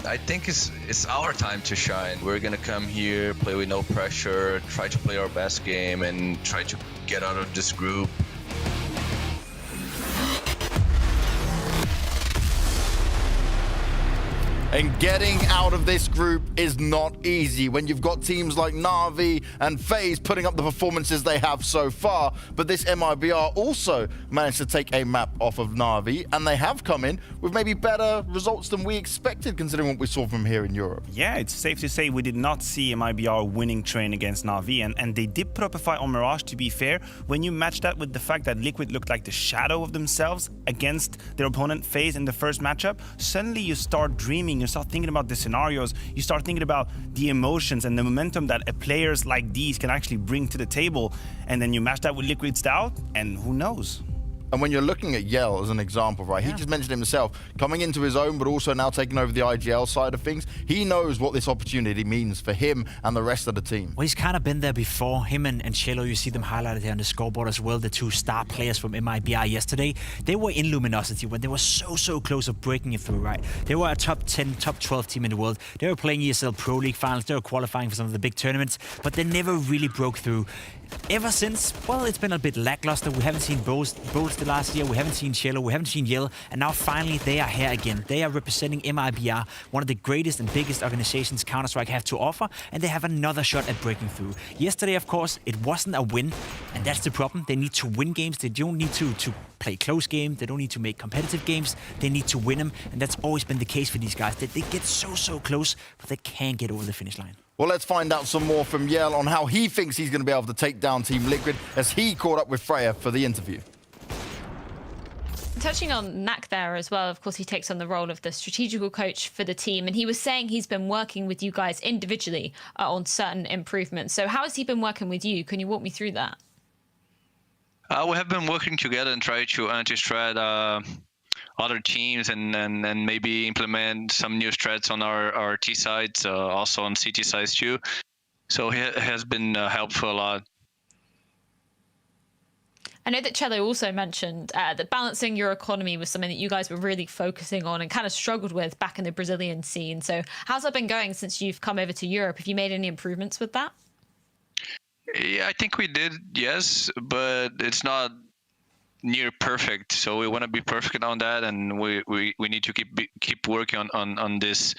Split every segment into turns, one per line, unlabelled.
I think it's our time to shine. We're gonna come here, play with no pressure, try to play our best game, and try to get out of this group.
And getting out of this group is not easy when you've got teams like Na'Vi and FaZe putting up the performances they have so far. But this mibr also managed to take a map off of Na'Vi, and they have come in with maybe better results than we expected, considering what we saw from here in Europe.
Yeah, it's safe to say we did not see mibr winning train against Na'Vi, and they did put up a fight on Mirage, to be fair. When you match that with the fact that Liquid looked like the shadow of themselves against their opponent FaZe in the first matchup, suddenly you start dreaming. You start thinking about the scenarios, you start thinking about the emotions and the momentum that players like these can actually bring to the table, and then you match that with Liquid Stout, and who knows?
And when you're looking at Yell as an example, right, he just mentioned himself, coming into his own, but also now taking over the IGL side of things, he knows what this opportunity means for him and the rest of the team.
Well, he's kind of been there before. Him and Cello, you see them highlighted here on the scoreboard as well, the two star players from mibr yesterday. They were in Luminosity when they were so close of breaking it through, right? They were a top 10, top 12 team in the world. They were playing ESL Pro League finals, they were qualifying for some of the big tournaments, but they never really broke through. Ever since, well, it's been a bit lackluster. We haven't seen Bowls the last year, we haven't seen Cello, we haven't seen Yell, and now finally they are here again. They are representing mibr, one of the greatest and biggest organizations Counter-Strike have to offer, and they have another shot at breaking through. Yesterday, of course, it wasn't a win, and that's the problem. They need to win games. They don't need to play close games. They don't need to make competitive games. They need to win them, and that's always been the case for these guys. They get so close, but they can't get over the finish line.
Well, let's find out some more from Yell on how he thinks he's going to be able to take down Team Liquid as he caught up with Freya for the interview.
Touching on Nak there as well, of course, he takes on the role of the strategical coach for the team, and he was saying he's been working with you guys individually on certain improvements. So how has he been working with you? Can you walk me through that?
We have been working together and try to anti-strat other teams and maybe implement some new strats on our T sides, also on CT sides too. So he has been helpful a lot.
I know that Cello also mentioned that balancing your economy was something that you guys were really focusing on and kind of struggled with back in the Brazilian scene. So how's that been going since you've come over to Europe? Have you made any improvements with that?
Yeah, I think we did, yes, but it's not near perfect. So we want to be perfect on that, and we need to keep working on this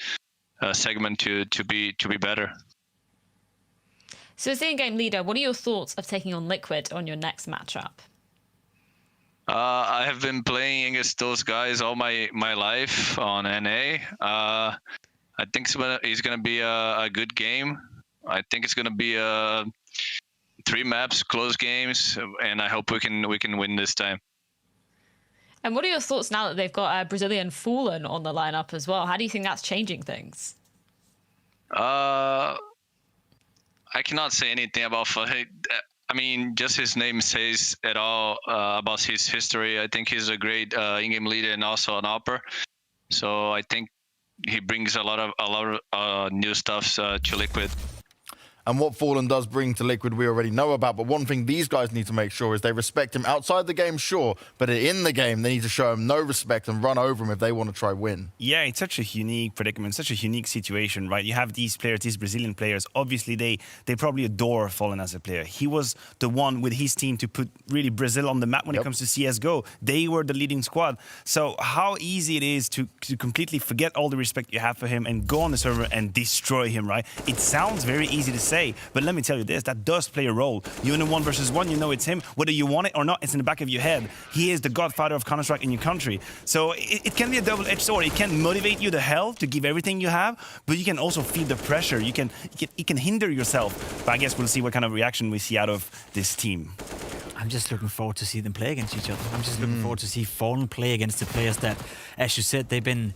segment to be better.
So as the in-game leader, what are your thoughts of taking on Liquid on your next matchup?
I have been playing against those guys all my life on NA. I think it's gonna be a good game. I think it's gonna be 3 maps, close games, and I hope we can win this time.
And what are your thoughts now that they've got Brazilian Fallen on the lineup as well? How do you think that's changing things?
I cannot say anything about Fahid. I mean, just his name says it all about his history. I think he's a great in-game leader and also an opera. So I think he brings a lot of new stuff to Liquid.
And what Fallen does bring to Liquid we already know about, but one thing these guys need to make sure is they respect him outside the game, sure, but in the game they need to show him no respect and run over him if they want to try win.
Yeah, it's such a unique predicament, such a unique situation, right? You have these players, these Brazilian players, obviously they probably adore Fallen as a player. He was the one with his team to put really Brazil on the map when it comes to CSGO. They were the leading squad. So how easy it is to completely forget all the respect you have for him and go on the server and destroy him, right? It sounds very easy to say, but let me tell you this, that does play a role. You're in a 1 versus 1, you know it's him. Whether you want it or not, it's in the back of your head. He is the godfather of Counter-Strike in your country. So it can be a double-edged sword. It can motivate you to hell to give everything you have, but you can also feel the pressure. You can hinder yourself. But I guess we'll see what kind of reaction we see out of this team.
I'm just looking forward to see them play against each other. I'm just looking forward to see Fallen play against the players that, as you said, they've been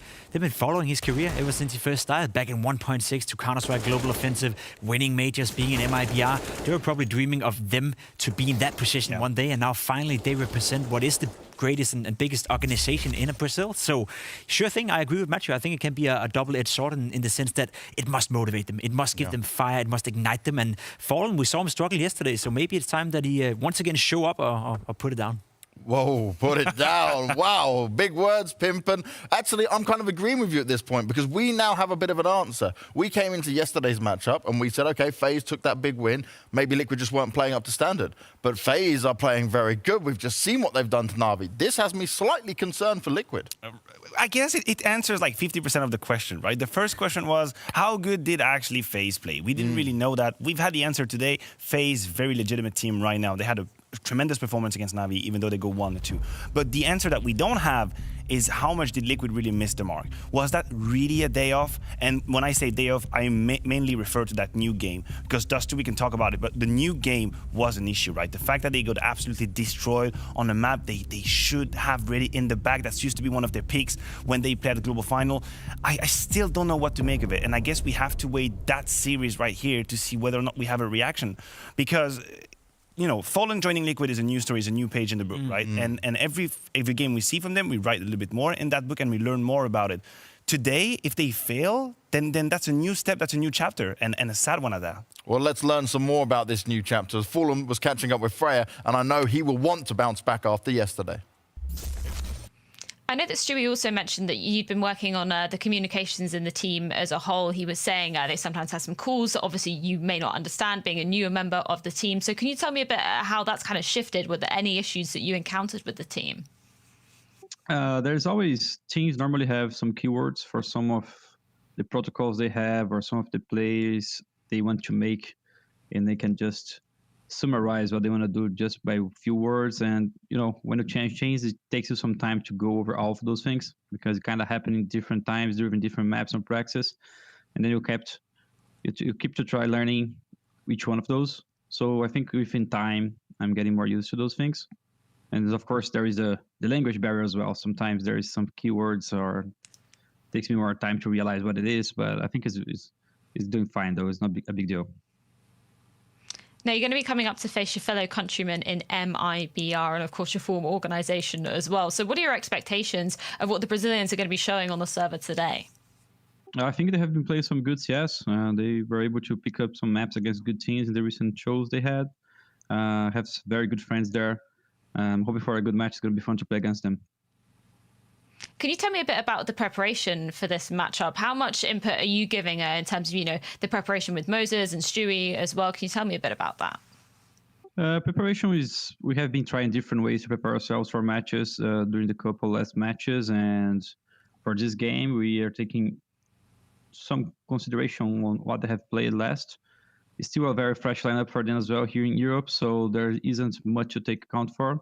following his career ever since he first started back in 1.6 to Counter-Strike Global Offensive, winning majors, being in mibr. They were probably dreaming of them to be in that position one day, and now finally they represent what is the greatest and biggest organization in Brazil. So, sure thing, I agree with Matthew. I think it can be a double-edged sword in the sense that it must motivate them. It must give them fire. It must ignite them. And Fallen, we saw him struggle yesterday, so maybe it's time that he once again show up or put it down.
Whoa, put it down. Wow, big words, Pimpin. Actually, I'm kind of agreeing with you at this point because we now have a bit of an answer. We came into yesterday's matchup and we said, okay, FaZe took that big win. Maybe Liquid just weren't playing up to standard. But FaZe are playing very good. We've just seen what they've done to Na'Vi. This has me slightly concerned for Liquid.
I guess it answers like 50% of the question, right? The first question was, how good did actually FaZe play? We didn't really know that. We've had the answer today. FaZe, very legitimate team right now. They had a tremendous performance against Na'Vi, even though they go 1-2. But the answer that we don't have is how much did Liquid really miss the mark? Was that really a day off? And when I say day off, I mainly refer to that new game. Because Dust 2, we can talk about it, but the new game was an issue, right? The fact that they got absolutely destroyed on a map they should have ready in the bag. That's used to be one of their picks when they played the global final. I still don't know what to make of it. And I guess we have to wait that series right here to see whether or not we have a reaction. Because you know, Fallen joining Liquid is a new story, is a new page in the book, right? And every game we see from them, we write a little bit more in that book and we learn more about it. Today, if they fail, then that's a new step, that's a new chapter, and a sad one at that.
Well, let's learn some more about this new chapter. Fallen was catching up with Freya, and I know he will want to bounce back after yesterday.
I know that Stewie also mentioned that you'd been working on the communications in the team as a whole. He was saying they sometimes have some calls that obviously you may not understand being a newer member of the team. So can you tell me a bit how that's kind of shifted? Were there any issues that you encountered with the team?
There's always, teams normally have some keywords for some of the protocols they have or some of the plays they want to make, and they can just summarize what they want to do just by a few words. And you know, when you change, it takes you some time to go over all of those things because it kind of happen in different times during different maps and practice, and then you keep to try learning each one of those. So I think within time I'm getting more used to those things. And of course there is the language barrier as well. Sometimes there is some keywords or it takes me more time to realize what it is, but I think it's doing fine though. It's not a big deal.
Now, you're going to be coming up to face your fellow countrymen in mibr and, of course, your former organization as well. So what are your expectations of what the Brazilians are going to be showing on the server today?
I think they have been playing some good CS. They were able to pick up some maps against good teams in the recent shows they had. Have very good friends there. Hoping for a good match. It's going to be fun to play against them.
Can you tell me a bit about the preparation for this matchup? How much input are you giving in terms of, you know, the preparation with Moses and Stewie as well? Can you tell me a bit about that?
Preparation is, we have been trying different ways to prepare ourselves for matches during the couple last matches. And for this game, we are taking some consideration on what they have played last. It's still a very fresh lineup for them as well here in Europe, so there isn't much to take account for.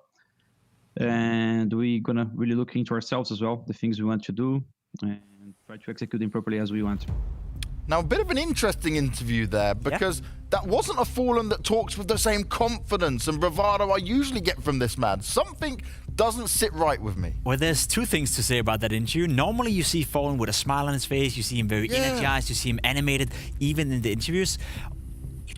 And we're going to really look into ourselves as well, the things we want to do, and try to execute them properly as we want.
Now, a bit of an interesting interview there, because that wasn't a Fallen that talks with the same confidence and bravado I usually get from this man. Something doesn't sit right with me.
Well, there's two things to say about that interview. Normally, you see Fallen with a smile on his face, you see him very energized, you see him animated, even in the interviews.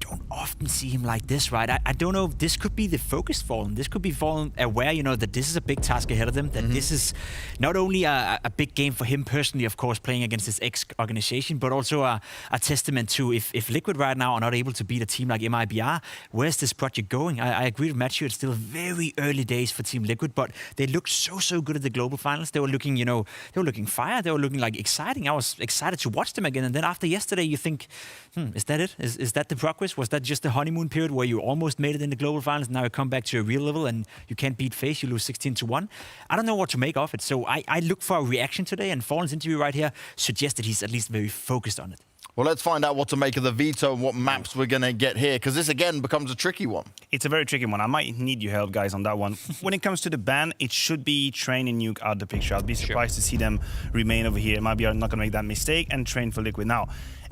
Don't often see him like this, right? I don't know if this could be the focused Fallen. This could be Fallen aware, you know, that this is a big task ahead of them, that this is not only a big game for him personally, of course, playing against his ex-organization, but also a testament to if Liquid right now are not able to beat a team like mibr, where's this project going? I agree with Matthew, it's still very early days for Team Liquid, but they looked so good at the global finals. They were looking, you know, they were looking fire. They were looking like exciting. I was excited to watch them again. And then after yesterday, you think, is that it? Is that the progress? Was that just the honeymoon period where you almost made it in the global finals? Now you come back to a real level and you can't beat FaZe, you lose 16-1. I don't know what to make of it. So I look for a reaction today, and Fallen's interview right here suggests that he's at least very focused on it.
Well, let's find out what to make of the veto and what maps we're going to get here, because this, again, becomes a tricky one.
It's a very tricky one. I might need your help, guys, on that one. When it comes to the ban, it should be Train and Nuke out the picture. I'd be surprised to see them remain over here. mibr not going to make that mistake and Train for Liquid. Now,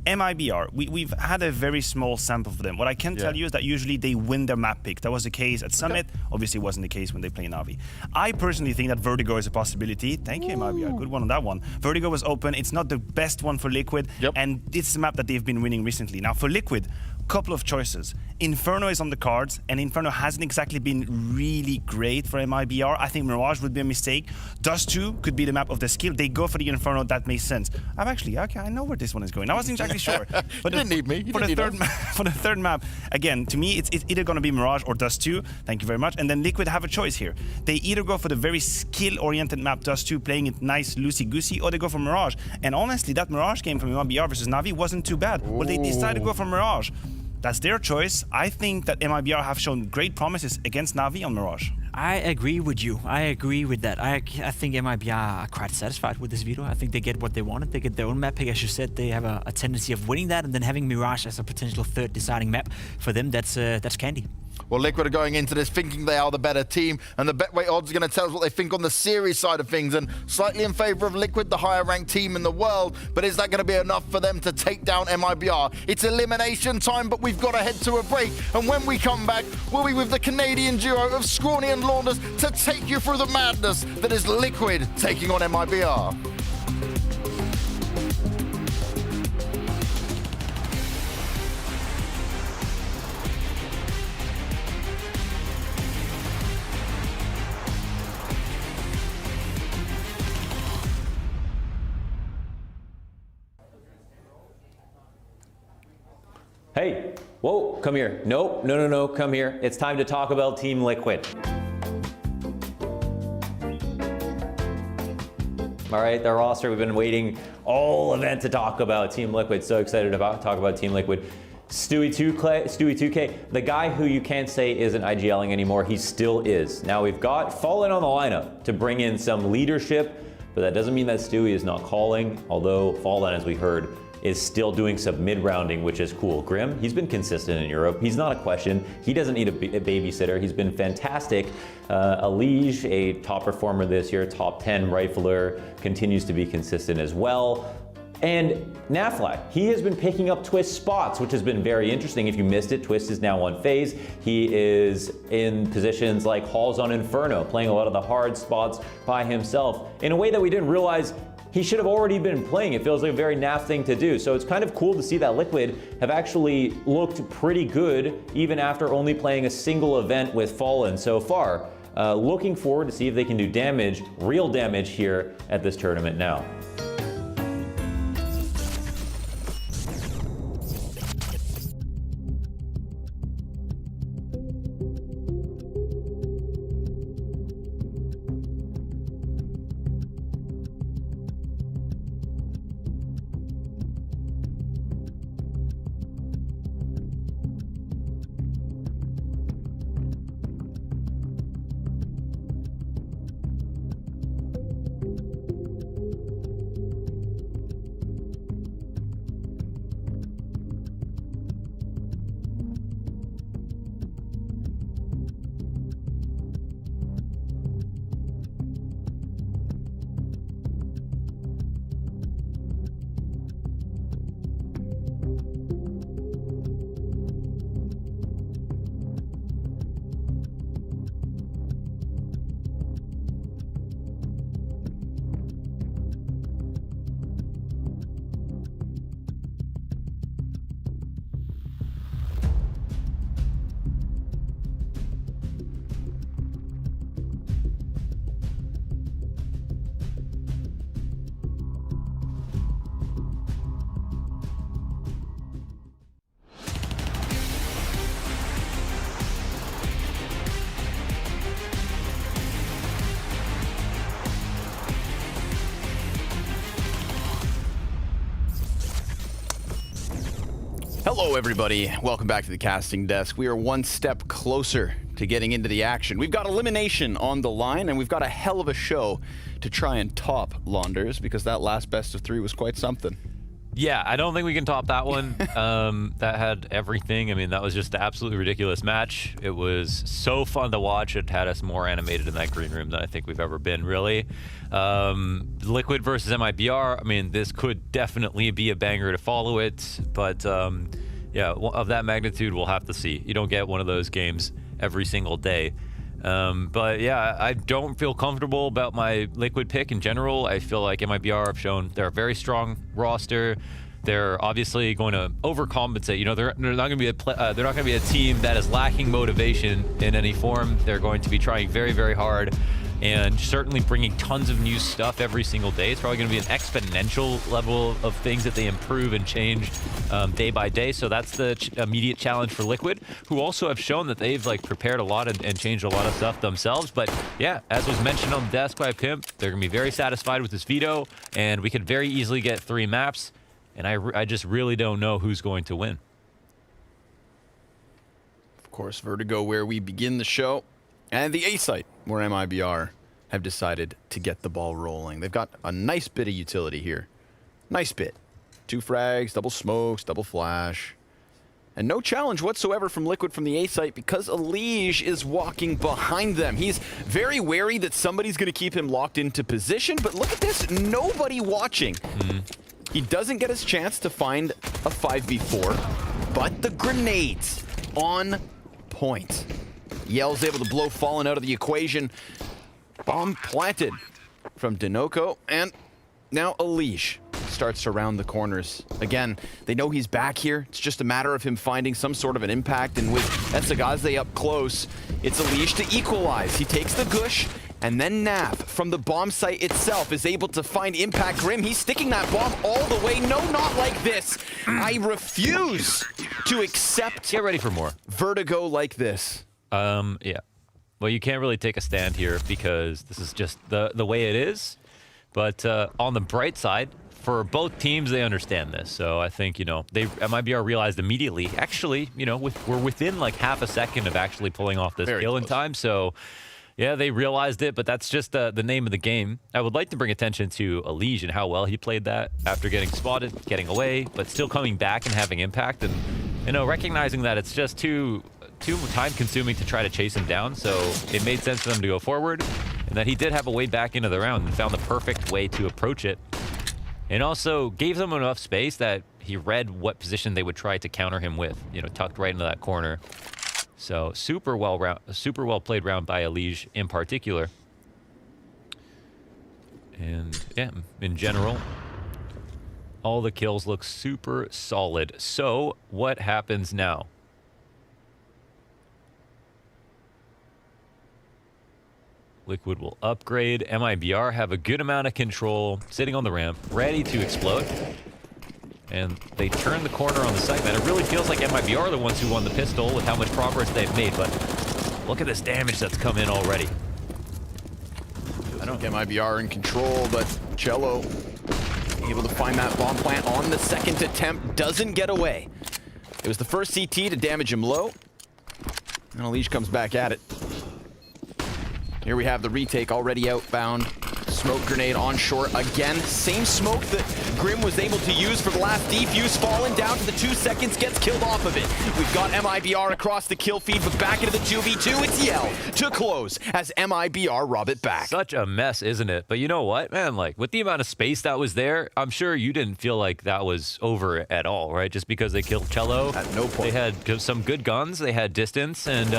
mibr, we've had a very small sample for them. What I can tell you is that usually they win their map pick. That was the case at Summit. Obviously, it wasn't the case when they play Na'Vi. I personally think that Vertigo is a possibility. Thank you, mibr. Good one on that one. Vertigo was open. It's not the best one for Liquid, and it's a map that they've been winning recently. Now, for Liquid, couple of choices. Inferno is on the cards, and Inferno hasn't exactly been really great for MIBR. I think Mirage would be a mistake. Dust 2 could be the map of the skill. They go for the Inferno, that makes sense. I'm actually, okay, I know where this one is going. I wasn't exactly sure.
But you didn't need me.
For the third map, again, to me, it's either going to be Mirage or Dust 2. Thank you very much. And then Liquid have a choice here. They either go for the very skill-oriented map Dust 2, playing it nice, loosey-goosey, or they go for Mirage. And honestly, that Mirage game from MIBR versus Na'Vi wasn't too bad. Well, they decided to go for Mirage. That's their choice. I think that MIBR have shown great promises against Na'Vi on Mirage.
I agree with you. I agree with that. I think MIBR are quite satisfied with this veto. I think they get what they wanted. They get their own map pick, as you said. They have a tendency of winning that, and then having Mirage as a potential third deciding map for them. That's candy.
Well, Liquid are going into this thinking they are the better team, and the Betway odds are going to tell us what they think on the series side of things, and slightly in favor of Liquid, the higher ranked team in the world. But is that going to be enough for them to take down MIBR? It's elimination time, but we've got to head to a break, and when we come back, we'll be with the Canadian duo of Scrawny and Launders to take you through the madness that is Liquid taking on MIBR.
Hey, whoa, come here. Nope, no, come here. It's time to talk about Team Liquid. All right, their roster, we've been waiting all event to talk about Team Liquid. So excited about talk about Team Liquid. Stewie 2K, the guy who you can't say isn't IGLing anymore, he still is. Now we've got Fallen on the lineup to bring in some leadership, but that doesn't mean that Stewie is not calling, although Fallen, as we heard, is still doing some mid-rounding, which is cool. Grim, he's been consistent in Europe. He's not a question. He doesn't need a babysitter. He's been fantastic. Elige, a top performer this year, top 10 rifler, continues to be consistent as well. And Nafly, he has been picking up Twist spots, which has been very interesting. If you missed it, Twist is now on FaZe. He is in positions like Halls on Inferno, playing a lot of the hard spots by himself in a way that we didn't realize he should have already been playing. It feels like a very Naf thing to do. So it's kind of cool to see that Liquid have actually looked pretty good even after only playing a single event with Fallen so far. Looking forward to see if they can do damage, real damage here at this tournament now.
Hello, everybody. Welcome back to the casting desk. We are one step closer to getting into the action. We've got elimination on the line, and we've got a hell of a show to try and top Launders, because that last best of 3 was quite something.
Yeah, I don't think we can top that one. That had everything. I mean, that was just an absolutely ridiculous match. It was so fun to watch. It had us more animated in that green room than I think we've ever been, really. Liquid versus MIBR, I mean, this could definitely be a banger to follow it, but yeah, of that magnitude, we'll have to see. You don't get one of those games every single day. But yeah, I don't feel comfortable about my Liquid pick in general. I feel like MIBR have shown they're a very strong roster. they're obviously going to overcompensate. You know, they're not going to be they're not going to be a team that is lacking motivation in any form. They're going to be trying very, very hard, and certainly bringing tons of new stuff every single day. It's probably going to be an exponential level of things that they improve and change day by day. So that's the immediate challenge for Liquid, who also have shown that they've like prepared a lot and changed a lot of stuff themselves. But yeah, as was mentioned on the desk by Pimp, they're going to be very satisfied with this veto, and we could very easily get 3 maps. And I just really don't know who's going to win.
Of course, Vertigo, where we begin the show, and the A site, where mibr have decided to get the ball rolling. They've got a nice bit of utility here. Nice bit. 2 frags, double smokes, double flash. And no challenge whatsoever from Liquid from the A site because Elige is walking behind them. He's very wary that somebody's going to keep him locked into position, but look at this, nobody watching. He doesn't get his chance to find a 5v4, but the grenades on point. Yell's able to blow Fallen out of the equation. Bomb planted from Dinoco, and now Elige starts to round the corners. Again, they know he's back here. It's just a matter of him finding some sort of an impact, and with Esagaze up close, it's Elige to equalize. He takes the Gush, and then Nav from the bomb site itself is able to find impact. Grim, he's sticking that bomb all the way. No, not like this. I refuse to accept.
Get ready for more.
Vertigo like this.
Yeah. Well, you can't really take a stand here because this is just the way it is. But on the bright side, for both teams, they understand this. So I think, you know, mibr realized immediately, actually, you know, we're within like half a second of actually pulling off this kill in time. So yeah, they realized it, but that's just the name of the game. I would like to bring attention to Elige and how well he played that after getting spotted, getting away, but still coming back and having impact. And, you know, recognizing that it's just too time-consuming to try to chase him down, so it made sense for them to go forward, and that he did have a way back into the round and found the perfect way to approach it, and also gave them enough space that he read what position they would try to counter him with, you know, tucked right into that corner. So super well played round by Elige in particular, and yeah, in general, all the kills look super solid. So what happens now? Liquid will upgrade. mibr have a good amount of control, sitting on the ramp, ready to explode. And they turn the corner on the site, man. It really feels like mibr are the ones who won the pistol with how much progress they've made, but look at this damage that's come in already.
I don't get mibr in control, but Cello able to find that bomb plant on the second attempt, doesn't get away. It was the first CT to damage him low, and Elige comes back at it. Here we have the retake already outbound. Smoke grenade on short again. Same smoke that Grim was able to use for the last defuse. Fallen down to the 2 seconds, gets killed off of it. We've got mibr across the kill feed, but back into the 2v2. It's Yell to close as mibr rob it back.
Such a mess, isn't it? But you know what, man? Like, with the amount of space that was there, I'm sure you didn't feel like that was over at all, right? Just because they killed Cello.
At no point.
They had some good guns, they had distance, and,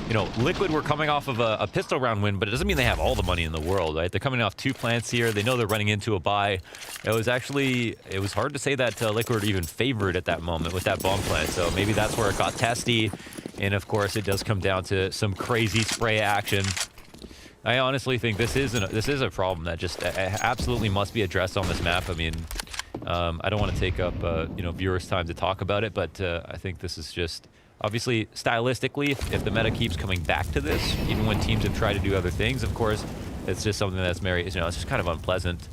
you know, Liquid were coming off of a pistol round win, but it doesn't mean they have all the money in the world, right? They're coming off 2 plants here. They know they're running into a buy. It was hard to say that Liquid even favored at that moment with that bomb plant. So maybe that's where it got testy. And of course, it does come down to some crazy spray action. I honestly think this is a problem that just absolutely must be addressed on this map. I mean, I don't want to take up you know, viewers' time to talk about it, but I think this is just obviously stylistically, if the meta keeps coming back to this, even when teams have tried to do other things, of course, it's just something that's very, you know, it's just kind of unpleasant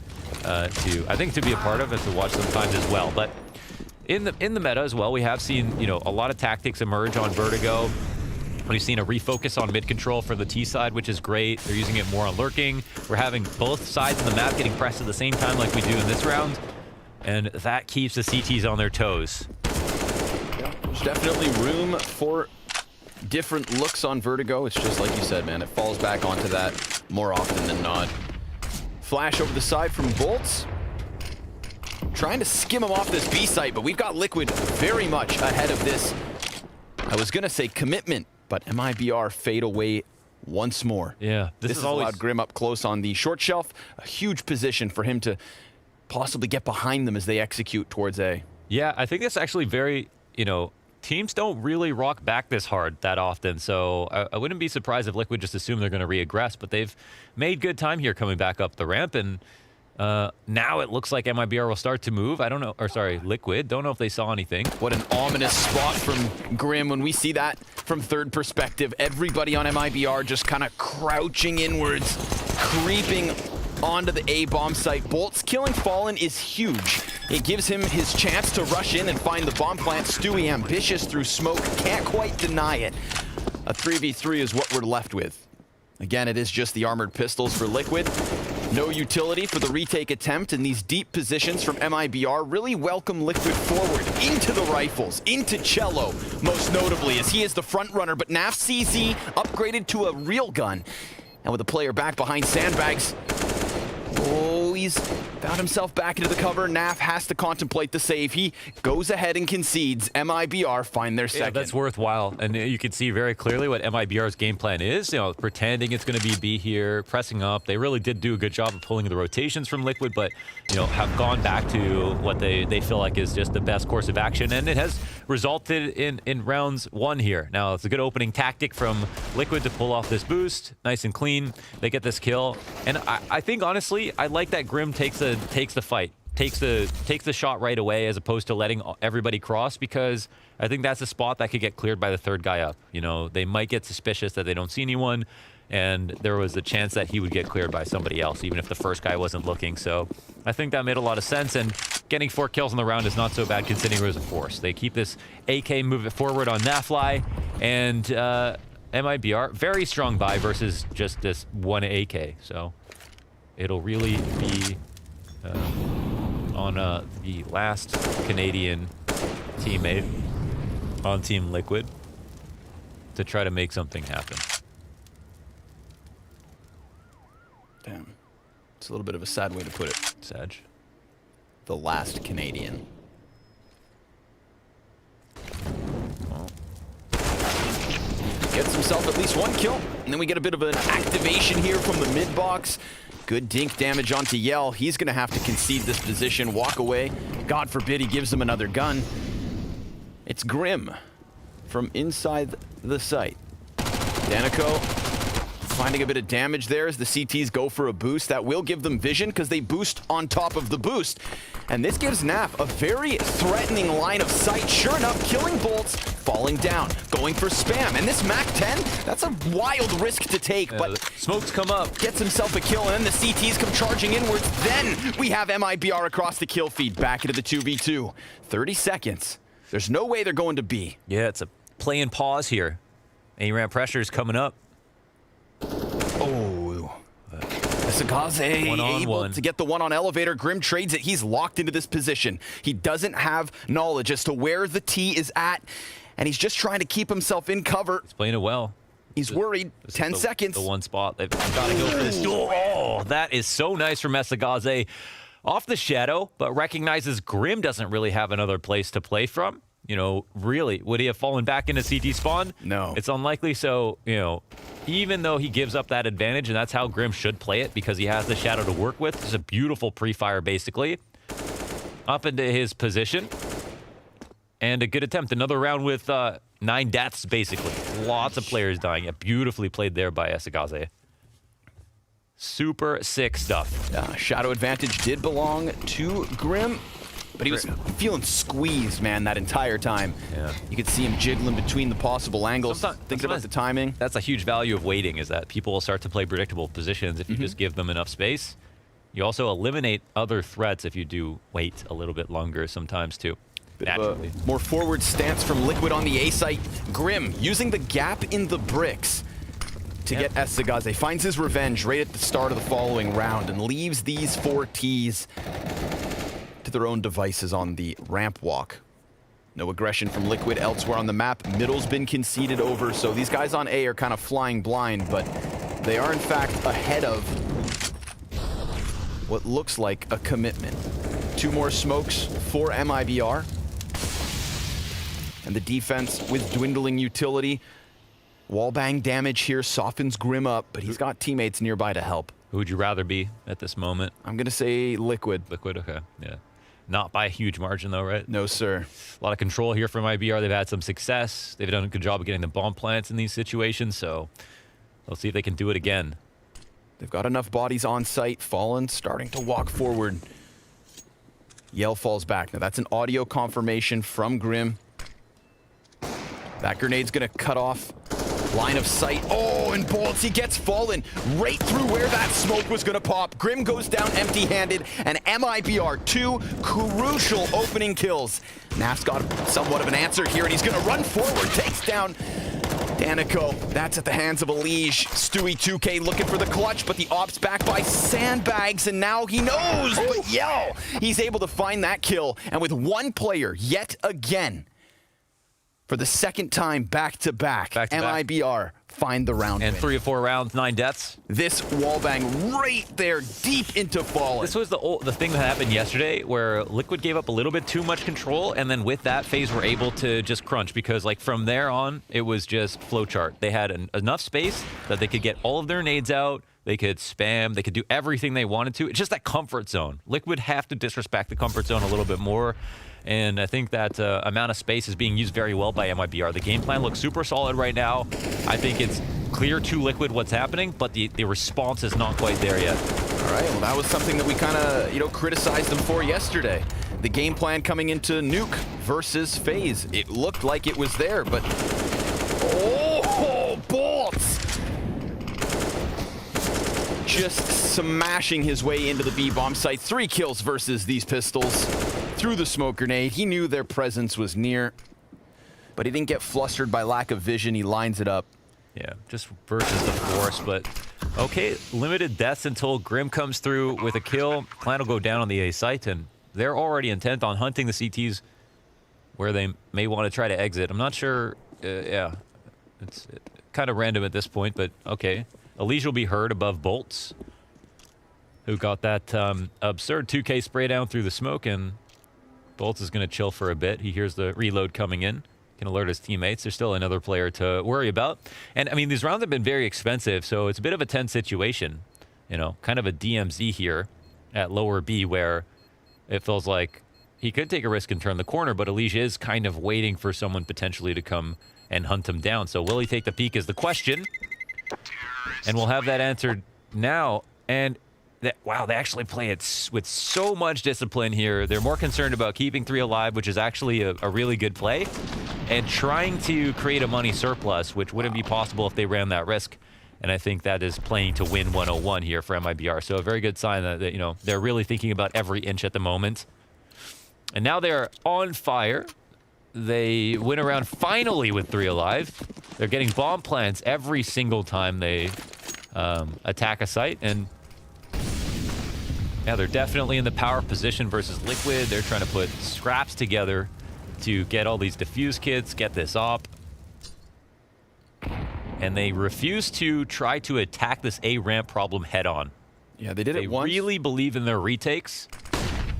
to be a part of and to watch sometimes as well. But in the meta as well, we have seen, you know, a lot of tactics emerge on Vertigo. We've seen a refocus on mid control for the T side, which is great. They're using it more on lurking. We're having both sides of the map getting pressed at the same time like we do in this round, and that keeps the CTs on their toes.
There's definitely room for different looks on Vertigo. It's just like you said, man, it falls back onto that more often than not. Flash over the side from Bolts. Trying to skim him off this B site, but we've got Liquid very much ahead of this. I was gonna say commitment, but mibr fade away once more.
Yeah,
this has allowed Grim up close on the short shelf. A huge position for him to possibly get behind them as they execute towards A.
Yeah, I think it's actually very, teams don't really rock back this hard that often, so I wouldn't be surprised if Liquid just assume they're going to reaggress, but they've made good time here coming back up the ramp, and now it looks like MIBR will start to move. I don't know, or sorry, Liquid. Don't know if they saw anything.
What an ominous spot from Grim when we see that from third perspective. Everybody on MIBR just kind of crouching inwards, creeping onto the A bomb site. Bolts killing Fallen is huge. It gives him his chance to rush in and find the bomb plant. Stewie ambitious through smoke, can't quite deny it. A 3v3 is what we're left with. Again, it is just the armored pistols for Liquid. No utility for the retake attempt, and these deep positions from MIBR really welcome Liquid forward into the rifles, into Cello, most notably, as he is the front runner, but NAF CZ upgraded to a real gun. And with a player back behind sandbags, oh, he's found himself back into the cover. NAF has to contemplate the save. He goes ahead and concedes. MIBR find their second.
Yeah, that's worthwhile. And you can see very clearly what MIBR's game plan is. Pretending it's going to be B here, pressing up. They really did do a good job of pulling the rotations from Liquid, but, have gone back to what they feel like is just the best course of action. And it has resulted in rounds 1 here. Now, it's a good opening tactic from Liquid to pull off this boost. Nice and clean. They get this kill. And I think, honestly, I like that Grim takes the fight, takes the shot right away, as opposed to letting everybody cross, because I think that's a spot that could get cleared by the third guy up. They might get suspicious that they don't see anyone, and there was a chance that he would get cleared by somebody else, even if the first guy wasn't looking. So I think that made a lot of sense, and getting 4 kills in the round is not so bad considering it was a force. They keep this AK, move it forward on Nafly, and MIBR, very strong buy versus just this one AK. So it'll really be on the last Canadian teammate on Team Liquid to try to make something happen.
Damn. It's a little bit of a sad way to put it.
Sad.
The last Canadian. Gets himself at least 1 kill, and then we get a bit of an activation here from the mid box. Good dink damage onto Yell. He's going to have to concede this position, walk away. God forbid he gives him another gun. It's Grim from inside the site. Danico finding a bit of damage there as the CTs go for a boost. That will give them vision because they boost on top of the boost. And this gives NAF a very threatening line of sight. Sure enough, killing Bolts, falling down, going for spam. And this MAC-10, that's a wild risk to take, but
smokes come up.
Gets himself a kill, and then the CTs come charging inwards. Then we have MIBR across the kill feed, back into the 2v2. 30 seconds. There's no way they're going to B.
Yeah, it's a play and pause here. ARAM pressure is coming up.
Oh, Sagaze able to get the one on elevator. Grim trades it. He's locked into this position. He doesn't have knowledge as to where the T is at, and he's just trying to keep himself in cover.
He's playing it well.
He's worried. 10 seconds.
The one spot. They've got to go for this duel. Oh, that is so nice from Sagaze. Off the shadow, but recognizes Grim doesn't really have another place to play from. Really, would he have fallen back into CT spawn?
No.
It's unlikely. So, even though he gives up that advantage, and that's how Grim should play it because he has the shadow to work with. It's a beautiful pre-fire, basically. Up into his position. And a good attempt. Another round with 9 deaths, basically. Lots of players dying. Yeah, beautifully played there by Sagaze. Super sick stuff.
Shadow advantage did belong to Grim. But he was feeling squeezed, man, that entire time.
Yeah.
You could see him jiggling between the possible angles, thinking about the timing.
That's a huge value of waiting, is that people will start to play predictable positions if you just give them enough space. You also eliminate other threats if you do wait a little bit longer sometimes, too. Naturally.
More forward stance from Liquid on the A site. Grim using the gap in the bricks to get Sagaze. Finds his revenge right at the start of the following round and leaves these 4 Ts to their own devices on the ramp walk. No aggression from Liquid elsewhere on the map. Middle's been conceded over, so these guys on A are kind of flying blind, but they are in fact ahead of what looks like a commitment. 2 more smokes for MIBR. And the defense with dwindling utility. Wallbang damage here softens Grim up, but he's got teammates nearby to help.
Who would you rather be at this moment?
I'm going to say Liquid.
Liquid, okay. Yeah. Not by a huge margin, though, right?
No, sir.
A lot of control here from IBR. They've had some success. They've done a good job of getting the bomb plants in these situations, so let's see if they can do it again.
They've got enough bodies on site. Fallen starting to walk forward. Yell falls back. Now, that's an audio confirmation from Grim. That grenade's going to cut off line of sight. Oh, and Bolts, he gets Fallen right through where that smoke was going to pop. Grim goes down empty-handed, and mibr, 2 crucial opening kills. Naf's got somewhat of an answer here, and he's going to run forward, takes down Danico. That's at the hands of Elige. Stewie 2K looking for the clutch, but the op's back by Sandbags, and now he knows. But Yell, he's able to find that kill, and with one player yet again, for the second time back-to-back, mibr find the round
and
win.
3 or 4 rounds, 9 deaths.
This wallbang right there, deep into Fallen.
This was the thing that happened yesterday where Liquid gave up a little bit too much control, and then with that, FaZe were able to just crunch because like from there on, it was just flowchart. They had enough space that they could get all of their nades out, they could spam, they could do everything they wanted to. It's just that comfort zone. Liquid have to disrespect the comfort zone a little bit more. And I think that amount of space is being used very well by mibr. The game plan looks super solid right now. I think it's clear to Liquid what's happening, but the response is not quite there yet.
All right, well, that was something that we kind of, criticized them for yesterday. The game plan coming into Nuke versus FaZe. It looked like it was there, but... Oh, Bolts! Just smashing his way into the B-bomb site. 3 kills versus these pistols. Through the smoke grenade. He knew their presence was near, but he didn't get flustered by lack of vision. He lines it up.
Yeah, just versus the force, but okay, limited deaths until Grim comes through with a kill. Clan will go down on the A site, and they're already intent on hunting the CTs where they may want to try to exit. I'm not sure. Yeah, it's kind of random at this point, but okay. Elige will be heard above Bolts, who got that absurd 2K spray down through the smoke, and Bolts is going to chill for a bit. He hears the reload coming in. Can alert his teammates. There's still another player to worry about. And, I mean, these rounds have been very expensive, so it's a bit of a tense situation. You know, kind of a DMZ here at lower B where it feels like he could take a risk and turn the corner, but Elige is kind of waiting for someone potentially to come and hunt him down. So will he take the peek is the question. And we'll have that answered now. And wow, they actually play it with so much discipline here. They're more concerned about keeping 3 alive, which is actually a really good play, and trying to create a money surplus, which wouldn't be possible if they ran that risk. And I think that is playing to win 101 here for mibr. So a very good sign that they're really thinking about every inch at the moment. And now they're on fire. They win around finally with 3 alive. They're getting bomb plants every single time they attack a site, and yeah, they're definitely in the power position versus Liquid. They're trying to put scraps together to get all these defuse kits, get this op. And they refuse to try to attack this A ramp problem head on.
Yeah, they did it once.
They really believe in their retakes,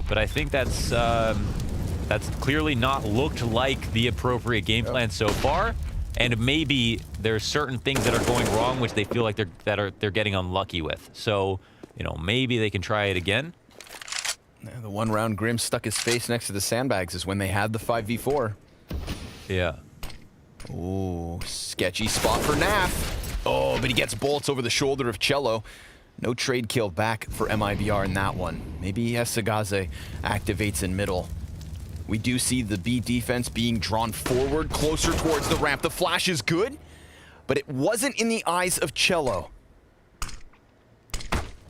but I think that's clearly not looked like the appropriate game plan so far. And maybe there's certain things that are going wrong, which they feel like they're getting unlucky with. So, maybe they can try it again.
Yeah, the one round Grim stuck his face next to the sandbags is when they had the 5v4.
Yeah.
Ooh, sketchy spot for Naf. Oh, but he gets Bolts over the shoulder of Cello. No trade kill back for mibr in that one. Maybe Esagaze activates in middle. We do see the B defense being drawn forward, closer towards the ramp. The flash is good, but it wasn't in the eyes of Cello.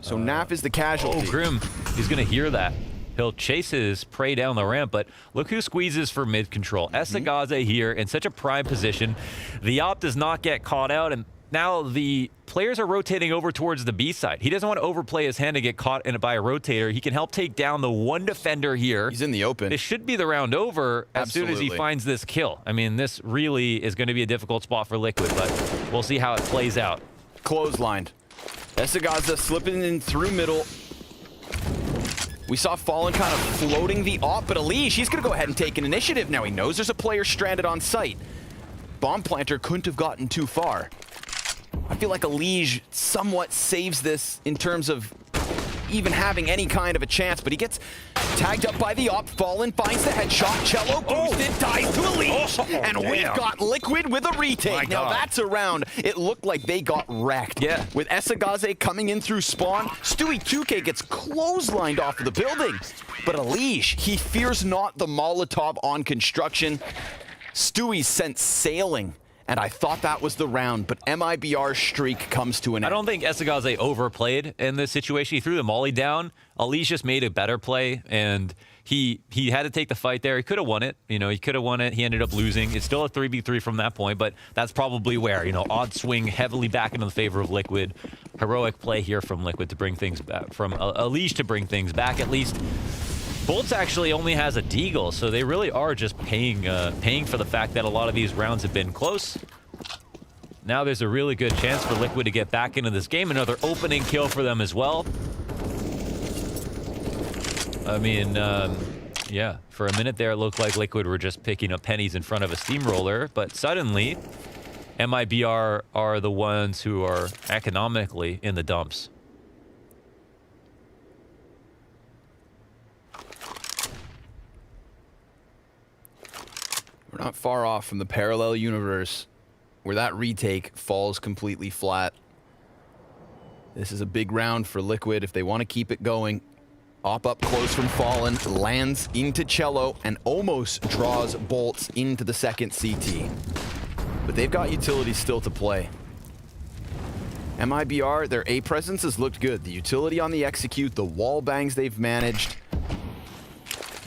So Naf is the casualty.
Oh, Grim, he's going to hear that. He'll chase his prey down the ramp, but look who squeezes for mid control. Esagaze here in such a prime position. The op does not get caught out, and now the players are rotating over towards the B side. He doesn't want to overplay his hand and get caught by a rotator. He can help take down the one defender here.
He's in the open.
This should be the round over as soon as he finds this kill. I mean, this really is going to be a difficult spot for Liquid, but we'll see how it plays out.
Clotheslined. Esagaze slipping in through middle. We saw Fallen kind of floating the op, but Elige, he's going to go ahead and take an initiative. Now he knows there's a player stranded on site. Bomb planter couldn't have gotten too far. I feel like Elige somewhat saves this in terms of even having any kind of a chance, but he gets tagged up by the op. Fallen finds the headshot. Cello boosted, ties to Elige, and we've got Liquid with a retake. Now that's a round. It looked like they got wrecked.
Yeah.
With Esagaze coming in through spawn, Stewie 2K gets clotheslined off of the building. But Elige, he fears not the Molotov on construction. Stewie sent sailing. And I thought that was the round, but MIBR's streak comes to an end.
I don't think Esagaze overplayed in this situation. He threw the molly down. Elige just made a better play, and he had to take the fight there. He could have won it. You know, he could have won it. He ended up losing. It's still a 3v3 from that point, but that's probably where, you know, odds swing heavily back into the favor of Liquid. Heroic play here from Liquid to bring things back, from Elige to bring things back at least. Bolts actually only has a deagle, so they really are just paying for the fact that a lot of these rounds have been close. Now there's a really good chance for Liquid to get back into this game. Another opening kill for them as well. I mean, yeah, for a minute there it looked like Liquid were just picking up pennies in front of a steamroller, but suddenly MIBR are the ones who are economically in the dumps.
We're not far off from the parallel universe where that retake falls completely flat. This is a big round for Liquid if they want to keep it going. Op up close from Fallen, lands into Cello, and almost draws Bolts into the second CT. But they've got utility still to play. MIBR, their A presence has looked good. The utility on the execute, the wall bangs they've managed.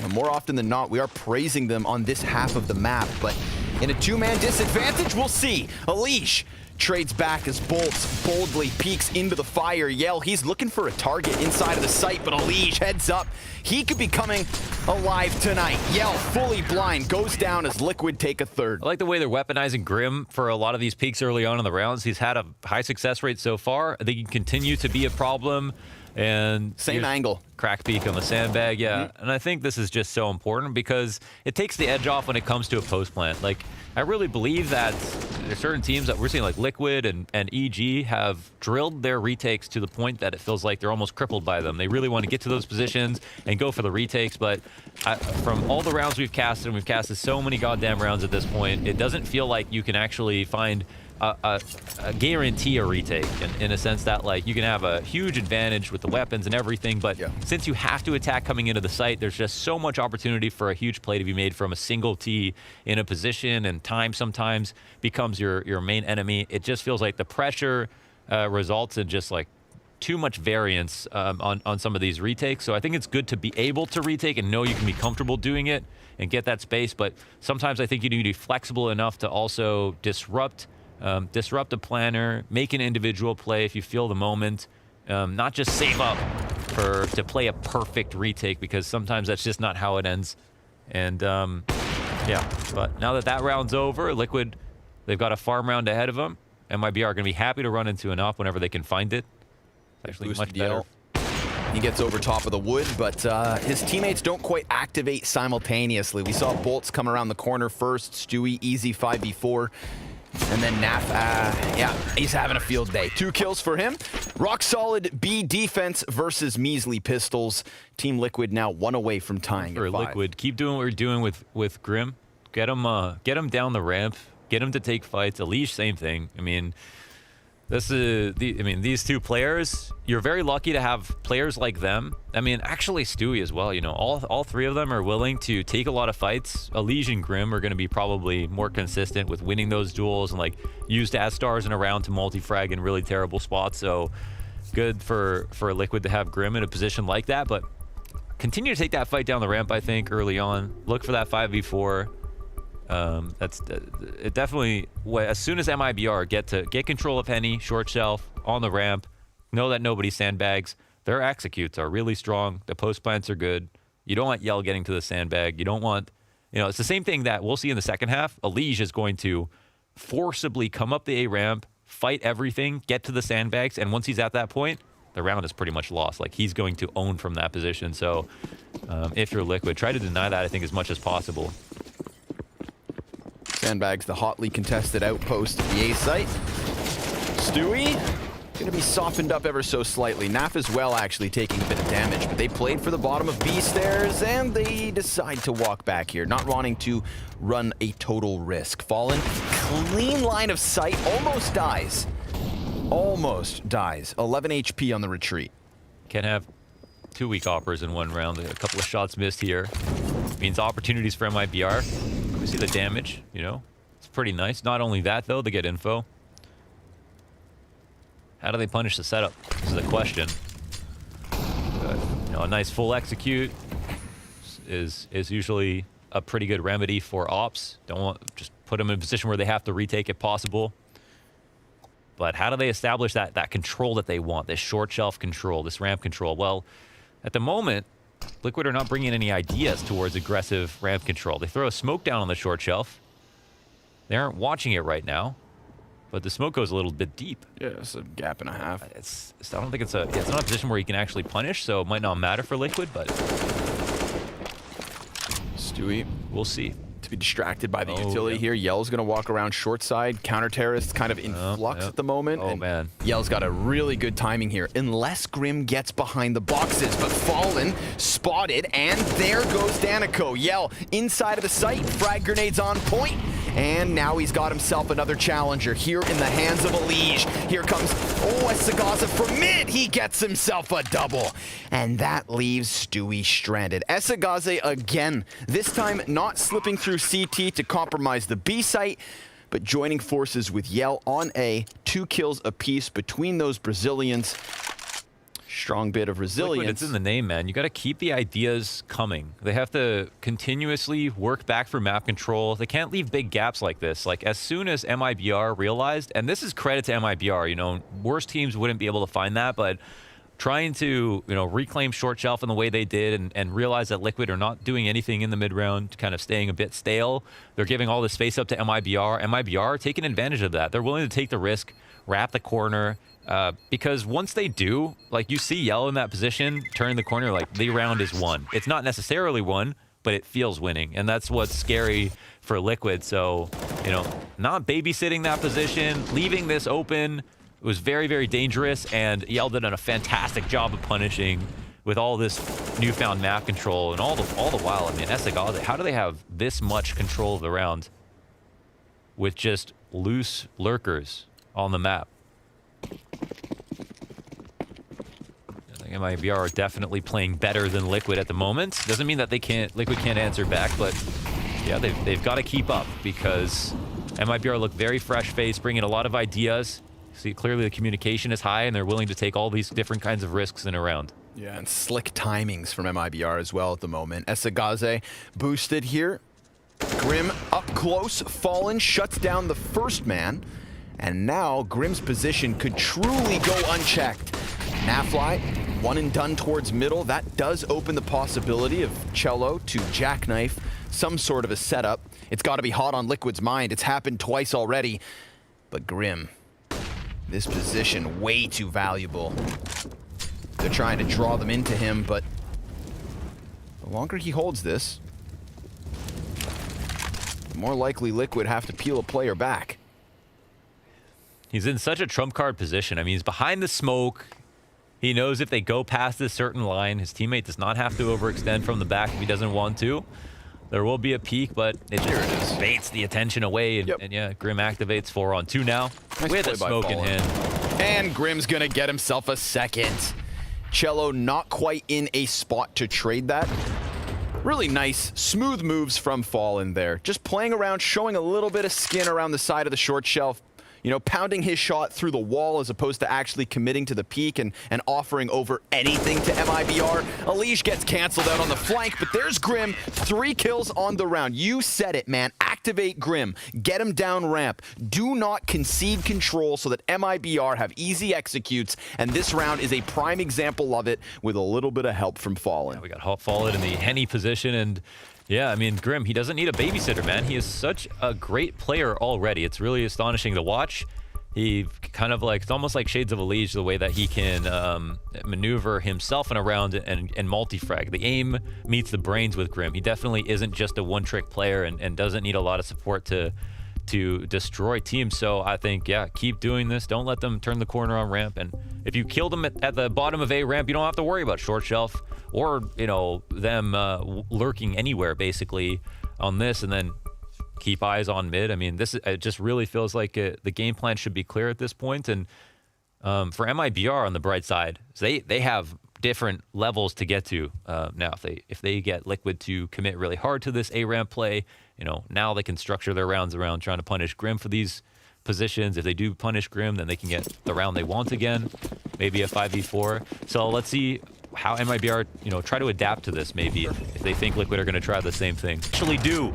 And more often than not, we are praising them on this half of the map, but in a two-man disadvantage, we'll see. Elige trades back as Bolts boldly peeks into the fire. Yell, he's looking for a target inside of the site, but Elige heads up. He could be coming alive tonight. Yell, fully blind, goes down as Liquid take a third.
I like the way they're weaponizing Grim for a lot of these peaks early on in the rounds. He's had a high success rate so far. I think he can continue to be a problem. And
same angle.
Crack peek on the sandbag, yeah. And I think this is just so important because it takes the edge off when it comes to a post plant. Like, I really believe that there's certain teams that we're seeing, like Liquid and EG, have drilled their retakes to the point that it feels like they're almost crippled by them. They really want to get to those positions and go for the retakes, but from all the rounds we've casted, and we've casted so many goddamn rounds at this point, it doesn't feel like you can actually find a guarantee a retake in a sense that, like, you can have a huge advantage with the weapons and everything, but since you have to attack coming into the site, there's just so much opportunity for a huge play to be made from a single T in a position, and time sometimes becomes your main enemy. It just feels like the pressure results in just like too much variance on some of these retakes. So I think it's good to be able to retake and know you can be comfortable doing it and get that space, but sometimes I think you need to be flexible enough to also disrupt a planner, make an individual play if you feel the moment, not just save up to play a perfect retake, because sometimes that's just not how it ends. And yeah, but now that round's over, Liquid, they've got a farm round ahead of them. MIBR are going to be happy to run into an op whenever they can find it. Actually, much better.
He gets over top of the wood, but his teammates don't quite activate simultaneously. We saw Bolts come around the corner first, Stewie easy 5v4. And then Naf, yeah, he's having a field day. 2 kills for him. Rock solid B defense versus measly pistols. Team Liquid now 1 away from tying
for
at 5.
Liquid, keep doing what you're doing with Grim. Get him down the ramp. Get him to take fights. Elige, same thing. I mean, these two players, you're very lucky to have players like them. I mean, actually Stewie as well, you know, all 3 of them are willing to take a lot of fights. Elige and Grim are going to be probably more consistent with winning those duels and like used as stars in a round to multi-frag in really terrible spots. So good for Liquid to have Grim in a position like that, but continue to take that fight down the ramp, I think, early on. Look for that 5v4. That's it. Definitely, as soon as MIBR get control of Henny, short shelf on the ramp, know that nobody sandbags. Their executes are really strong. The post plants are good. You don't want Yell getting to the sandbag. You don't want, you know, it's the same thing that we'll see in the second half. Elige is going to forcibly come up the A ramp, fight everything, get to the sandbags, and once he's at that point, the round is pretty much lost. Like, he's going to own from that position. So, if you're Liquid, try to deny that, I think, as much as possible.
Sandbags, the hotly contested outpost at the A site. Stewie going to be softened up ever so slightly. Naf as well actually taking a bit of damage, but they played for the bottom of B stairs and they decide to walk back here, not wanting to run a total risk. Fallen, clean line of sight, almost dies. Almost dies. 11 HP on the retreat.
Can't have 2 weak operas in one round. A couple of shots missed here. Means opportunities for MIBR. We see the damage, you know. It's pretty nice. Not only that, though, they get info. How do they punish the setup? This is the question. You know, a nice full execute is usually a pretty good remedy for ops. Don't want just put them in a position where they have to retake if possible. But how do they establish that control that they want? This short shelf control, this ramp control? Well, at the moment, Liquid are not bringing any ideas towards aggressive ramp control. They throw a smoke down on the short shelf. They aren't watching it right now. But the smoke goes a little bit deep.
Yeah, it's a gap and a half.
I don't think it's not a position where you can actually punish, so it might not matter for Liquid, but
Stewie,
we'll see.
To be distracted by the utility here. Yell's going to walk around short side. Counter terrorist kind of in flux at the moment.
Oh, man.
Yell's got a really good timing here, unless Grim gets behind the boxes. But Fallen spotted, and there goes Danico. Yell inside of the site. Frag grenades on point. And now he's got himself another challenger here in the hands of Elige. Here comes, Esagaza from mid. He gets himself a double. And that leaves Stewie stranded. Esagaza again, this time not slipping through CT to compromise the B site, but joining forces with Yell on A. 2 kills apiece between those Brazilians. Strong bit of resilience.
Liquid, it's in the name, man. You got to keep the ideas coming. They have to continuously work back for map control. They can't leave big gaps like this. Like, as soon as MIBR realized, and this is credit to MIBR, you know, worse teams wouldn't be able to find that, but trying to, you know, reclaim short shelf in the way they did and realize that Liquid are not doing anything in the mid round, kind of staying a bit stale. They're giving all this space up to MIBR. MIBR are taking advantage of that. They're willing to take the risk, wrap the corner, because once they do, like, you see Yellow in that position, turn the corner, like, the round is won. It's not necessarily won, but it feels winning, and that's what's scary for Liquid. So, you know, not babysitting that position, leaving this open, it was very, very dangerous, and Yell did a fantastic job of punishing with all this newfound map control, and all the while, I mean, Esagaze, how do they have this much control of the round with just loose lurkers on the map? I think MIBR are definitely playing better than Liquid at the moment. Doesn't mean that Liquid can't answer back, but yeah, they've got to keep up, because MIBR look very fresh-faced, bringing a lot of ideas. See, clearly the communication is high, and they're willing to take all these different kinds of risks in a round.
Yeah, and slick timings from MIBR as well at the moment. Esagaze boosted here. Grim up close. Fallen shuts down the first man. And now Grim's position could truly go unchecked. Nafly, one and done towards middle. That does open the possibility of Cello to jackknife some sort of a setup. It's got to be hot on Liquid's mind. It's happened twice already. But Grim, this position way too valuable. They're trying to draw them into him, but the longer he holds this, the more likely Liquid have to peel a player back.
He's in such a trump card position. I mean, he's behind the smoke. He knows if they go past this certain line, his teammate does not have to overextend from the back if he doesn't want to. There will be a peek, but it just baits the attention away. And yeah, Grim activates 4-on-2 now with a smoke in hand.
And Grim's going to get himself a second. Cello not quite in a spot to trade that. Really nice, smooth moves from Fallen there. Just playing around, showing a little bit of skin around the side of the short shelf. You know, pounding his shot through the wall as opposed to actually committing to the peak and offering over anything to MIBR. Elige gets canceled out on the flank, but there's Grim. 3 kills on the round. You said it, man. Activate Grim. Get him down ramp. Do not concede control so that MIBR have easy executes, and this round is a prime example of it with a little bit of help from Fallen.
Yeah, we got Fallen in the Henny position, and yeah, I mean, Grim, he doesn't need a babysitter, man. He is such a great player already. It's really astonishing to watch. He kind of like, it's almost like Shades of Elige, the way that he can maneuver himself in a round and multi-frag. The aim meets the brains with Grim. He definitely isn't just a one-trick player and doesn't need a lot of support to to destroy teams. So I think, yeah, keep doing this. Don't let them turn the corner on ramp. And if you kill them at the bottom of A ramp, you don't have to worry about short shelf or, you know, them lurking anywhere basically on this, and then keep eyes on mid. I mean, it just really feels like the game plan should be clear at this point. And for MIBR on the bright side, they have different levels to get to now. If they get Liquid to commit really hard to this A ramp play, you know, now they can structure their rounds around trying to punish Grim for these positions. If they do punish Grim, then they can get the round they want again, maybe a 5v4. So let's see how MIBR, you know, try to adapt to this. Maybe if they think Liquid are going to try the same thing, actually do.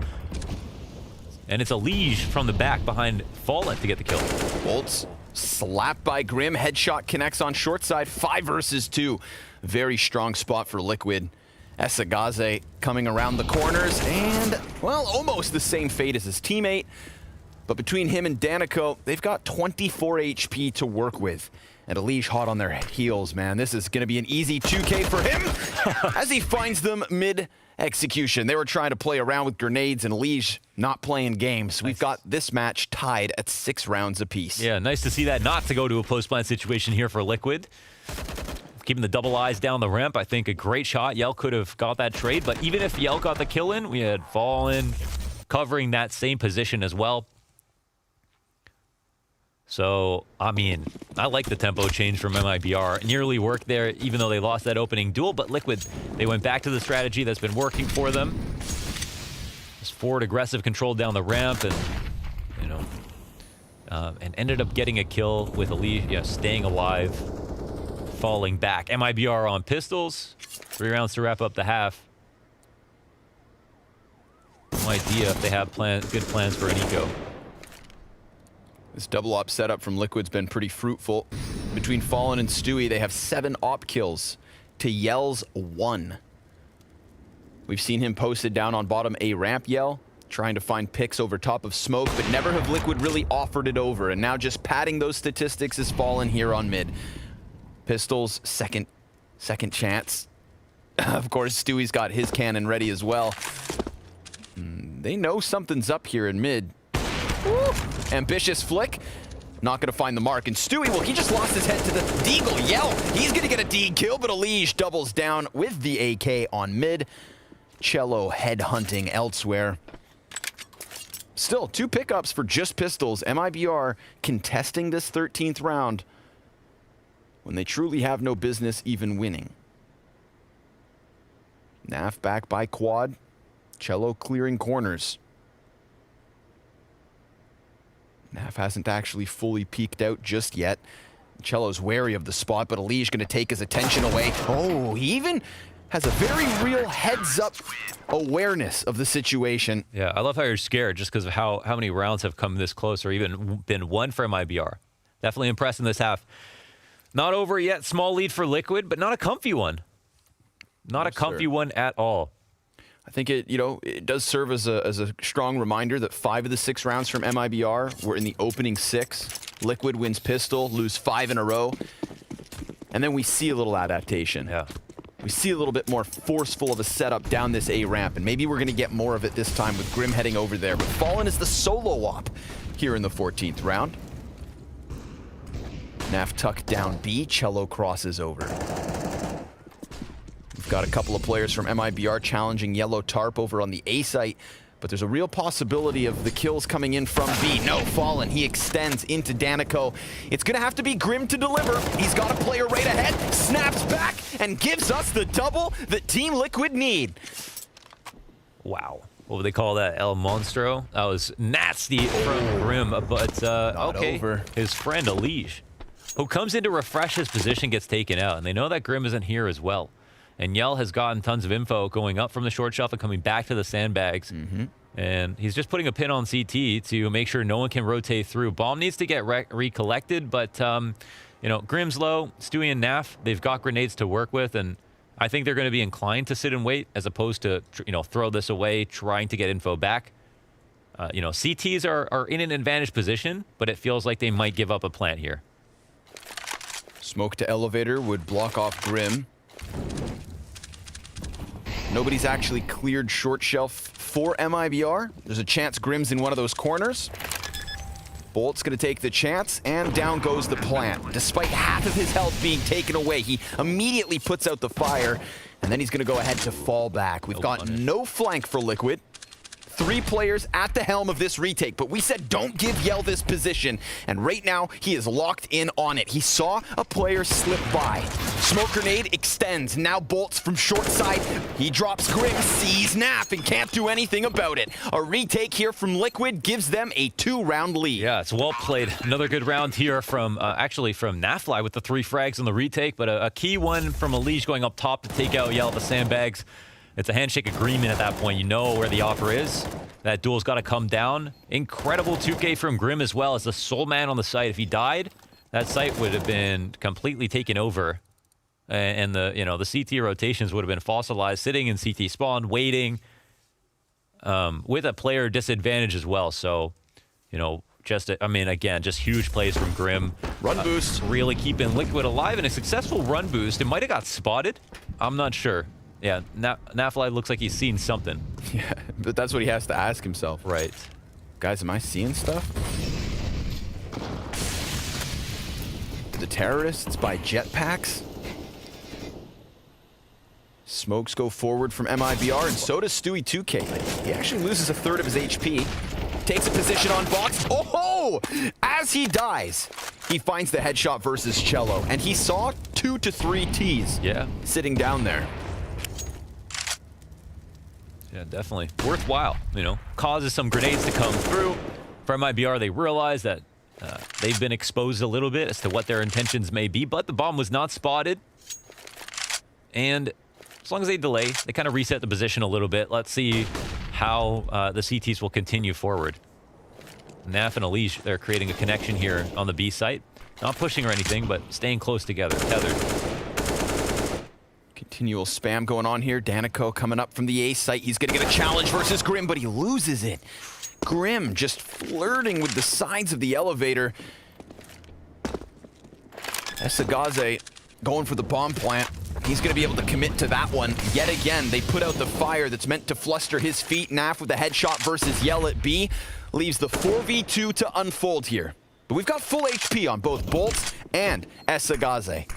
And it's a Liege from the back behind Fallen to get the kill.
Bolts slapped by Grim. Headshot connects on short side. 5 versus 2. Very strong spot for Liquid. Esagaze coming around the corners and, well, almost the same fate as his teammate. But between him and Danico, they've got 24 HP to work with. And Elige hot on their heels, man. This is going to be an easy 2K for him as he finds them mid-execution. They were trying to play around with grenades and Elige not playing games. We've got this match tied at 6 rounds apiece.
Yeah, nice to see that not to go to a post-plant situation here for Liquid. Keeping the double eyes down the ramp, I think a great shot. Yell could have got that trade, but even if Yell got the kill in, we had Fallen covering that same position as well. So, I mean, I like the tempo change from MIBR. Nearly worked there, even though they lost that opening duel, but Liquid, they went back to the strategy that's been working for them. Just forward aggressive control down the ramp and, you know, and ended up getting a kill with Elige, yeah, staying alive, falling back. MIBR on pistols. 3 rounds to wrap up the half. No idea if they have good plans for an eco.
This double op setup from Liquid's been pretty fruitful. Between Fallen and Stewie, they have 7 op kills to Yell's 1. We've seen him posted down on bottom A ramp, Yell, trying to find picks over top of smoke, but never have Liquid really offered it over. And now just padding those statistics is Fallen here on mid. Pistols, second chance. Of course, Stewie's got his cannon ready as well. They know something's up here in mid. Woo. Ambitious flick. Not going to find the mark. And Stewie, well, he just lost his head to the Deagle. Yell. He's going to get a D kill, but Elige doubles down with the AK on mid. Cello head hunting elsewhere. Still, 2 pickups for just pistols. MIBR contesting this 13th round when they truly have no business even winning. Naf back by quad. Cello clearing corners. Naf hasn't actually fully peeked out just yet. Cello's wary of the spot, but Elige going to take his attention away. Oh, he even has a very real heads-up awareness of the situation.
Yeah, I love how you're scared just because of how many rounds have come this close or even been won for MIBR. Definitely impressed in this half. Not over yet. Small lead for Liquid, but not a comfy one. Not a comfy one at all.
I think it does serve as a strong reminder that 5 of the 6 rounds from MIBR were in the opening 6. Liquid wins pistol, lose 5 in a row. And then we see a little adaptation.
Yeah.
We see a little bit more forceful of a setup down this A ramp, and maybe we're going to get more of it this time with Grim heading over there. But Fallen is the solo op here in the 14th round. Naf tucked down B, Cello crosses over. We've got a couple of players from MIBR challenging Yellow Tarp over on the A site, but there's a real possibility of the kills coming in from B. No, Fallen, he extends into Danico. It's gonna have to be Grim to deliver. He's got a player right ahead, snaps back, and gives us the double that Team Liquid need.
Wow. What would they call that? El Monstro? That was nasty from Grim, but okay.
Over.
His friend Elige, who comes in to refresh his position, gets taken out, and they know that Grim isn't here as well. And Yell has gotten tons of info going up from the short shelf and coming back to the sandbags. And he's just putting a pin on CT to make sure no one can rotate through. Bomb needs to get recollected, but, you know, Grim's low. Stewie and Naf, they've got grenades to work with, and I think they're going to be inclined to sit and wait as opposed to, you know, throw this away, trying to get info back. You know, CTs are in an advantage position, but it feels like they might give up a plant here.
Smoke to elevator would block off Grim. Nobody's actually cleared short shelf for MIBR. There's a chance Grim's in one of those corners. Bolt's gonna take the chance, and down goes the plant. Despite half of his health being taken away, he immediately puts out the fire, and then he's gonna go ahead to fall back. We've got no flank for Liquid. 3 players at the helm of this retake, but we said don't give Yell this position, and right now he is locked in on it. He saw a player slip by. Smoke grenade extends, now bolts from short side. He drops Grim, sees Naf, and can't do anything about it. A retake here from Liquid gives them a 2-round lead.
Yeah, it's well played. Another good round here from, actually from Nafly with the 3 frags on the retake, but a key one from Elige going up top to take out Yell at the sandbags. It's a handshake agreement at that point. You know where the offer is. That duel's got to come down. Incredible 2K from Grim as well as the sole man on the site. If he died, that site would have been completely taken over. And the the CT rotations would have been fossilized, sitting in CT spawn, waiting, with a player disadvantage as well. So, just, I mean, again, just huge plays from Grim.
Run boost.
Really keeping Liquid alive, and a successful run boost. It might have got spotted. I'm not sure. Yeah, Nafly looks like he's seen something.
Yeah, but that's what he has to ask himself.
Right.
Guys, am I seeing stuff? The terrorists by jetpacks? Smokes go forward from mibr, and so does Stewie2K. He actually loses a third of his HP. Takes a position on box. Oh! As he dies, he finds the headshot versus Cello, and he saw 2 to 3 Ts sitting down there.
Yeah, definitely. Worthwhile, Causes some grenades to come through. For mibr, they realize that they've been exposed a little bit as to what their intentions may be, but the bomb was not spotted. And as long as they delay, they kind of reset the position a little bit. Let's see how the CTs will continue forward. Naf and Elige, they're creating a connection here on the B site. Not pushing or anything, but staying close together, tethered.
Continual spam going on here. Danico coming up from the A site. He's going to get a challenge versus Grim, but he loses it. Grim just flirting with the sides of the elevator. Esagaze going for the bomb plant. He's going to be able to commit to that one. Yet again, they put out the fire that's meant to fluster his feet. Naf with the headshot versus Yell at B. Leaves the 4v2 to unfold here. But we've got full HP on both Bolts and Esagaze.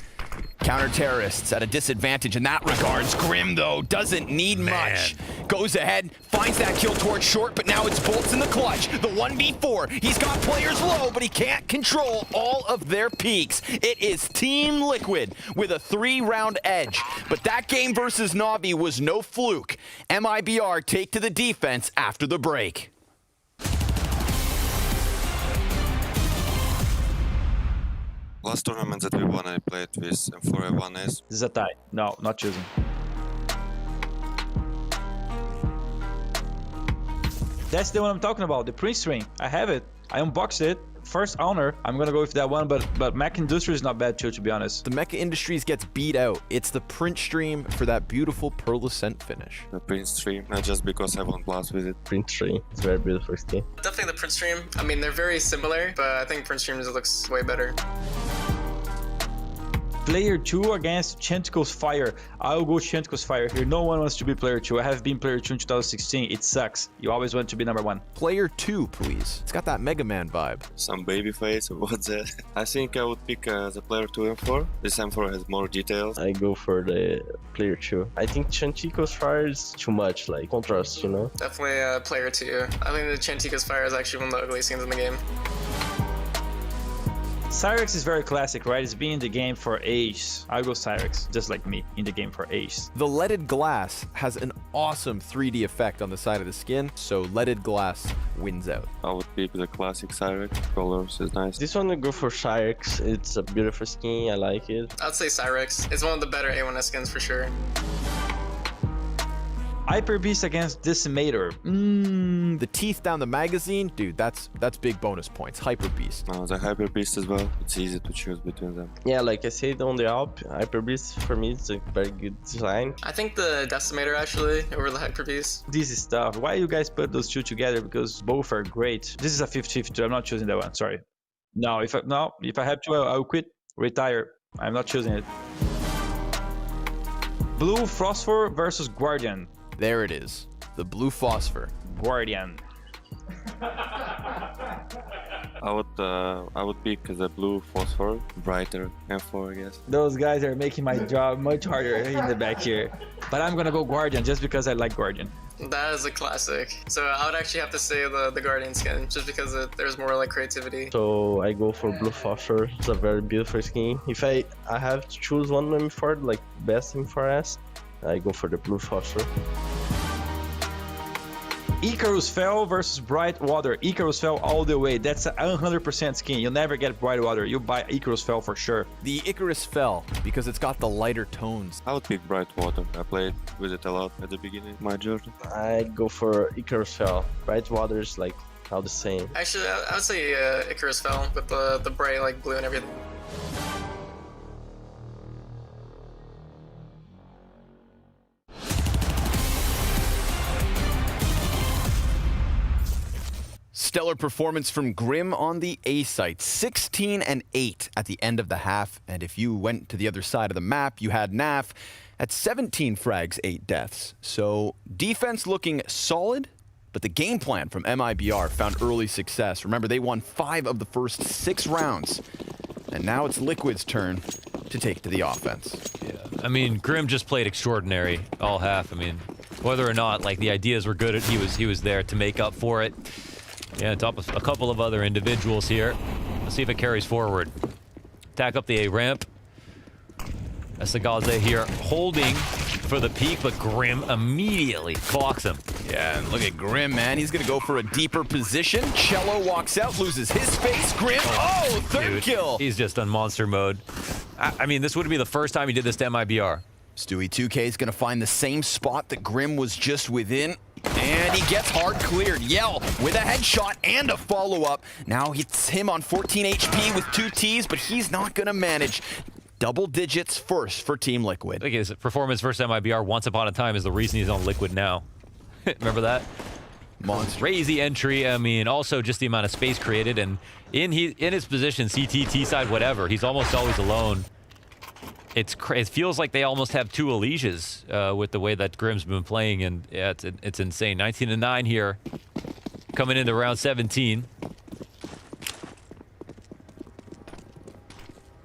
Counter-terrorists at a disadvantage in that regards. Grim, though, doesn't need much. Goes ahead, finds that kill towards short, but now it's Bolts in the clutch. The 1v4. He's got players low, but he can't control all of their peaks. It is Team Liquid with a 3-round edge. But that game versus Navi was no fluke. mibr take to the defense after the break.
Last tournament that we won, I played with M4A1S.
This is a tie. No, not choosing. That's the one I'm talking about, the Prince string. I have it. I unboxed it. First honor, I'm gonna go with that one, but Mech Industries is not bad too, to be honest.
The Mecha Industries gets beat out. It's the print stream for that beautiful pearlescent finish.
The print stream, not just because I won blast with it.
Print stream, it's very beautiful skin.
Definitely the print stream. I mean, they're very similar, but I think print stream looks way better.
Player 2 against Chanticle's Fire. I'll go Chanticle's Fire here. No one wants to be player 2. I have been player 2 in 2016. It sucks. You always want to be number 1.
Player 2, please. It's got that Mega Man vibe.
Some baby face, what's that? I think I would pick the player 2 M4. This M4 has more details.
I go for the player 2. I think Chanticle's Fire is too much, like, contrast,
Definitely player 2. I think the Chanticle's Fire is actually one of the ugliest skins in the game.
Cyrex is very classic, right? It's been in the game for ages. I'll go Cyrex, just like me, in the game for ages.
The leaded glass has an awesome 3D effect on the side of the skin, so leaded glass wins out.
I would pick the classic Cyrex. Colors is nice.
This one I go for Cyrex. It's a beautiful skin. I like it.
I'd say Cyrex. It's one of the better A1S skins for sure.
Hyper Beast against Decimator.
The teeth down the magazine, dude, that's big bonus points. Hyper Beast.
No, the Hyper Beast as well. It's easy to choose between them.
Yeah, like I said on the Alp, Hyper Beast for me is a very good design.
I think the Decimator actually over the Hyper Beast.
This is tough. Why you guys put those two together? Because both are great. This is a 50-50. I'm not choosing that one. Sorry. No, if I have to, I'll quit. Retire. I'm not choosing it. Blue Phosphor versus Guardian.
There it is. The blue phosphor.
Guardian.
I would pick the blue phosphor, brighter M4, I guess.
Those guys are making my job much harder in the back here. But I'm gonna go Guardian just because I like Guardian.
That is a classic. So I would actually have to say the Guardian skin, just because there's more like creativity.
So I go for blue phosphor. It's a very beautiful skin. If I have to choose one M4, like best M4S, I go for the blue phosphor.
Icarus Fell versus Bright Water. Icarus Fell all the way. That's a 100% skin. You'll never get Bright Water. You buy Icarus Fell for sure.
The Icarus Fell because it's got the lighter tones.
I would pick bright water. I played with it a lot at the beginning of my journey.
I go for Icarus Fell. Bright water is like all the same.
Actually, I would say Icarus Fell with the bright like blue and everything.
Stellar performance from Grim on the A site. 16 and 8 at the end of the half. And if you went to the other side of the map, you had Naf at 17 frags, 8 deaths. So defense looking solid, but the game plan from mibr found early success. Remember, they won 5 of the first 6 rounds. And now it's Liquid's turn to take to the offense.
Yeah, I mean, Grim just played extraordinary all half. I mean, whether or not like the ideas were good, he was there to make up for it. Yeah, top of a couple of other individuals here. Let's see if it carries forward. Attack up the A ramp. CSGO here holding for the peak, but Grim immediately clocks him.
Yeah, and look at Grim, man. He's going to go for a deeper position. Cello walks out, loses his space. Grim, third kill.
He's just on monster mode. I mean, this would be the first time he did this to mibr.
Stewie 2K is going to find the same spot that Grim was just within. And he gets hard cleared. Yell with a headshot and a follow-up. Now it's him on 14 HP with 2 Ts, but he's not going to manage. Double digits first for Team Liquid.
Look at his performance versus mibr once upon a time is the reason he's on Liquid now. Remember that?
Monster.
Crazy entry. I mean, also just the amount of space created. And in his position, CT, T-side, whatever, he's almost always alone. It feels like they almost have 2 Elisias with the way that Grim's been playing, and yeah, it's insane. 19 and 9 here, coming into round 17.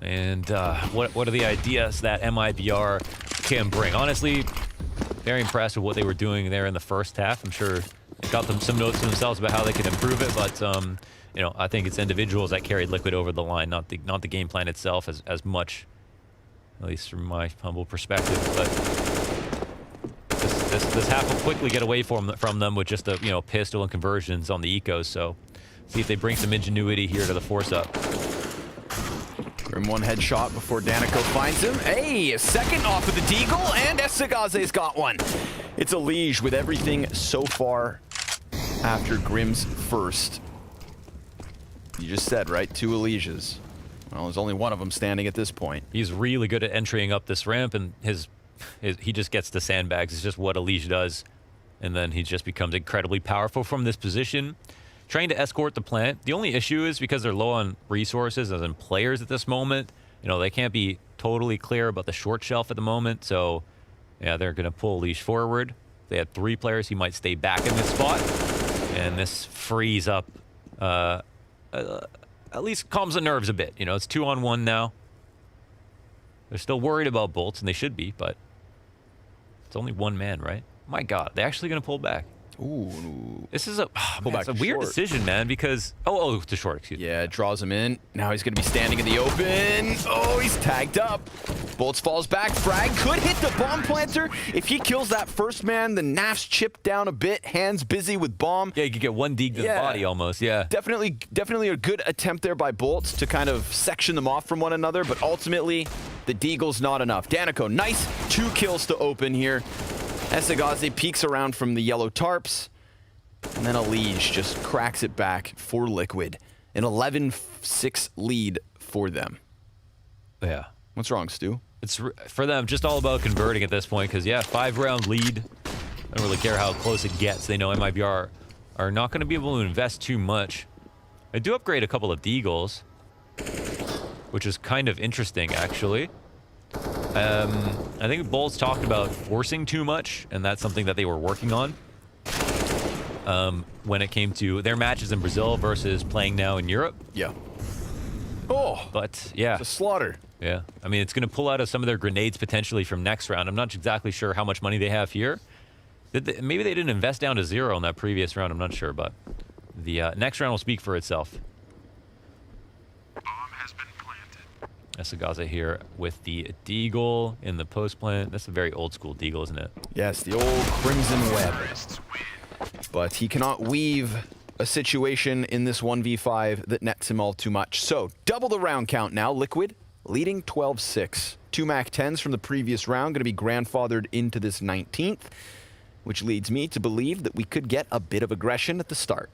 And what are the ideas that mibr can bring? Honestly, very impressed with what they were doing there in the first half. I'm sure they got them some notes to themselves about how they can improve it, but you know, I think it's individuals that carried Liquid over the line, not the game plan itself as much. At least from my humble perspective, but this half will quickly get away from them with just a pistol and conversions on the ecos. So see if they bring some ingenuity here to the force up.
Grim one headshot before Danico finds him. Hey, a second off of the Deagle, and CSGO's got one. It's a Liege with everything so far after Grim's first. You just said, right? 2 Elisias. Well, there's only one of them standing at this point.
He's really good at entering up this ramp, and he just gets the sandbags. It's just what Elige does. And then he just becomes incredibly powerful from this position. Trying to escort the plant. The only issue is because they're low on resources, as in players at this moment. You know, they can't be totally clear about the short shelf at the moment. So, yeah, they're going to pull Elige forward. If they had 3 players, he might stay back in this spot. And this frees up... at least calms the nerves a bit. You know, it's 2-on-1 now. They're still worried about bolts, and they should be, but it's only 1 man, right? My God, they're actually going to pull back.
Ooh.
This is a weird decision, man, because... Oh, to short, excuse me.
Yeah, it draws him in. Now he's going to be standing in the open. Oh, he's tagged up. Bolts falls back. Frag could hit the bomb planter. If he kills that first man, the Naf's chipped down a bit. Hands busy with bomb.
Yeah, you could get 1 dig to the body almost, yeah.
Definitely a good attempt there by Bolts to kind of section them off from one another, but ultimately, the Deagle's not enough. Danico, nice 2 kills to open here. CSGO peeks around from the yellow tarps, and then Elige just cracks it back for Liquid. An 11-6 lead for them.
Yeah.
What's wrong, Stu?
It's for them just all about converting at this point, because, yeah, 5-round lead. I don't really care how close it gets. They know mibr are not going to be able to invest too much. I do upgrade a couple of Deagles, which is kind of interesting, actually. I think Bolts talked about forcing too much, and that's something that they were working on. when it came to their matches in Brazil versus playing now in Europe.
Yeah. Oh,
but yeah,
it's a slaughter.
Yeah, I mean, it's going to pull out of some of their grenades potentially from next round. I'm not exactly sure how much money they have here. Maybe they didn't invest down to 0 in that previous round. I'm not sure, but the next round will speak for itself.
Bomb has been planted.
CSGO here with the Deagle in the post plant. That's a very old school Deagle, isn't it?
Yes, the old Crimson Web. But he cannot weave a situation in this 1v5 that nets him all too much. So, double the round count now. Liquid leading 12-6. 2 MAC-10s from the previous round going to be grandfathered into this 19th, which leads me to believe that we could get a bit of aggression at the start.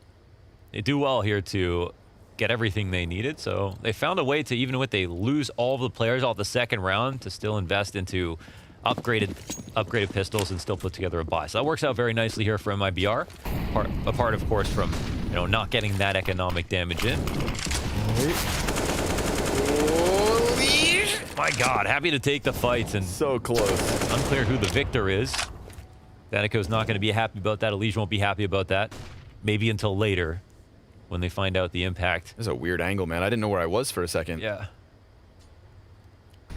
They do well here to get everything they needed, so they found a way to, even if they lose all of the players off the second round, to still invest into upgraded pistols and still put together a buy. So that works out very nicely here for mibr. Apart, of course, from not getting that economic damage in. My God, happy to take the fights, and
so close.
Unclear who the victor is. Danico's not going to be happy about that. Elige won't be happy about that. Maybe until later, when they find out the impact.
This is a weird angle, man. I didn't know where I was for a second.
Yeah.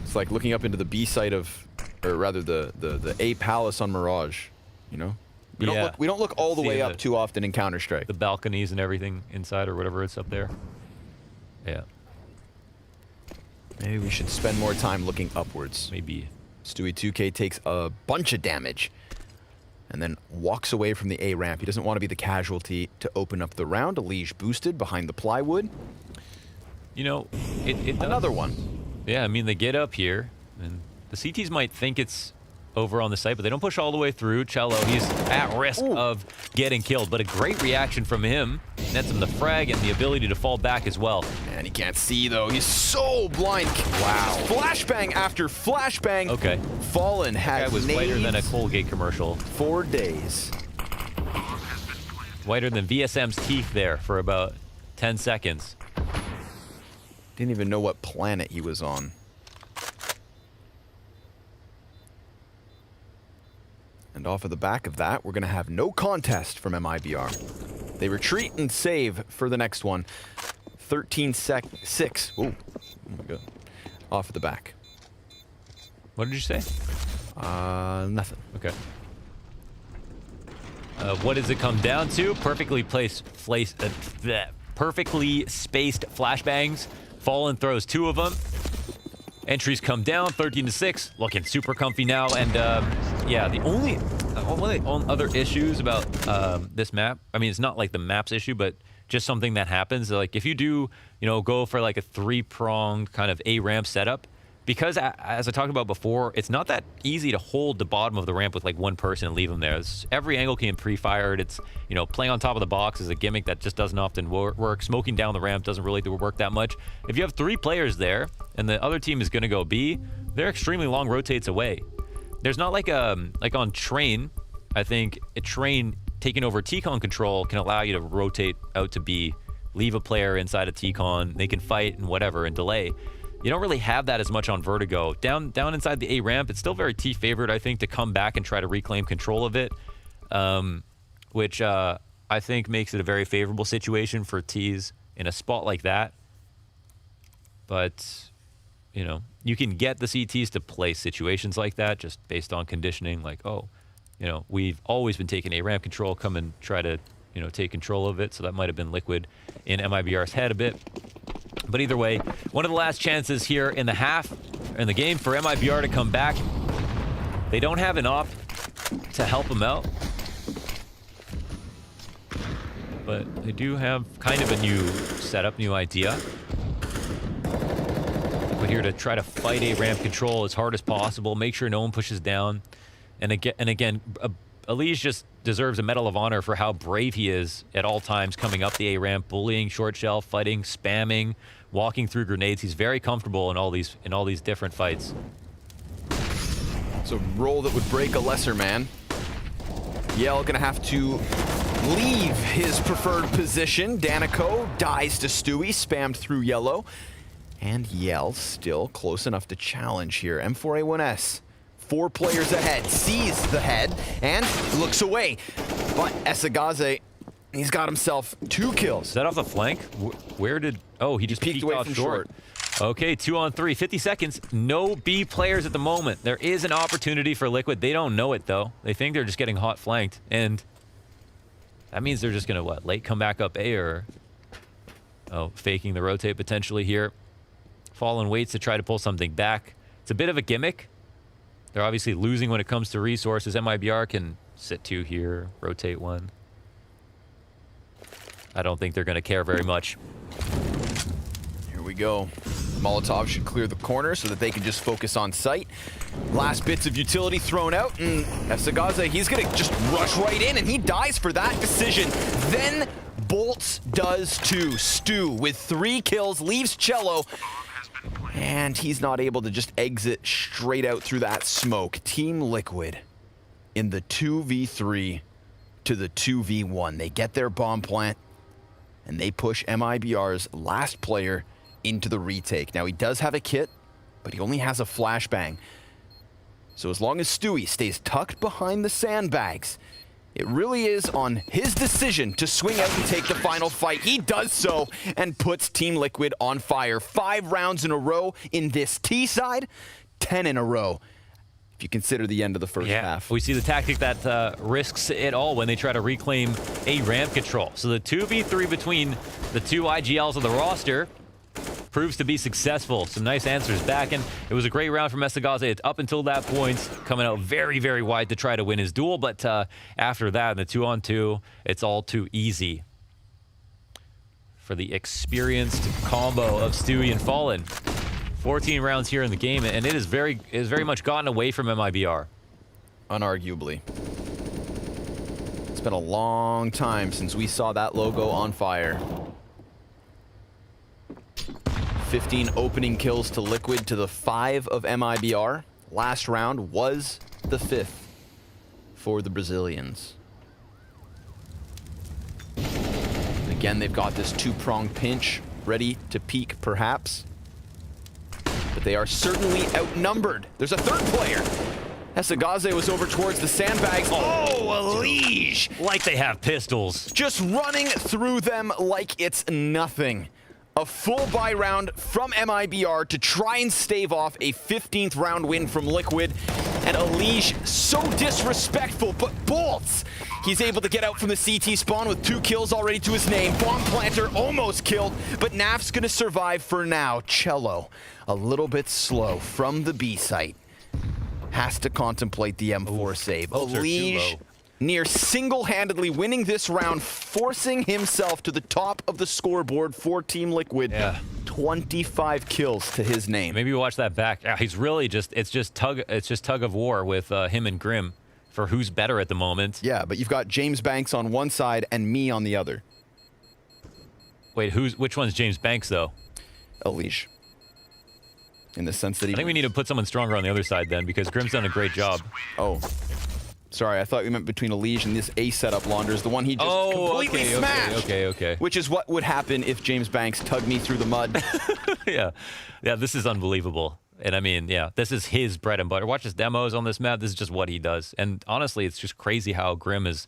It's like looking up into the B site of, or rather the A palace on Mirage. You know, we don't look all the way up too often in Counter-Strike.
The balconies and everything inside, or whatever it's up there. Yeah.
Maybe we should spend more time looking upwards.
Maybe.
Stewie2K takes a bunch of damage and then walks away from the A ramp. He doesn't want to be the casualty to open up the round. Elige boosted behind the plywood.
You know, it
another one.
Yeah, I mean, they get up here, and the CTs might think it's over on the site, but they don't push all the way through. Cello, he's at risk of getting killed, but a great reaction from him. Nets him the frag and the ability to fall back as well.
And he can't see, though. He's so blind. Wow. Flashbang after flashbang.
Okay.
Fallen has
that was whiter than a Colgate commercial.
4 days.
Whiter than VSM's teeth there for about 10 seconds.
Didn't even know what planet he was on. And off of the back of that, we're going to have no contest from mibr. They retreat and save for the next one. 13-6. Oh my God. Off of the back.
What did you say?
Nothing.
Okay. What does it come down to? Perfectly perfectly spaced flashbangs. Fallen throws 2 of them. Entries come down, 13-6. Looking super comfy now, and yeah, the only other issues about this map, I mean, it's not like the map's issue, but just something that happens. Like if you do, go for like a 3-pronged kind of A ramp setup, because as I talked about before, it's not that easy to hold the bottom of the ramp with like one person and leave them there. Every angle can be pre-fired. It's, playing on top of the box is a gimmick that just doesn't often work. Smoking down the ramp doesn't really work that much. If you have 3 players there and the other team is going to go B, they're extremely long rotates away. There's not like on Train, I think a Train taking over T-Con control can allow you to rotate out to B, leave a player inside a T-Con, they can fight and whatever and delay. You don't really have that as much on Vertigo. Down inside the A ramp, it's still very T-favored, I think, to come back and try to reclaim control of it, which I think makes it a very favorable situation for T's in a spot like that. But, you can get the CTs to play situations like that just based on conditioning, like, oh, we've always been taking A ramp control, come and try to, take control of it. So that might have been Liquid in mibr's head a bit. But either way, one of the last chances here in the game for mibr to come back. They don't have an op to help them out, but they do have kind of a new setup, new idea. We're here to try to fight A ramp control as hard as possible, make sure no one pushes down. And again, Elige just deserves a Medal of Honor for how brave he is at all times coming up the A ramp, bullying, short shell, fighting, spamming, walking through grenades. He's very comfortable in all these different fights.
It's a role that would break a lesser man. Yell gonna have to leave his preferred position. Danico dies to Stewie, spammed through yellow. And Yell still close enough to challenge here. M4A1S. 4 players ahead, sees the head, and looks away. But CSGO He's got himself 2 kills.
Is that off the flank? Where did... Oh, he just peeked
away
off
from
short. Okay, 2 on 3, 50 seconds. No B players at the moment. There is an opportunity for Liquid. They don't know it, though. They think they're just getting hot flanked. And that means they're just going to, what, late come back up A or... Oh, faking the rotate potentially here. Fallen waits to try to pull something back. It's a bit of a gimmick. They're obviously losing when it comes to resources. mibr can sit 2 here, rotate 1. I don't think they're going to care very much.
Here we go. Molotov should clear the corner so that they can just focus on sight. Last bits of utility thrown out, and CSGO, he's going to just rush right in, and he dies for that decision. Then Bolts does too. Stu with 3 kills, leaves Cello, and he's not able to just exit straight out through that smoke. Team Liquid in the 2v3 to the 2v1. They get their bomb plant, and they push mibr's last player into the retake. Now, he does have a kit, but he only has a flashbang. So as long as Stewie stays tucked behind the sandbags, it really is on his decision to swing out and take the final fight. He does so and puts Team Liquid on fire. 5 rounds in a row in this T side, 10 in a row if you consider the end of the first half.
We see the tactic that risks it all when they try to reclaim a ramp control. So the 2v3 between the 2 IGLs of the roster proves to be successful. Some nice answers back, and it was a great round from CSGO. It's up until that point, coming out very, very wide to try to win his duel, but after that, in the 2-on-2, it's all too easy for the experienced combo of Stewie and Fallen. 14 rounds here in the game, and it is very much gotten away from mibr.
Unarguably. It's been a long time since we saw that logo on fire. 15 opening kills to Liquid to the 5 of mibr. Last round was the 5th for the Brazilians. Again, they've got this 2-pronged pinch ready to peak, perhaps. But they are certainly outnumbered. There's a 3rd player. CSGO was over towards the sandbags. Oh, a Liege!
Like they have pistols.
Just running through them like it's nothing. A full buy round from mibr to try and stave off a 15th round win from Liquid. And Liege so disrespectful, but Bolts, he's able to get out from the CT spawn with 2 kills already to his name. Bomb planter almost killed, but Naf's gonna survive for now. Cello, a little bit slow from the B site. Has to contemplate the M4 save. Liege near single-handedly winning this round, forcing himself to the top of the scoreboard for Team Liquid.
Yeah.
25 kills to his name.
Maybe watch that back. Yeah, he's really it's just tug of war with him and Grim for who's better at the moment.
Yeah, but you've got James Banks on one side and me on the other.
Wait, which one's James Banks though?
Liege. In the sense that
I think we need to put someone stronger on the other side then, because Grim's done a great job.
Oh. Sorry, I thought we meant between Liege and this A setup, Launders, the one he just completely smashed.
Okay.
Which is what would happen if James Banks tugged me through the mud.
Yeah, this is unbelievable. And I mean, yeah, this is his bread and butter. Watch his demos on this map. This is just what he does. And honestly, it's just crazy how Grim is.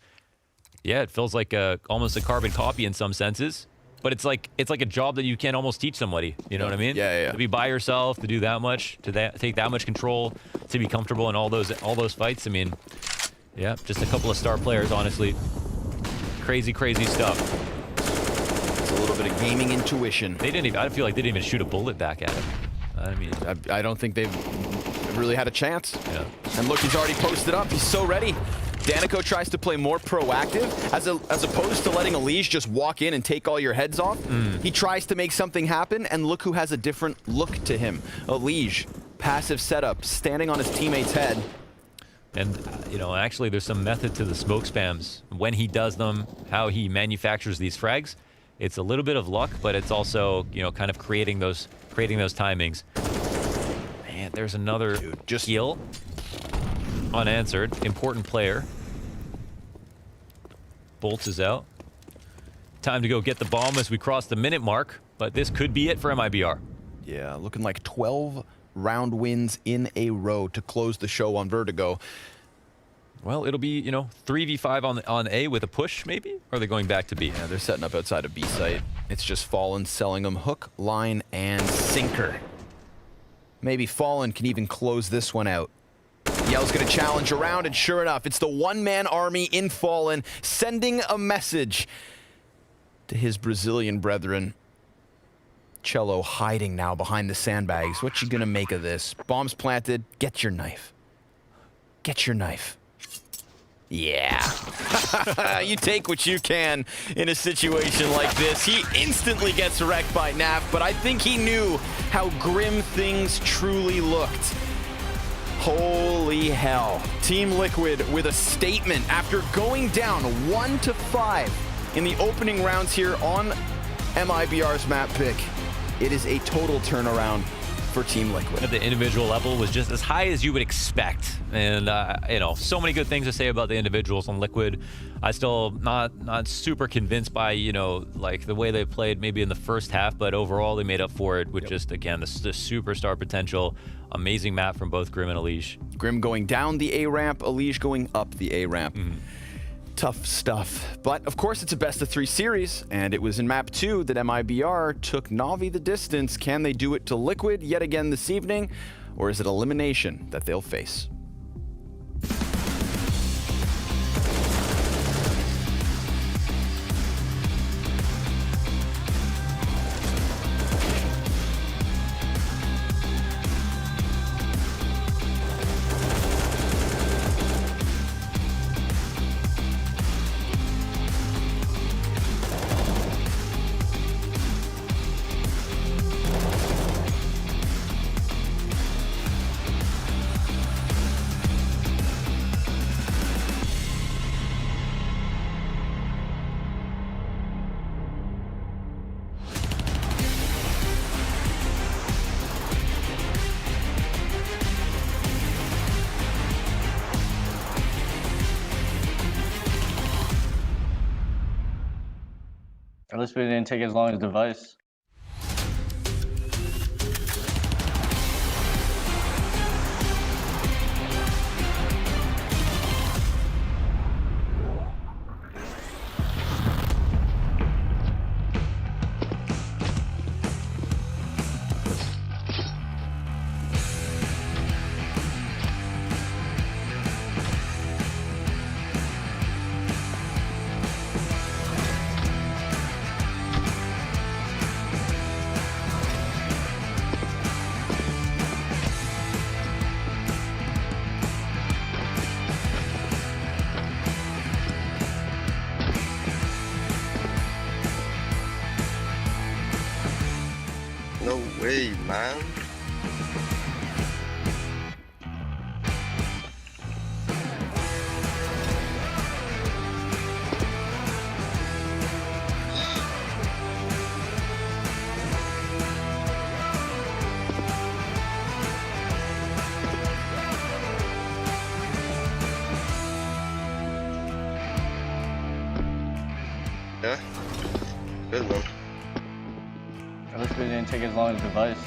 Yeah, it feels like almost a carbon copy in some senses. But it's like a job that you can't almost teach somebody. You know what I mean?
Yeah.
To be by yourself, to do that much, to take that much control, to be comfortable in all those fights. I mean, yeah, just a couple of star players, honestly. Crazy stuff.
It's a little bit of gaming intuition.
I feel like they didn't even shoot a bullet back at him. I mean,
I don't think they've really had a chance.
Yeah.
And look, he's already posted up. He's so ready. Danico tries to play more proactive, as opposed to letting Liege just walk in and take all your heads off. He tries to make something happen, and look who has a different look to him. Liege, passive setup, standing on his teammate's head.
And, actually there's some method to the smoke spams. When he does them, how he manufactures these frags. It's a little bit of luck, but it's also, kind of creating those timings. Man, there's another kill. Unanswered. Important player. Bolts is out. Time to go get the bomb as we cross the minute mark, but this could be it for mibr.
Yeah, looking like 12 round wins in a row to close the show on Vertigo.
Well, it'll be, 3v5 on A with a push, maybe? Or are they going back to B?
Yeah, they're setting up outside of B site. It's just Fallen selling them hook, line, and sinker. Maybe Fallen can even close this one out. Yell's gonna challenge around, and sure enough, it's the one-man army in Fallen sending a message to his Brazilian brethren. Cello hiding now behind the sandbags. What you gonna make of this? Bombs planted. Get your knife. Get your knife. Yeah. You take what you can in a situation like this. He instantly gets wrecked by Naf, but I think he knew how grim things truly looked. Holy hell. Team Liquid with a statement after going down 1-5 in the opening rounds here on MIBR's map pick. It is a total turnaround for Team Liquid.
At the individual level was just as high as you would expect. And, so many good things to say about the individuals on Liquid. I still not super convinced by, like the way they played maybe in the first half, but overall they made up for it with just, again, the superstar potential. Amazing map from both Grim and Alish.
Grim going down the A ramp, Alish going up the A ramp. Tough stuff. But of course it's a best of 3 series, and it was in map 2 that MIBR took Na'Vi the distance. Can they do it to Liquid yet again this evening, or is it elimination that they'll face?
At least we didn't take as long as Device.
No way, man. Yeah, good one.
At least we didn't take as long as Device.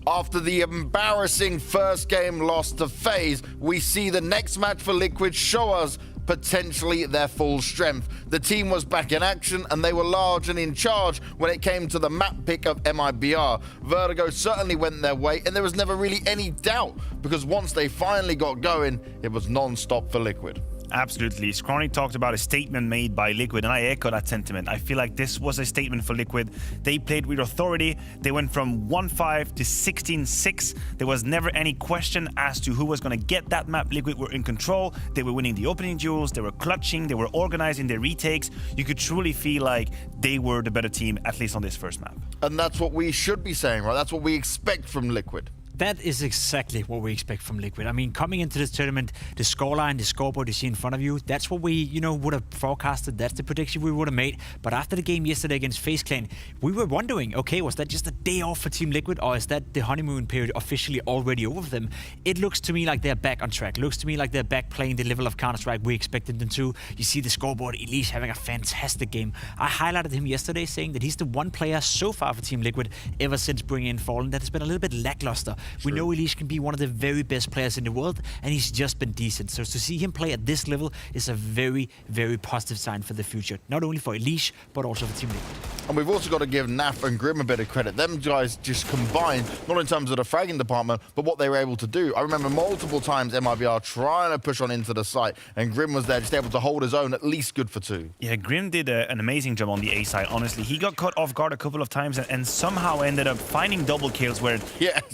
After the embarrassing first game loss to FaZe, we see the next match for Liquid show us potentially their full strength. The team was back in action and they were large and in charge when it came to the map pick of mibr. Vertigo certainly went their way, and there was never really any doubt, because once they finally got going, it was non-stop for Liquid.
Absolutely. Scrawny talked about a statement made by Liquid, and I echo that sentiment. I feel like this was a statement for Liquid. They played with authority. They went from 1-5 to 16-6. There was never any question as to who was going to get that map. Liquid were in control. They were winning the opening duels. They were clutching. They were organizing their retakes. You could truly feel like they were the better team, at least on this first map.
And that's what we should be saying, right? That's what we expect from Liquid.
That is exactly what we expect from Liquid. I mean, coming into this tournament, the scoreline, the scoreboard you see in front of you, that's what we, would have forecasted. That's the prediction we would have made. But after the game yesterday against FaZe Clan, we were wondering, okay, was that just a day off for Team Liquid, or is that the honeymoon period officially already over for them? It looks to me like they're back on track. Looks to me like they're back playing the level of Counter-Strike we expected them to. You see the scoreboard, Elise having a fantastic game. I highlighted him yesterday saying that he's the one player so far for Team Liquid ever since bringing in Fallen that has been a little bit lackluster. We know Elise can be one of the very best players in the world, and he's just been decent. So to see him play at this level is a very, very positive sign for the future. Not only for Elise, but also for Team Liquid.
And we've also got to give Naf and Grim a bit of credit. Them guys just combined, not in terms of the fragging department, but what they were able to do. I remember multiple times mibr trying to push on into the site, and Grim was there just able to hold his own, at least good for 2.
Yeah, Grim did an amazing job on the A side, honestly. He got caught off guard a couple of times and somehow ended up finding double kills where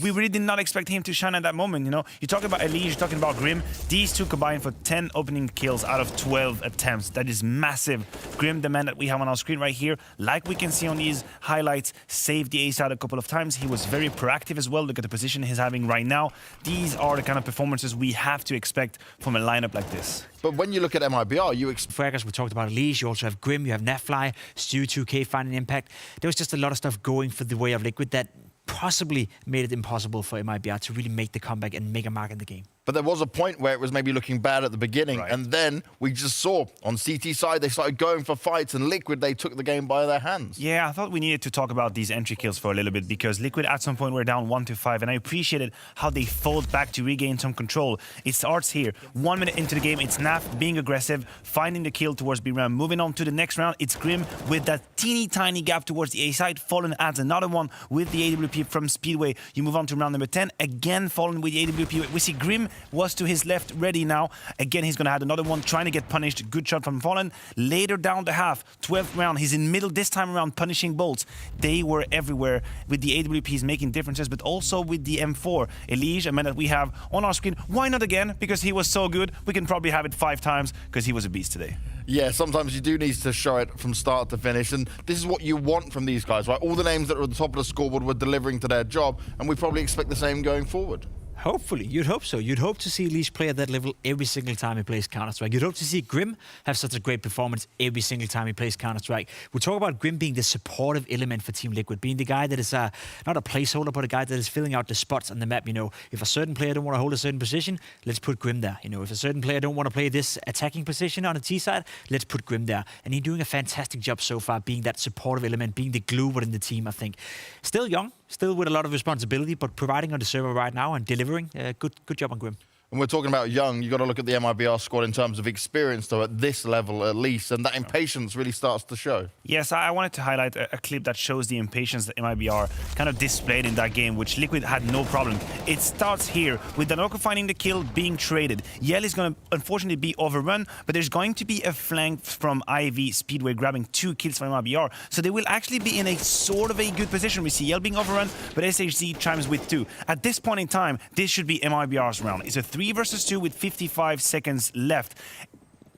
we really did not expect him to shine at that moment, You talk about Elise, you're talking about Grim. These two combined for 10 opening kills out of 12 attempts. That is massive. Grim, the man that we have on our screen right here, like we can see on these highlights, saved the A side a couple of times. He was very proactive as well. Look at the position he's having right now. These are the kind of performances we have to expect from a lineup like this.
But when you look at mibr, you
Fraggers, we talked about Elise, you also have Grim, you have Natfly, Stu2K finding impact. There was just a lot of stuff going for the way of Liquid that possibly made it impossible for mibr to really make the comeback and make a mark in the game.
But there was a point where it was maybe looking bad at the beginning, and then we just saw on CT side they started going for fights, and Liquid, they took the game by their hands.
Yeah, I thought we needed to talk about these entry kills for a little bit, because Liquid at some point were down 1-5, and I appreciated how they fought back to regain some control. It starts here. 1 minute into the game, it's Naf being aggressive, finding the kill towards B round. Moving on to the next round, it's Grim with that teeny tiny gap towards the A side. Fallen adds another one with the AWP from Speedway. You move on to round number 10, again Fallen with the AWP. We see Grim was to his left, ready now. Again, he's going to add another one, trying to get punished. Good shot from Fallen. Later down the half, 12th round, he's in middle this time around, punishing bolts. They were everywhere with the AWPs making differences, but also with the M4. Elise, a man that we have on our screen. Why not again? Because he was so good. We can probably have it 5 times because he was a beast today.
Yeah, sometimes you do need to show it from start to finish, and this is what you want from these guys, right? All the names that are at the top of the scoreboard were delivering to their job, and we probably expect the same going forward.
Hopefully, you'd hope so. You'd hope to see Elise play at that level every single time he plays Counter-Strike. You'd hope to see Grim have such a great performance every single time he plays Counter-Strike. We talk about Grim being the supportive element for Team Liquid, being the guy that is not a placeholder, but a guy that is filling out the spots on the map. If a certain player don't want to hold a certain position, let's put Grim there. If a certain player don't want to play this attacking position on the T side, let's put Grim there. And he's doing a fantastic job so far, being that supportive element, being the glue within the team, I think. Still young, still with a lot of responsibility, but providing on the server right now and delivering. Good job on Grim.
And we're talking about young, you got to look at the mibr squad in terms of experience, though, at this level at least, and that impatience really starts to show.
Yes, I wanted to highlight a clip that shows the impatience that mibr kind of displayed in that game, which Liquid had no problem. It starts here with Danoko finding the kill, being traded. Yell is going to unfortunately be overrun, but there's going to be a flank from Ivy Speedway grabbing 2 kills from mibr. So they will actually be in a sort of a good position. We see Yell being overrun, but SHZ chimes with 2. At this point in time, this should be mibr's round. It's a 3 versus 2 with 55 seconds left.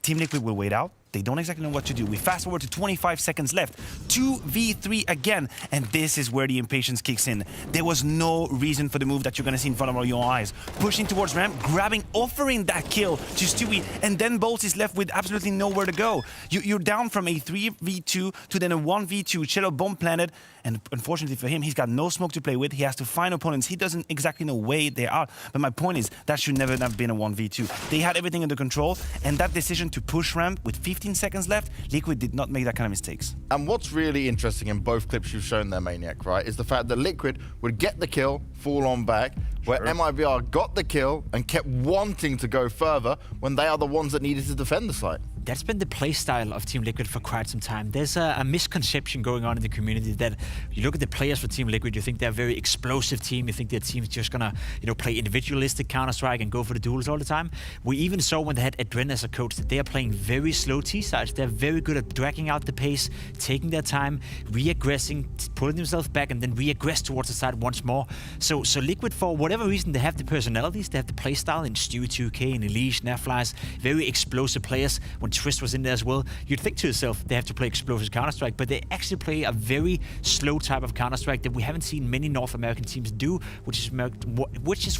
Team Liquid will wait out. They don't exactly know what to do. We fast forward to 25 seconds left. 2v3 again. And this is where the impatience kicks in. There was no reason for the move that you're going to see in front of your eyes. Pushing towards ramp, grabbing, offering that kill to Stewie. And then Bolts is left with absolutely nowhere to go. You're down from a 3v2 to then a 1v2. Cello bomb planted. And unfortunately for him, he's got no smoke to play with. He has to find opponents. He doesn't exactly know where they are. But my point is, that should never have been a 1v2. They had everything under control. And that decision to push ramp with 15 seconds left, Liquid did not make that kind of mistakes.
And what's really interesting in both clips you've shown there, Maniac, right, is the fact that Liquid would get the kill, fall on back, where mibr got the kill and kept wanting to go further when they are the ones that needed to defend the site.
That's been the play style of Team Liquid for quite some time. There's a misconception going on in the community that you look at the players for Team Liquid, you think they're a very explosive team. You think their team's just gonna, play individualistic Counter-Strike and go for the duels all the time. We even saw when they had Adren as a coach that they are playing very slow T-sides. They're very good at dragging out the pace, taking their time, re-aggressing, pulling themselves back, and then re-aggress towards the side once more. So Liquid, for whatever reason, they have the personalities, they have the play style in Stewie2k and Elise, Naflies, very explosive players. When Twist was in there as well, you'd think to yourself they have to play explosive Counter-Strike, but they actually play a very slow type of Counter-Strike that we haven't seen many North American teams do, which is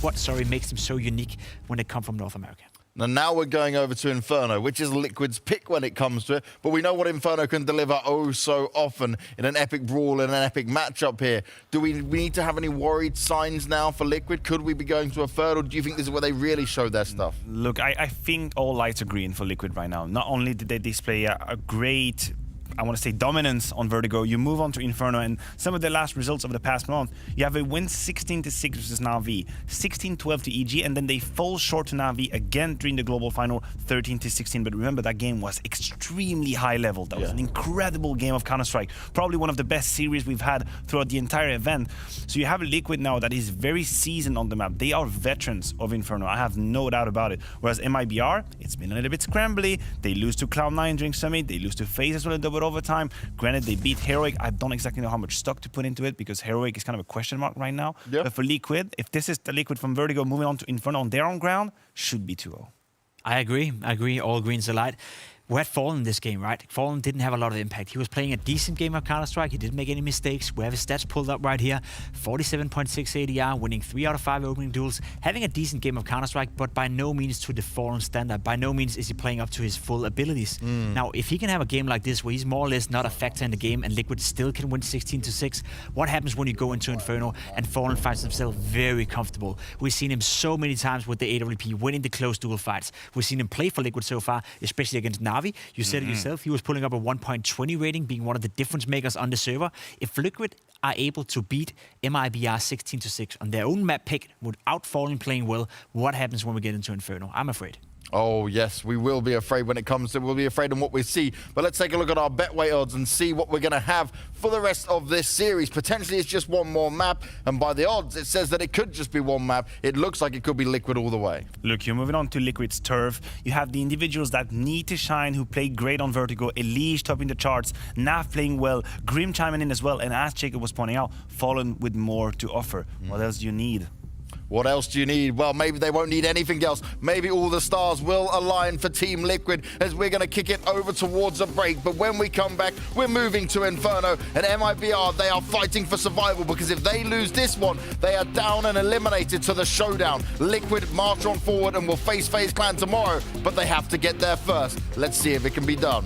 what makes them so unique when they come from North America.
Now we're going over to Inferno, which is Liquid's pick when it comes to it. But we know what Inferno can deliver oh so often in an epic brawl and an epic matchup here. Do we need to have any worried signs now for Liquid? Could we be going to a third, or do you think this is where they really show their stuff?
Look, I think all lights are green for Liquid right now. Not only did they display a great, I want to say, dominance on Vertigo, you move on to Inferno, and some of the last results of the past month, you have a win 16-6 versus Na'Vi, 16-12 to EG, and then they fall short to Na'Vi again during the global final, 13-16. But remember, that game was extremely high level. That was an incredible game of Counter-Strike, probably one of the best series we've had throughout the entire event. So you have a Liquid now that is very seasoned on the map. They are veterans of Inferno, I have no doubt about it. Whereas mibr, it's been a little bit scrambly. They lose to Cloud9 during Summit, they lose to FaZe as well in double overtime. Granted, they beat Heroic. I don't exactly know how much stock to put into it because Heroic is kind of a question mark right now. Yep. But for Liquid, if this is the Liquid from Vertigo moving on to Inferno on their own ground, should be 2-0.
I agree. All greens are light. We had Fallen in this game, right? Fallen didn't have a lot of impact. He was playing a decent game of Counter-Strike. He didn't make any mistakes. We have his stats pulled up right here. 47.6 ADR, winning 3 out of 5 opening duels, having a decent game of Counter-Strike, but by no means to the Fallen standard. By no means is he playing up to his full abilities. Now, if he can have a game like this where he's more or less not a factor in the game and Liquid still can win 16-6, what happens when you go into Inferno and Fallen finds himself very comfortable? We've seen him so many times with the AWP, winning the close duel fights. We've seen him play for Liquid so far, especially against Na'Vi. You said it yourself, he was pulling up a 1.20 rating, being one of the difference makers on the server. If Liquid are able to beat mibr 16-6 on their own map pick without Fallen playing well, what happens when we get into Inferno? I'm afraid.
Oh, yes, we will be afraid when it comes to, we'll be afraid of what we see. But let's take a look at our betway odds and see what we're going to have for the rest of this series. Potentially, it's just one more map. And by the odds, it says that it could just be one map. It looks like it could be Liquid all the way.
Look, you're moving on to Liquid's turf. You have the individuals that need to shine, who play great on Vertigo. Elise topping the charts, Naf playing well, Grim chiming in as well. And as Jacob was pointing out, Fallen with more to offer. What else do you need?
What else do you need? Well, maybe they won't need anything else. Maybe all the stars will align for Team Liquid as we're going to kick it over towards a break. But when we come back, we're moving to Inferno. And mibr, they are fighting for survival because if they lose this one, they are down and eliminated to the showdown. Liquid march on forward and will face FaZe Clan tomorrow, but they have to get there first. Let's see if it can be done.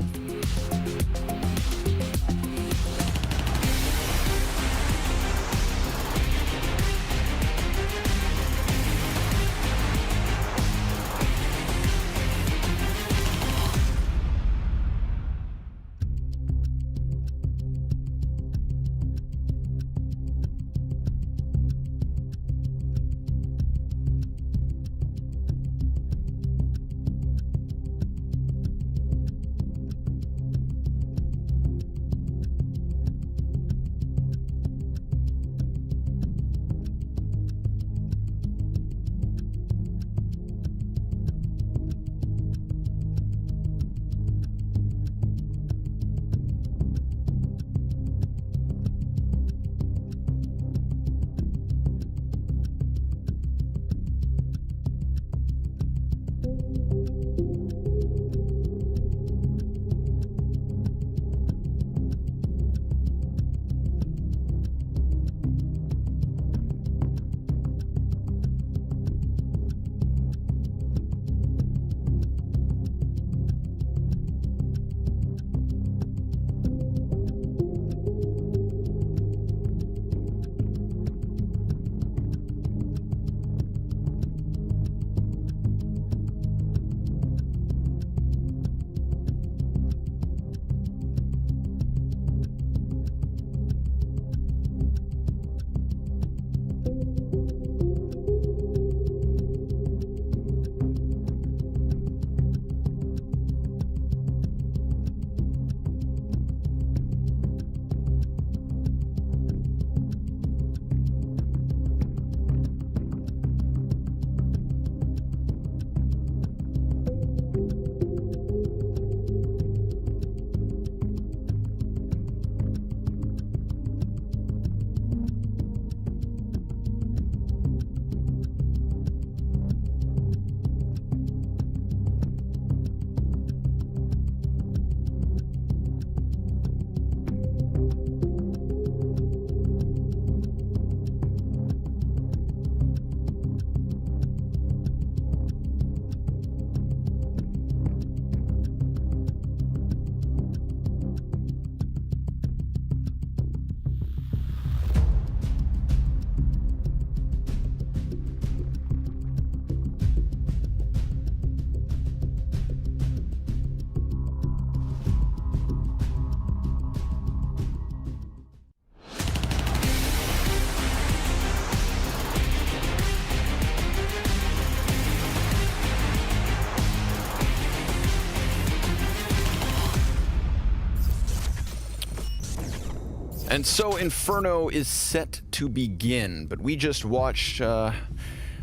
And so Inferno is set to begin, but we just watched, I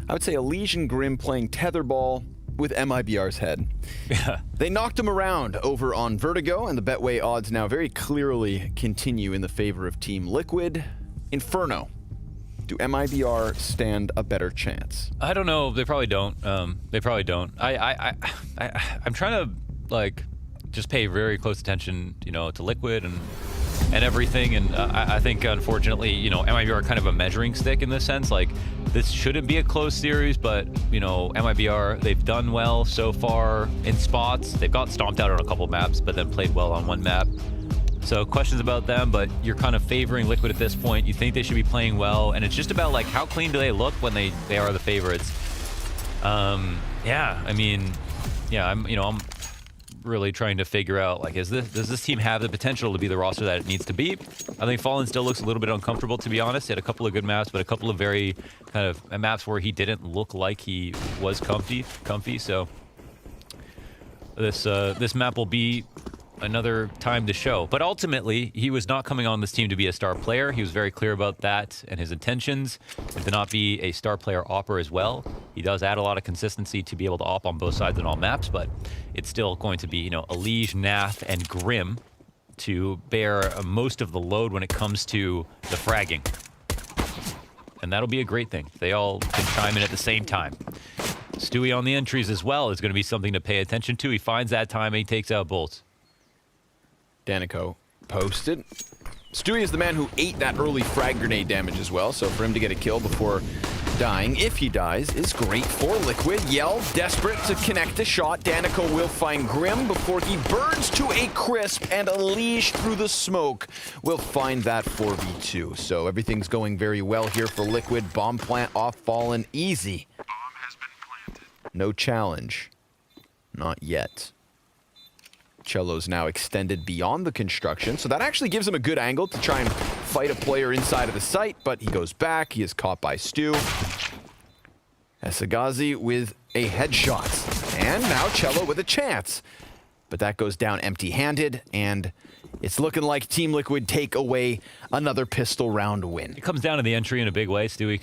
would say, Elige and Grim playing tetherball with MIBR's head.
Yeah.
They knocked him around over on Vertigo, and the Betway odds now very clearly continue in the favor of Team Liquid. Inferno, do MIBR stand a better chance?
I don't know. They probably don't. They probably don't. I'm trying to like just pay very close attention, you know, to Liquid and everything. And I think, unfortunately, you know, MIBR are kind of a measuring stick in this sense. Like, this shouldn't be a close series, but, you know, MIBR, they've done well so far in spots. They've got stomped out on a couple maps, but then played well on one map. So questions about them, but you're kind of favoring Liquid at this point. You think they should be playing well, and it's just about, like, how clean do they look when they are the favorites. Yeah, I mean, yeah, I'm really trying to figure out, like, does this team have the potential to be the roster that it needs to be? I think Fallen still looks a little bit uncomfortable, to be honest. He had a couple of good maps, but a couple of very kind of maps where he didn't look like he was comfy. So this map will be another time to show. But ultimately, he was not coming on this team to be a star player. He was very clear about that and his intentions, and to not be a star player opper as well. He does add a lot of consistency to be able to op on both sides on all maps, but it's still going to be, you know, Elige, Nath, and Grim to bear most of the load when it comes to the fragging. And that'll be a great thing. They all can chime in at the same time. Stewie on the entries as well is going to be something to pay attention to. He finds that time and he takes out bolts.
Danico posted. Stewie is the man who ate that early frag grenade damage as well, so for him to get a kill before dying, if he dies, is great for Liquid. Yell, desperate to connect a shot. Danico will find Grim before he burns to a crisp, and Elige through the smoke will find that 4v2. So everything's going very well here for Liquid. Bomb plant off Fallen, easy.
Bomb has been planted.
No challenge. Not yet. Cello's now extended beyond the construction, so that actually gives him a good angle to try and fight a player inside of the site, but he goes back. He is caught by Stu. Esagazi with a headshot, and now Cello with a chance. But that goes down empty-handed, and it's looking like Team Liquid take away another pistol round win.
It comes down to the entry in a big way. Stewie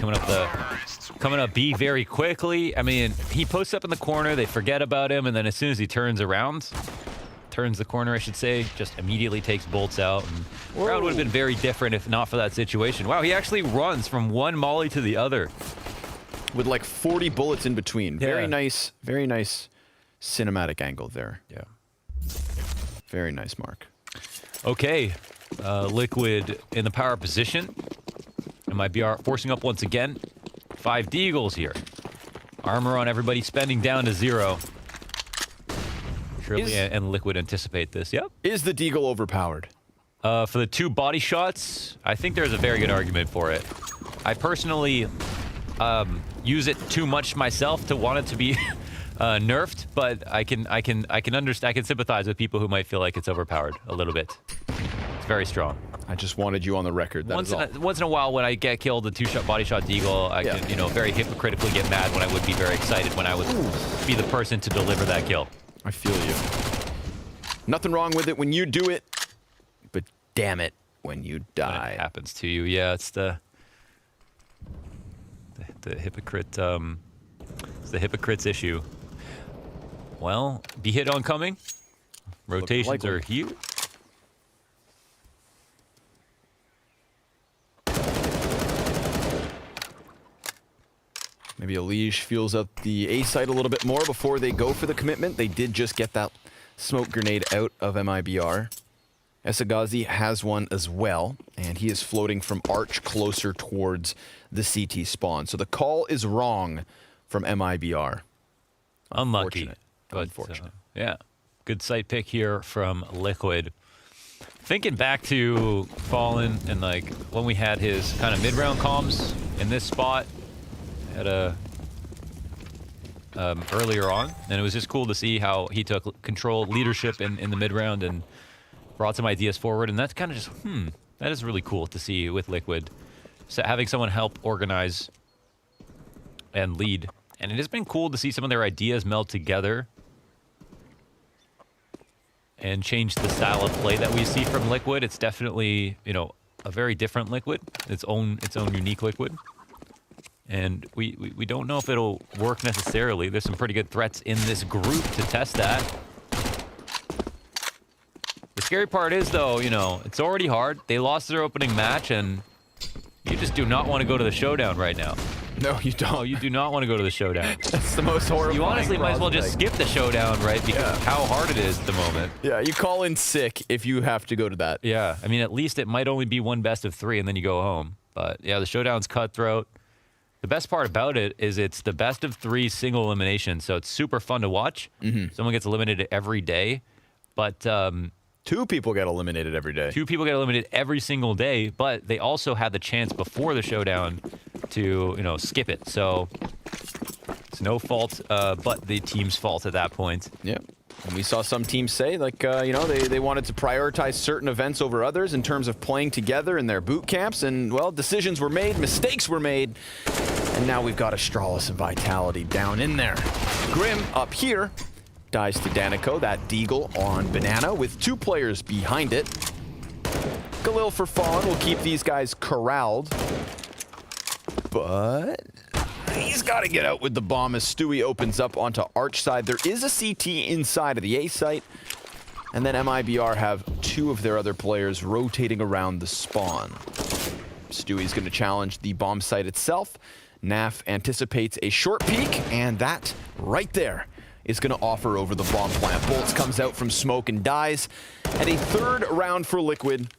coming up B very quickly. I mean, he posts up in the corner, they forget about him, and then as soon as he turns the corner, I should say, just immediately takes bolts out. And the round would have been very different if not for that situation. Wow, he actually runs from one molly to the other.
With like 40 bullets in between.
Yeah.
Very nice cinematic angle there.
Yeah.
Very nice, Mark.
Okay, Liquid in the power position. MIBR forcing up once again. 5 Deagles here. Armor on everybody, spending down to 0. Surely and Liquid anticipate this. Yep.
Is the Deagle overpowered?
For the 2 body shots, I think there's a very good argument for it. I personally use it too much myself to want it to be nerfed, but I can sympathize with people who might feel like it's overpowered a little bit. It's very strong.
I just wanted you on the record.
Once in a while, when I get killed, the 2-shot body shot Deagle, I can, you know, very hypocritically get mad when I would be very excited when I would be the person to deliver that kill.
I feel you. Nothing wrong with it when you do it, but damn it when you die.
When it happens to you, yeah. It's the hypocrite. It's the hypocrite's issue. Well, be hit oncoming. Rotations are here.
Maybe Elige feels up the A site a little bit more before they go for the commitment. They did just get that smoke grenade out of MIBR. Esagazi has one as well, and he is floating from Arch closer towards the CT spawn. So the call is wrong from MIBR.
Unlucky.
Unfortunate.
Yeah. Good site pick here from Liquid. Thinking back to Fallen and like when we had his kind of mid-round comms in this spot at earlier on, and it was just cool to see how he took control, leadership in the mid-round and brought some ideas forward, and that's kind of just, that is really cool to see with Liquid. So having someone help organize and lead, and it has been cool to see some of their ideas meld together and change the style of play that we see from Liquid. It's definitely, you know, a very different Liquid, its own unique Liquid. And we don't know if it'll work necessarily. There's some pretty good threats in this group to test that. The scary part is, though, you know, it's already hard. They lost their opening match, and you just do not want to go to the showdown right now.
No, you don't.
No, you do not want to go to the showdown.
That's the most horrifying.
You honestly might as well just skip the showdown, right? Because of how hard it is at the moment.
Yeah, you call in sick if you have to go to that.
Yeah, I mean, at least it might only be one best of 3, and then you go home. But yeah, the showdown's cutthroat. The best part about it is it's the best of 3 single elimination, so it's super fun to watch. Someone gets eliminated every day, but
2 people get eliminated every day.
2 people get eliminated every single day, but they also had the chance before the showdown to, you know, skip it. So it's no fault, but the team's fault at that point.
Yeah. And we saw some teams say, like, you know, they wanted to prioritize certain events over others in terms of playing together in their boot camps. And, well, decisions were made, mistakes were made. And now we've got Astralis and Vitality down in there. Grim up here dies to Danico. That Deagle on Banana with 2 players behind it. Galil for Fallen will keep these guys corralled. But he's got to get out with the bomb as Stewie opens up onto Arch side. There is a CT inside of the A site. And then mibr have 2 of their other players rotating around the spawn. Stewie's going to challenge the bomb site itself. Naf anticipates a short peek, and that right there is going to offer over the bomb plant. Bolts comes out from smoke and dies. And a 3rd round for Liquid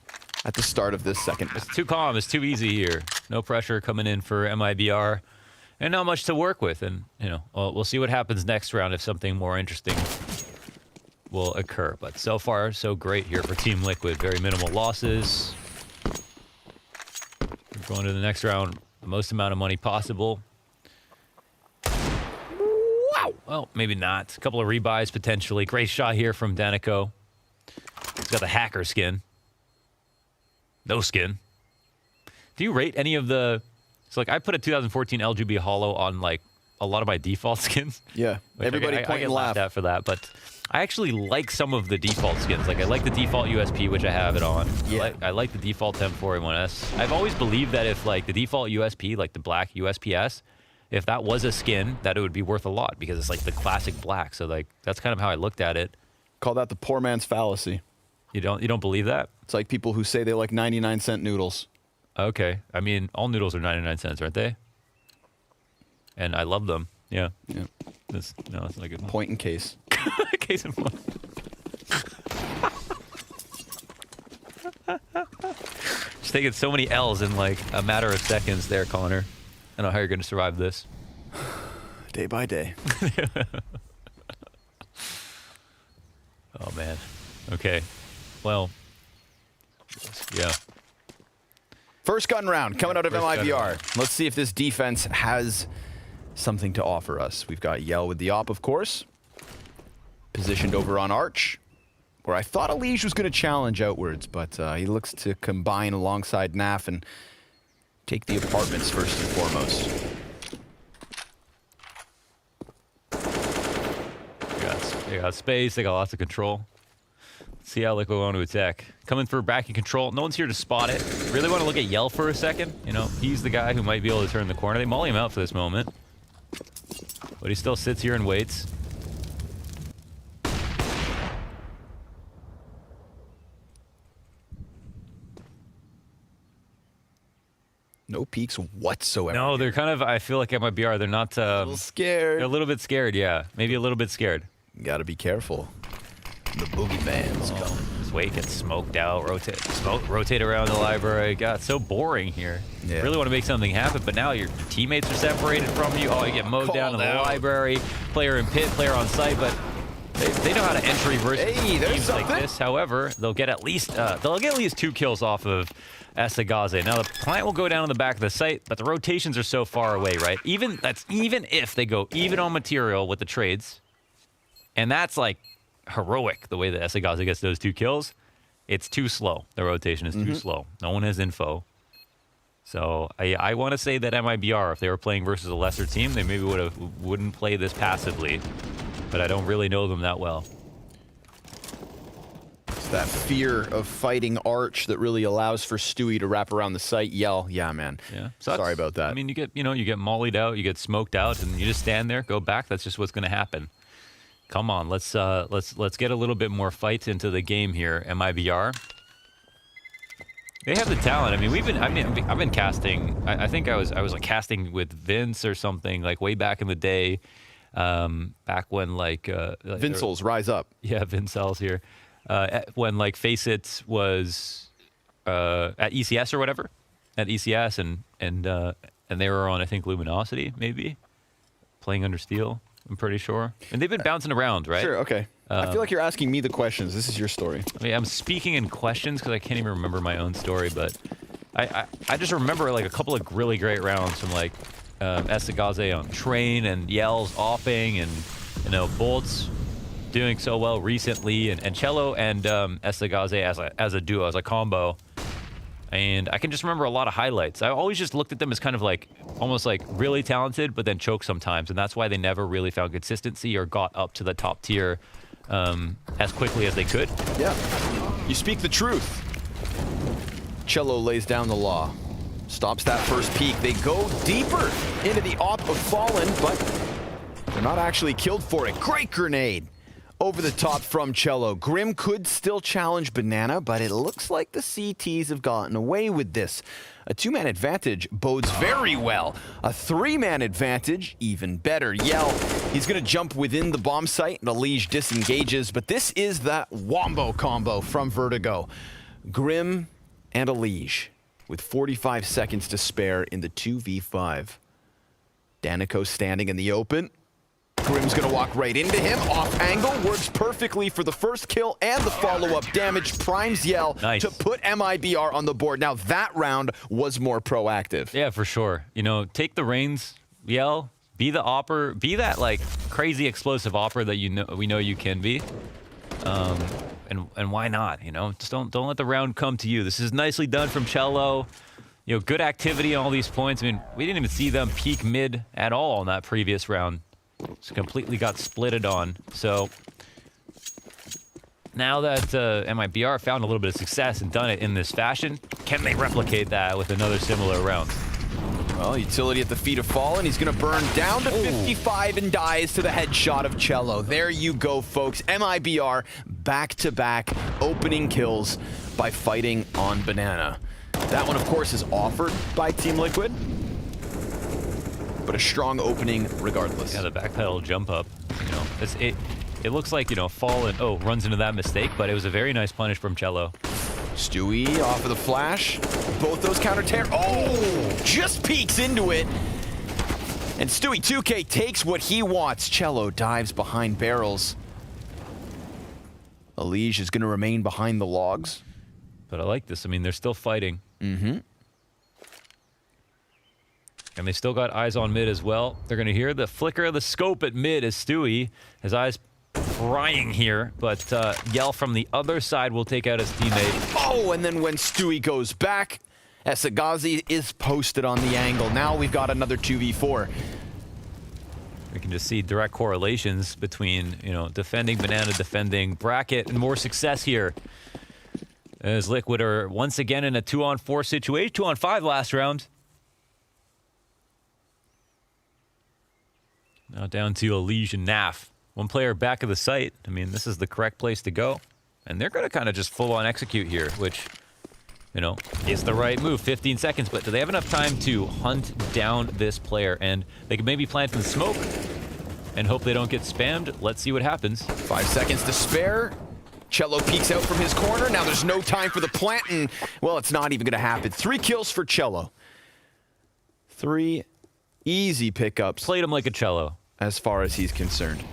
at the start of this second.
It's too calm. It's too easy here. No pressure coming in for mibr. And not much to work with. And, you know, we'll see what happens next round if something more interesting will occur. But so far, so great here for Team Liquid. Very minimal losses. We're going to the next round. The most amount of money possible. Wow. Well, maybe not. A couple of rebuys potentially. Great shot here from Danico. He's got the hacker skin. No skin. Do you rate any of the... So, like, I put a 2014 LGB Holo on, like, a lot of my default skins.
Yeah. Everybody point and laugh.
I get laughed at for that, but I actually like some of the default skins. Like, I like the default USP, which I have it on.
Yeah.
I like the default M4A1S. I've always believed that if, like, the default USP, like the black USPS, if that was a skin, that it would be worth a lot because it's, like, the classic black. So, like, that's kind of how I looked at it.
Call that the poor man's fallacy.
You don't believe that?
It's like people who say they like 99-cent noodles.
Okay. I mean, all noodles are 99 cents, aren't they? And I love them. Yeah.
Yeah.
That's not a good one.
Point in case.
Case in point. Just taking so many L's in like a matter of seconds there, Connor. I don't know how you're going to survive this.
Day by day.
Oh, man. Okay. Well, yeah.
First gun round coming out of
first gun
mibr.
round.
Let's see if this defense has something to offer us. We've got Yell with the op, of course. Positioned over on Arch, where I thought Elige was going to challenge outwards, but he looks to combine alongside Naf and take the apartments first and foremost.
They got space. They got lots of control. Let's see how Liquid want to attack. Coming for back in control. No one's here to spot it. Really want to look at Yell for a second. You know, he's the guy who might be able to turn the corner. They molly him out for this moment. But he still sits here and waits.
No peeks whatsoever.
No, they're kind of, I feel like mibr, they're not...
a little scared.
They're a little bit scared, yeah. Maybe a little bit scared.
You gotta be careful. The boogie fans come.
This wait gets smoked out, rotate around the library. God, it's so boring here.
Yeah.
Really want to make something happen, but now your teammates are separated from you. Oh, you get mowed down in the library. Player in pit, player on site, but they know how to entry versus teams like this. However, they'll get at least 2 kills off of Esagaze. Now the plant will go down in the back of the site, but the rotations are so far away, right? Even if they go even on material with the trades, and that's like heroic the way that Esagaze gets those 2 kills. It's too slow. The rotation is too slow. No one has info. So I want to say that mibr, if they were playing versus a lesser team, they maybe wouldn't play this passively. But I don't really know them that well.
It's that fear of fighting Arch that really allows for Stewie to wrap around the site, yell, yeah, man.
Yeah.
Sorry about that.
I mean, you get mollied out, you get smoked out, and you just stand there, go back. That's just what's going to happen. Come on, let's get a little bit more fight into the game here. MIBR. They have the talent. I mean, I've been casting. I think I was like casting with Vince or something like way back in the day, back when like
Vincels rise up.
Yeah, Vincels here. When like Face It was at ECS or whatever, at ECS and they were on I think Luminosity maybe, playing under Steel. I'm pretty sure, and they've been bouncing around, right?
Sure. Okay. I feel like you're asking me the questions. This is your story.
I mean, I'm speaking in questions because I can't even remember my own story, but I just remember like a couple of really great rounds from like Estagaze on Train and Yells offing and Bolts doing so well recently, and Cello and Estagaze as a duo, as a combo. And I can just remember a lot of highlights. I always just looked at them as kind of like, almost like really talented, but then choke sometimes. And that's why they never really found consistency or got up to the top tier as quickly as they could.
Yeah, you speak the truth. Cello lays down the law. Stops that first peek. They go deeper into the op of Fallen, but they're not actually killed for it. Great grenade. Over the top from Cello. Grim could still challenge Banana, but it looks like the CTs have gotten away with this. A 2-man advantage bodes very well. A 3-man advantage, even better. Yell, he's going to jump within the bomb site, and Elige disengages, but this is that Wombo combo from Vertigo. Grim and Elige with 45 seconds to spare in the 2v5. Danico standing in the open. Grim's gonna walk right into him, off angle, works perfectly for the first kill and the follow-up damage. Primes Yell to put MIBR on the board. Now that round was more proactive.
Yeah, for sure. You know, take the reins, Yell, be the opper, be that like crazy explosive opper that we know you can be. And why not? You know, just don't let the round come to you. This is nicely done from Cello. You know, good activity on all these points. I mean, we didn't even see them peak mid at all in that previous round. Just completely got splitted on. So now that MIBR found a little bit of success and done it in this fashion, can they replicate that with another similar round?
Well, utility at the feet of Fallen. He's going to burn down to 55 and dies to the headshot of Cello. There you go, folks. MIBR back-to-back opening kills by fighting on Banana. That one, of course, is offered by Team Liquid, but a strong opening regardless.
Yeah, the backpedal jump up. You know, it looks like, you know, Fallen runs into that mistake, but it was a very nice punish from Cello.
Stewie off of the flash. Both those counter tear. Oh, just peeks into it. And Stewie 2K takes what he wants. Cello dives behind barrels. Elige is going to remain behind the logs.
But I like this. I mean, they're still fighting.
Mm-hmm.
And they still got eyes on mid as well. They're going to hear the flicker of the scope at mid as Stewie, his eyes prying here, but Yell from the other side will take out his teammate.
Oh, and then when Stewie goes back, Estagaze is posted on the angle. Now we've got another 2v4.
We can just see direct correlations between, you know, defending Banana, defending Bracket, and more success here. As Liquid are once again in a 2-on-4 situation, 2-on-5 last round. Now down to Elige and Naf. One player back of the site. I mean, this is the correct place to go. And they're going to kind of just full-on execute here, which, you know, is the right move. 15 seconds, but do they have enough time to hunt down this player? And they can maybe plant in the smoke and hope they don't get spammed. Let's see what happens.
5 seconds to spare. Cello peeks out from his corner. Now there's no time for the plant, and, well, it's not even going to happen. 3 kills for Cello. 3 easy pickups.
Played him like a Cello.
As far as he's concerned.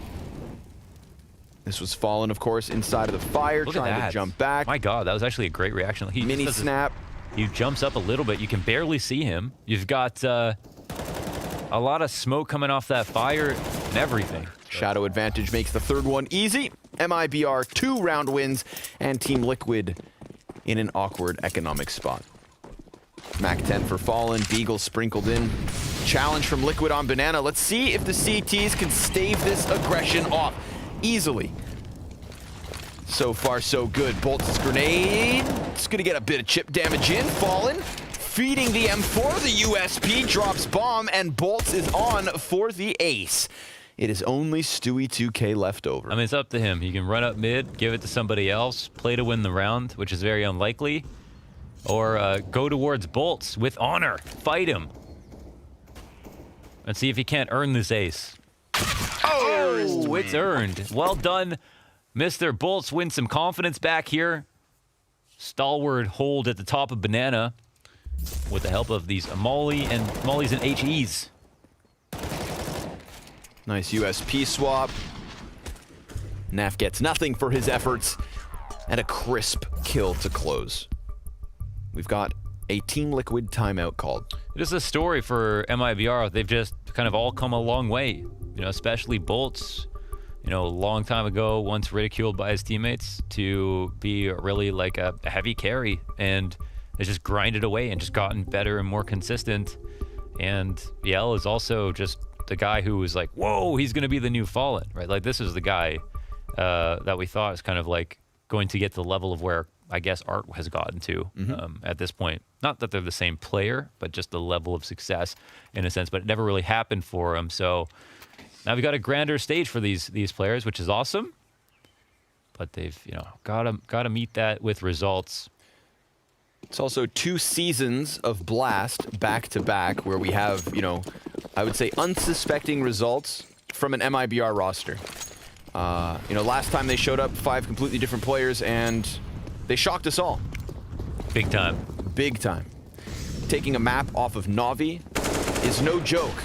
This was Fallen, of course, inside of the fire, trying to jump back.
My God, that was actually a great reaction. He
mini snap.
He jumps up a little bit. You can barely see him. You've got a lot of smoke coming off that fire and everything.
Shadow advantage makes the third one easy. MIBR 2-round wins, and Team Liquid in an awkward economic spot. Mac 10 for Fallen, Beagle sprinkled in. Challenge from Liquid on Banana. Let's see if the CTs can stave this aggression off easily. So far, so good. Bolt's grenade. It's going to get a bit of chip damage in. Fallen. Feeding the M4. The USP drops bomb, and Bolts is on for the ace. It is only Stewie 2K left over.
I mean, it's up to him. He can run up mid, give it to somebody else, play to win the round, which is very unlikely, or go towards Bolts with honor. Fight him. And see if he can't earn this ace. Oh, it's earned. Well done, Mr. Bolts. Wins some confidence back here. Stalwart hold at the top of Banana with the help of these Mollies and HEs.
Nice USP swap. Naf gets nothing for his efforts, and a crisp kill to close. We've got a Team Liquid timeout called.
It is a story for mibr. They've just kind of all come a long way, you know, especially Bolts, you know, a long time ago, once ridiculed by his teammates, to be really like a heavy carry, and has just grinded away and just gotten better and more consistent. And Yell is also just the guy who was like, whoa, he's going to be the new Fallen, right? Like, this is the guy that we thought is kind of like going to get to the level of where I guess Art has gotten to at this point. Not that they're the same player, but just the level of success in a sense, but it never really happened for him. So now we've got a grander stage for these players, which is awesome, but they've, you know, got to meet that with results.
It's also 2 seasons of Blast back-to-back where we have, you know, I would say unsuspecting results from an mibr roster. You know, last time they showed up, 5 completely different players, and they shocked us all.
Big time.
Big time. Taking a map off of Navi is no joke.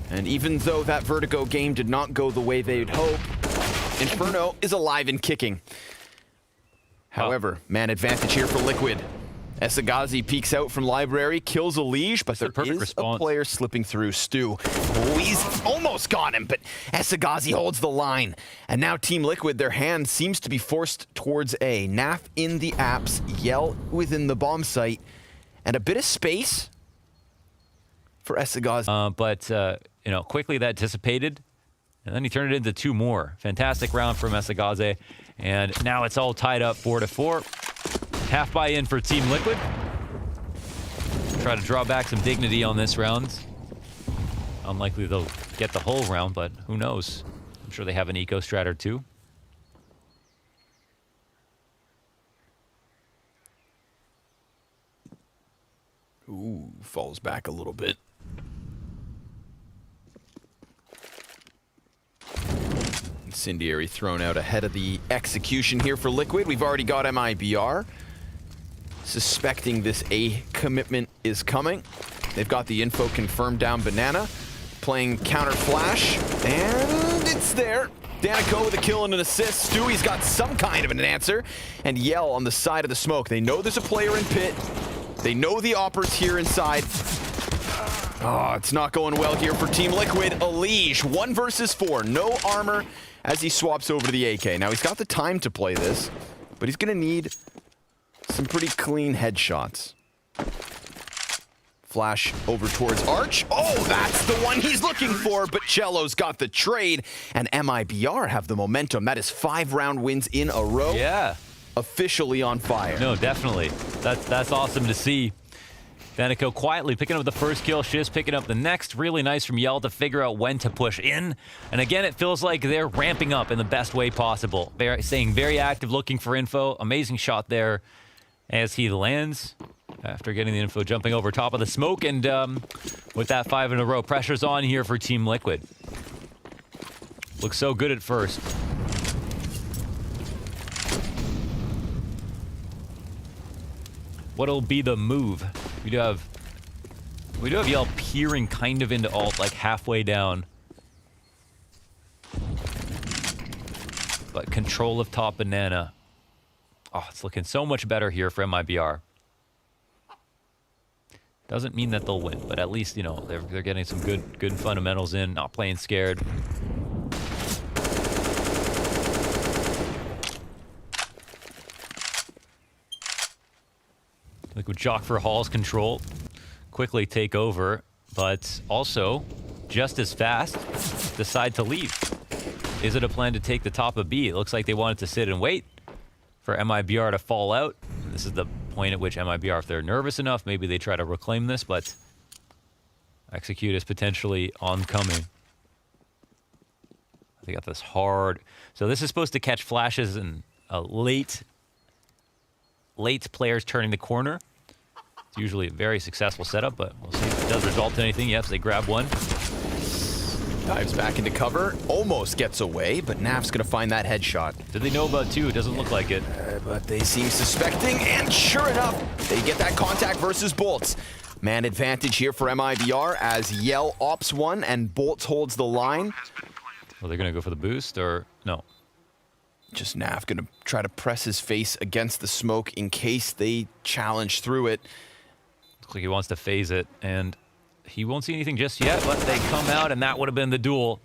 And even though that Vertigo game did not go the way they'd hope, Inferno is alive and kicking. However, man advantage here for Liquid. Esagazi peeks out from Library, kills a Liege, but there is a player slipping through. Stu. Oh, he's almost got him, but Esagazi holds the line. And now Team Liquid, their hand seems to be forced towards A. Naf in the apps, Yell within the bomb site, and a bit of space for Esagazi.
But, you know, quickly that dissipated, and then he turned it into 2 more. Fantastic round from Esagazi. And now it's all tied up 4-4. Half buy-in for Team Liquid. Try to draw back some dignity on this round. Unlikely they'll get the whole round, but who knows? I'm sure they have an eco strat or 2.
Ooh, falls back a little bit. Incendiary thrown out ahead of the execution here for Liquid. We've already got mibr. Suspecting this A commitment is coming. They've got the info confirmed down Banana. Playing counter flash, and it's there. Danico with a kill and an assist. Stewie's got some kind of an answer. And Yell on the side of the smoke. They know there's a player in pit. They know the opper's here inside. Oh, it's not going well here for Team Liquid. Elige, 1 versus 4. No armor as he swaps over to the AK. Now, he's got the time to play this, but he's going to need some pretty clean headshots. Flash over towards Arch. Oh, that's the one he's looking for, but Cello's got the trade, and mibr have the momentum. That is 5 round wins in a row.
Yeah.
Officially on fire.
No, definitely. That's awesome to see. Danico quietly picking up the first kill. Shiz picking up the next. Really nice from Yell to figure out when to push in. And again, it feels like they're ramping up in the best way possible. They're staying very active, looking for info. Amazing shot there as he lands after getting the info, jumping over top of the smoke. And with that 5 in a row, pressure's on here for Team Liquid. Looks so good at first. What'll be the move? We do have Yell peering kind of into alt, like halfway down. But control of top Banana. Oh, it's looking so much better here for mibr. Doesn't mean that they'll win, but at least, you know, they're getting some good fundamentals in, not playing scared. Liquid jock for Hall's control. Quickly take over, but also just as fast decide to leave. Is it a plan to take the top of B? It looks like they wanted to sit and wait for mibr to fall out. This is the point at which mibr, if they're nervous enough, maybe they try to reclaim this, but execute is potentially oncoming. They got this hard. So this is supposed to catch flashes and late players turning the corner. It's usually a very successful setup, but we'll see if it does result in anything. Yes, they grab one.
Dives back into cover, almost gets away, but Naf's gonna find that headshot.
Did they know about two? It doesn't look like it.
But they seem suspecting, and sure enough, they get that contact versus Bolts. Man advantage here for mibr as Yell ops one and Bolts holds the line.
Well, they're gonna go for the boost, or no?
Just Naf gonna try to press his face against the smoke in case they challenge through it.
Looks like he wants to phase it, and he won't see anything just yet, but they come out, and that would have been the duel.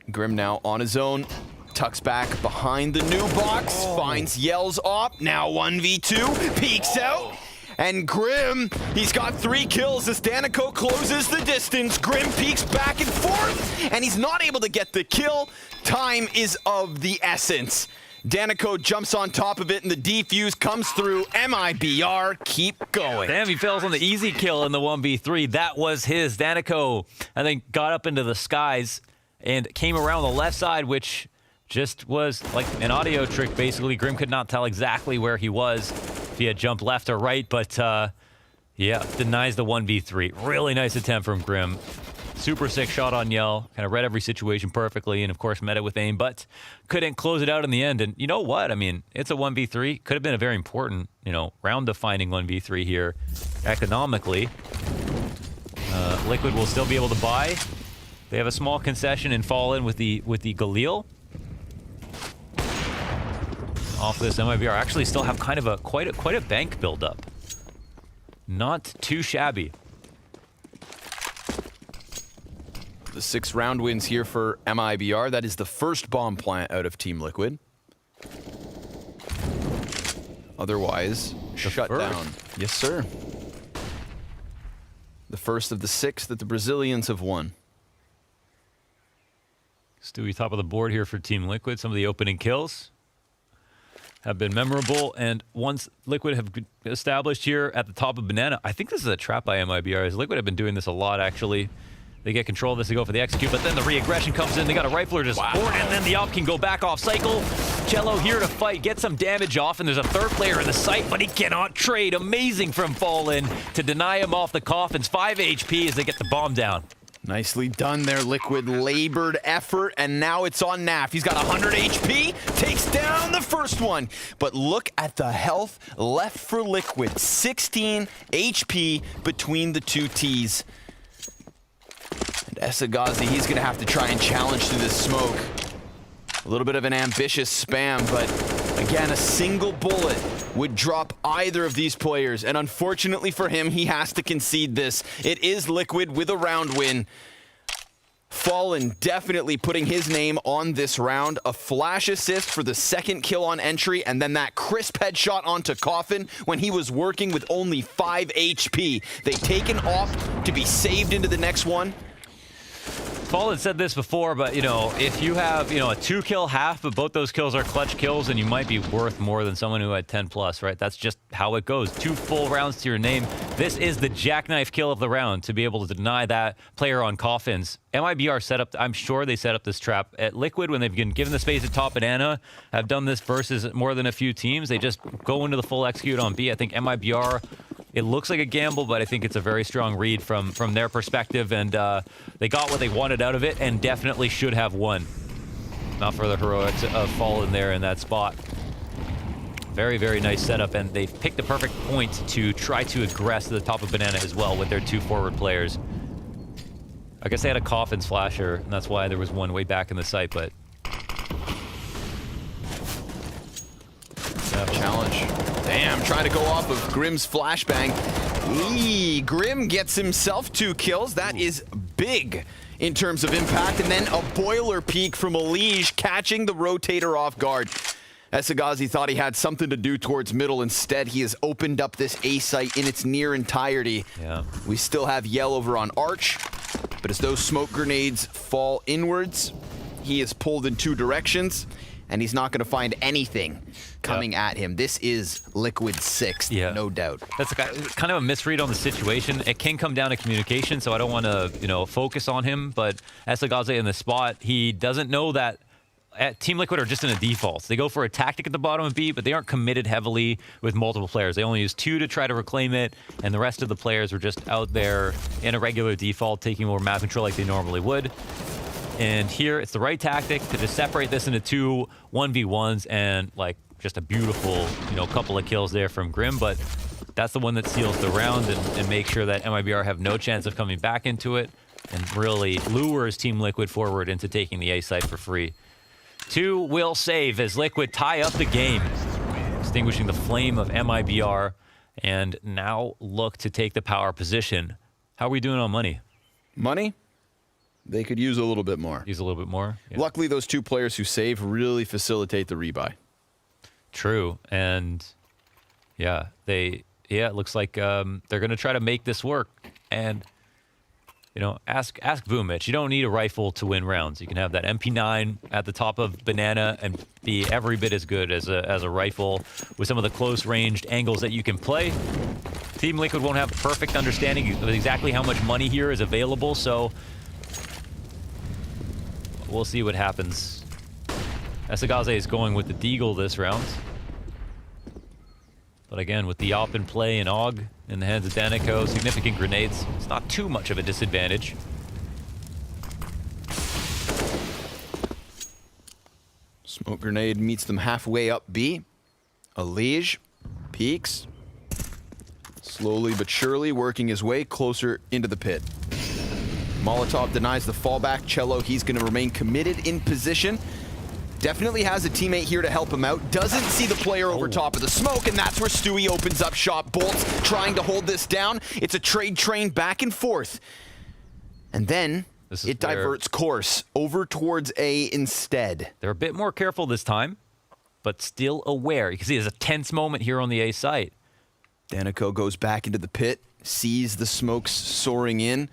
Grim now on his own, tucks back behind the new box, finds Yell's op, now 1v2, peeks out, and Grim, he's got 3 kills as Danico closes the distance. Grim peeks back and forth, and he's not able to get the kill. Time is of the essence. Danico jumps on top of it, and the defuse comes through. mibr keep going.
Damn, he fails on the easy kill in the 1v3. That was his. Danico, I think, got up into the skies and came around the left side, which just was like an audio trick, basically. Grim could not tell exactly where he was, if he had jumped left or right, but yeah, denies the 1v3. Really nice attempt from Grim. Super sick shot on Yell. Kind of read every situation perfectly, and of course met it with aim, but couldn't close it out in the end. And you know what? I mean, it's a 1v3. Could have been a very important, round-defining 1v3 here economically. Liquid will still be able to buy. They have a small concession and fall in with the Galil. Off this, mibr actually still have kind of a quite a bank build-up. Not too shabby.
The 6 round wins here for mibr. That is the first bomb plant out of Team Liquid. Otherwise, shut down. Yes, sir. The first of the 6 that the Brazilians have won.
Stewie top of the board here for Team Liquid. Some of the opening kills have been memorable, and once Liquid have established here at the top of Banana, I think this is a trap by mibr, as Liquid have been doing this a lot, actually. They get control of this, they go for the execute, but then the re-aggression comes in. They got a rifler to support, and then the op can go back off cycle. Cello here to fight, get some damage off, and there's a third player in the site, but he cannot trade. Amazing from Fallen to deny him off the coffins. 5 HP as they get the bomb down.
Nicely done there, Liquid. Labored effort, and now it's on Naf. He's got 100 HP, takes down the first one. But look at the health left for Liquid. 16 HP between the 2 Ts. And Esagazi, he's going to have to try and challenge through this smoke. A little bit of an ambitious spam, but again, a single bullet would drop either of these players. And unfortunately for him, he has to concede this. It is Liquid with a round win. Fallen definitely putting his name on this round. A flash assist for the 2nd kill on entry, and then that crisp headshot onto Coffin when he was working with only 5 HP. They take an off to be saved into the next one.
Fallen said this before, but, if you have, a 2-kill half, but both those kills are clutch kills, and you might be worth more than someone who had 10 plus, right? That's just how it goes. 2 full rounds to your name. This is the jackknife kill of the round to be able to deny that player on coffins. mibr set up, I'm sure they set up this trap. At Liquid, when they've been given the space at top Banana, have done this versus more than a few teams. They just go into the full execute on B. I think mibr, it looks like a gamble, but I think it's a very strong read from their perspective, and they got what they wanted out of it and definitely should have won. Not for the heroics of Fallen there in that spot. Very, very nice setup, and they've picked the perfect point to try to aggress to the top of Banana as well with their 2 forward players. I guess they had a Coffins flasher, and that's why there was one way back in the site, but...
Challenge. Damn, trying to go off of Grim's flashbang. Grim gets himself 2 kills. That is big in terms of impact. And then a boiler peak from Elige catching the rotator off guard. Esagazi thought he had something to do towards middle. Instead, he has opened up this A site in its near entirety.
Yeah.
We still have Yell over on Arch, but as those smoke grenades fall inwards, he is pulled in 2 directions, and he's not going to find anything coming at him. This is Liquid's 6th, no doubt.
That's kind of a misread on the situation. It can come down to communication, so I don't want to, you know, focus on him. But CSGO in the spot, he doesn't know that Team Liquid are just in a default. They go for a tactic at the bottom of B, but they aren't committed heavily with multiple players. They only use 2 to try to reclaim it, and the rest of the players are just out there in a regular default, taking more map control like they normally would. And here, it's the right tactic to just separate this into 2 1v1s, and like just a beautiful, you know, couple of kills there from Grim. But that's the one that seals the round and makes sure that mibr have no chance of coming back into it, and really lures Team Liquid forward into taking the A site for free. 2 will save as Liquid tie up the game, extinguishing the flame of mibr, and now look to take the power position. How are we doing on money?
Money? They could use a little bit more.
Use a little bit more? Yeah.
Luckily, those 2 players who save really facilitate the rebuy. True.
And yeah, it looks like they're going to try to make this work. And, you know, ask Boomich. You don't need a rifle to win rounds. You can have that MP9 at the top of Banana and be every bit as good as a rifle with some of the close-ranged angles that you can play. Team Liquid won't have perfect understanding of exactly how much money here is available, so we'll see what happens. CSGO is going with the Deagle this round. But again, with the op in play and AUG in the hands of Danico, significant grenades, it's not too much of a disadvantage.
Smoke grenade meets them halfway up B. Alige peeks. Slowly but surely working his way closer into the pit. Molotov denies the fallback. Cello, he's going to remain committed in position. Definitely has a teammate here to help him out. Doesn't see the player over top of the smoke, and that's where Stewie opens up shop. Bolts trying to hold this down. It's a trade train back and forth. And then it diverts course over towards A instead.
They're a bit more careful this time, but still aware. You can see there's a tense moment here on the A site.
Danico goes back into the pit, sees the smokes soaring in,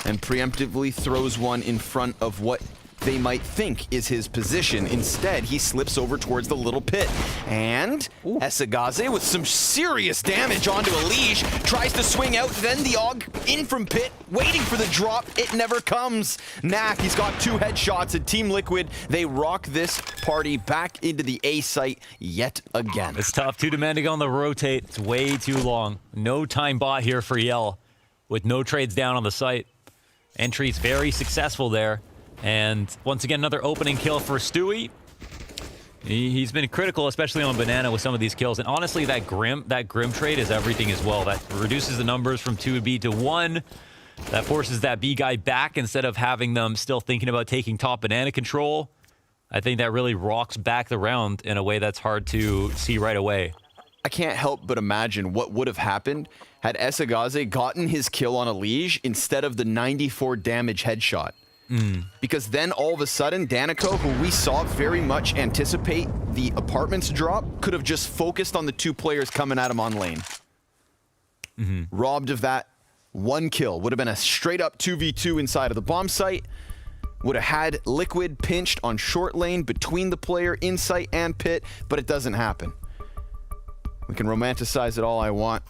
and preemptively throws one in front of what they might think is his position. Instead, he slips over towards the little pit. And CSGO with some serious damage onto Alige. Tries to swing out, then the AUG in from pit, waiting for the drop. It never comes. Knack, he's got 2 headshots, and Team Liquid, they rock this party back into the A site yet again.
It's tough, too demanding on the rotate. It's way too long. No time bought here for Yell, with no trades down on the site. Entry's very successful there. And once again, another opening kill for Stewie. He's been critical, especially on Banana with some of these kills. And honestly, that Grim trade is everything as well. That reduces the numbers from 2B to 1. That forces that B guy back instead of having them still thinking about taking top Banana control. I think that really rocks back the round in a way that's hard to see right away.
I can't help but imagine what would have happened had CSGO gotten his kill on Alige instead of the 94 damage headshot. Because then all of a sudden, Danico, who we saw very much anticipate the apartments drop, could have just focused on the 2 players coming at him on lane. Robbed of that 1 kill. Would have been a straight up 2v2 inside of the bomb site. Would have had Liquid pinched on short lane between the player in site and pit, but it doesn't happen. We can romanticize it all I want.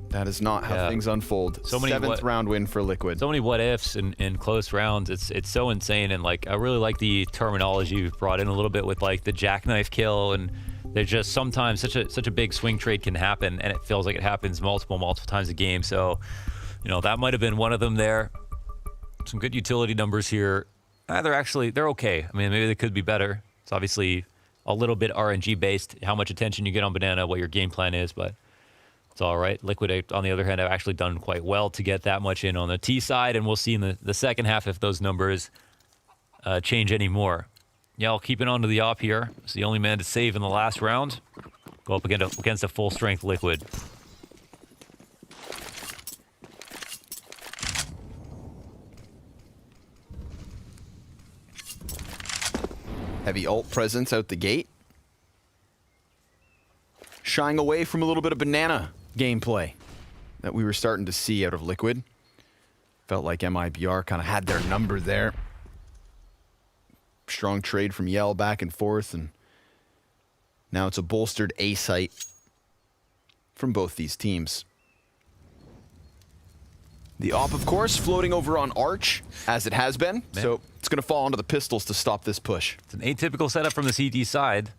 That is not how things unfold.
So many
7th round win for Liquid.
So many what ifs in close rounds. It's so insane. And like, I really like the terminology you've brought in a little bit with like the jackknife kill. And there's just sometimes such a big swing trade can happen, and it feels like it happens multiple times a game. So, you know, that might have been one of them there. Some good utility numbers here. They're okay. I mean, maybe they could be better. It's obviously a little bit RNG based, how much attention you get on Banana, what your game plan is, but it's all right. Liquid, on the other hand, have actually done quite well to get that much in on the T side, and we'll see in the second half if those numbers change anymore. Yeah, I'll keep it on to the op here. It's the only man to save in the last round. Go up against a full-strength Liquid.
Heavy ult presence out the gate. Shying away from a little bit of Banana gameplay that we were starting to see out of Liquid. Felt like mibr kind of had their number there. Strong trade from Yell back and forth, and now it's a bolstered A site from both these teams. The op, of course, floating over on Arch, as it has been, so it's going to fall onto the pistols to stop this push.
It's an atypical setup from the CT side.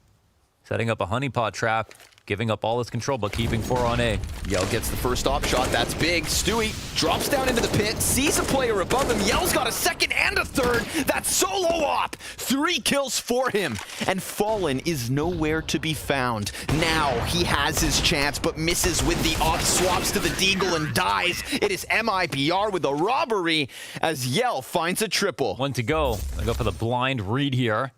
Setting up a honeypot trap, giving up all its control, but keeping 4 on A.
Yell gets the first op shot. That's big. Stewie drops down into the pit, sees a player above him. Yell's got a second and a third. That's solo op. 3 kills for him. And Fallen is nowhere to be found. Now he has his chance, but misses with the op, swaps to the Deagle and dies. It is mibr with a robbery as Yell finds a triple.
1 to go. I go for the blind read here.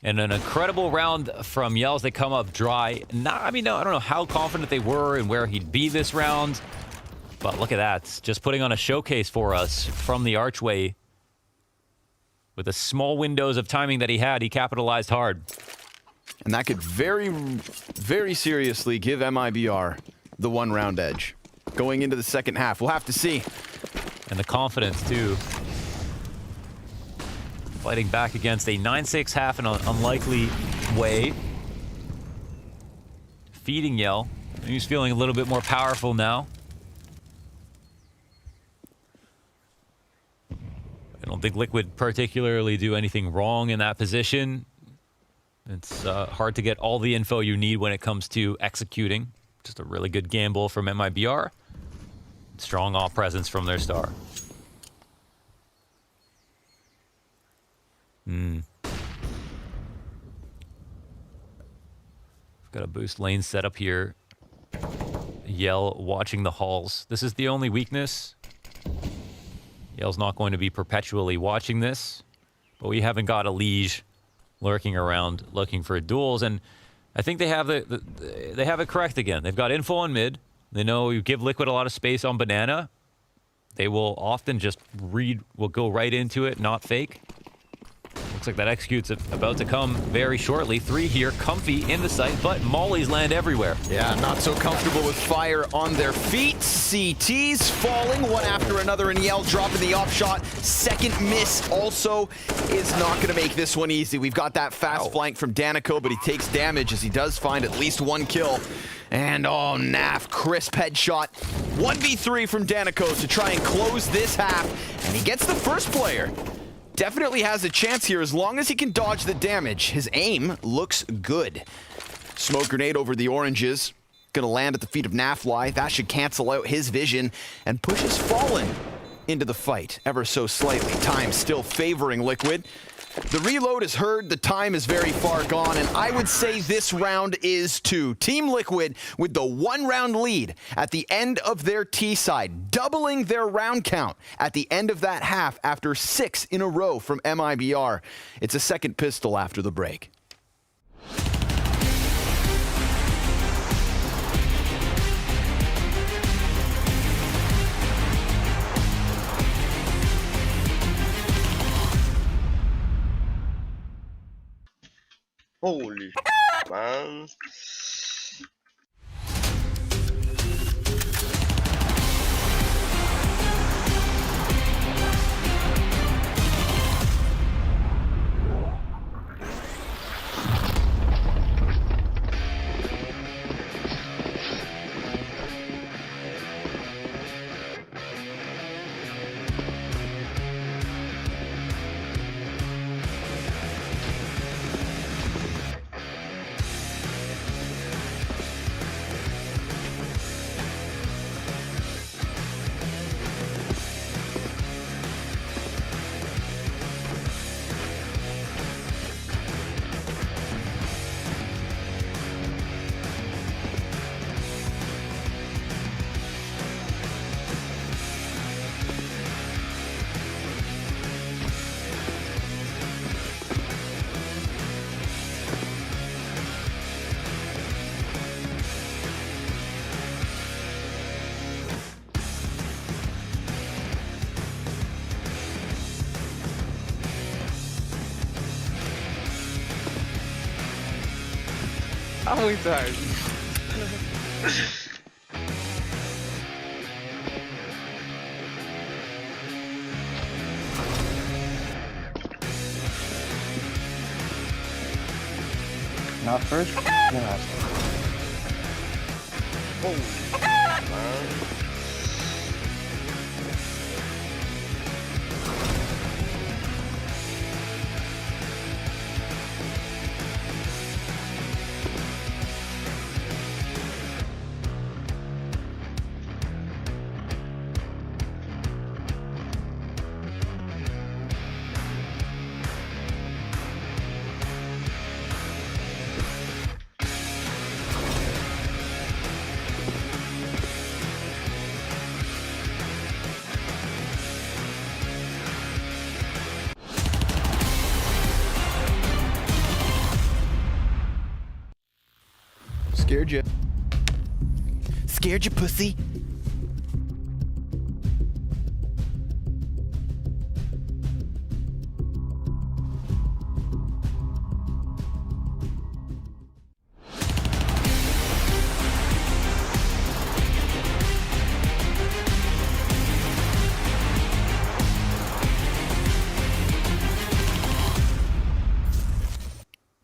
And an incredible round from Yells. They come up dry. I don't know how confident they were and where he'd be this round. But look at that. Just putting on a showcase for us from the archway. With the small windows of timing that he had, he capitalized hard.
And that could very, very seriously give mibr the 1-round edge. Going into the second half, we'll have to see.
And the confidence, too. Fighting back against a 9-6 half in an unlikely way. Feeding Yell. He's feeling a little bit more powerful now. I don't think Liquid particularly do anything wrong in that position. It's hard to get all the info you need when it comes to executing. Just a really good gamble from mibr. Strong off presence from their star. Got a boost lane set up here. Yell watching the halls. This is the only weakness. Yell's not going to be perpetually watching this, but we haven't got a Liege lurking around looking for duels, and I think they have they have it correct again. They've got info on mid. They know you give Liquid a lot of space on banana. They will often just will go right into it, not fake. Looks like that execute's about to come very shortly. 3 here, comfy in the site, but mollies land everywhere.
Yeah, not so comfortable with fire on their feet. CTs falling one after another, and Yell dropping the off shot. Second miss also is not going to make this one easy. We've got that fast flank from Danico, but he takes damage as he does find at least 1 kill. And oh, Naf, crisp headshot. 1v3 from Danico to try and close this half, and he gets the first player. Definitely has a chance here as long as he can dodge the damage. His aim looks good. Smoke grenade over the oranges. Gonna land at the feet of Nafly. That should cancel out his vision and pushes Fallen into the fight ever so slightly. Time still favoring Liquid. The reload is heard, the time is very far gone, and I would say this round is too. Team Liquid with the 1-round lead at the end of their T side, doubling their round count at the end of that half after 6 in a row from mibr. It's a second pistol after the break.
Holy man.
How many times? Not first, no last.
Scared you. Scared you, pussy.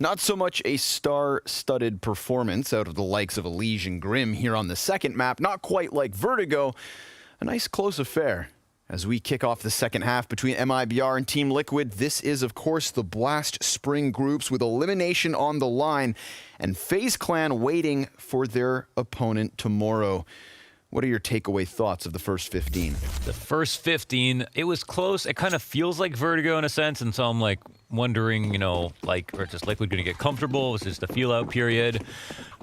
Not so much a star-studded performance out of the likes of Elige and Grim here on the second map. Not quite like Vertigo. A nice close affair. As we kick off the second half between mibr and Team Liquid, this is, of course, the Blast Spring groups with elimination on the line and FaZe Clan waiting for their opponent tomorrow. What are your takeaway thoughts of the first 15?
The first 15, it was close. It kind of feels like Vertigo in a sense, and so I'm like wondering, you know, like, or just Liquid going to get comfortable? Was this the feel-out period?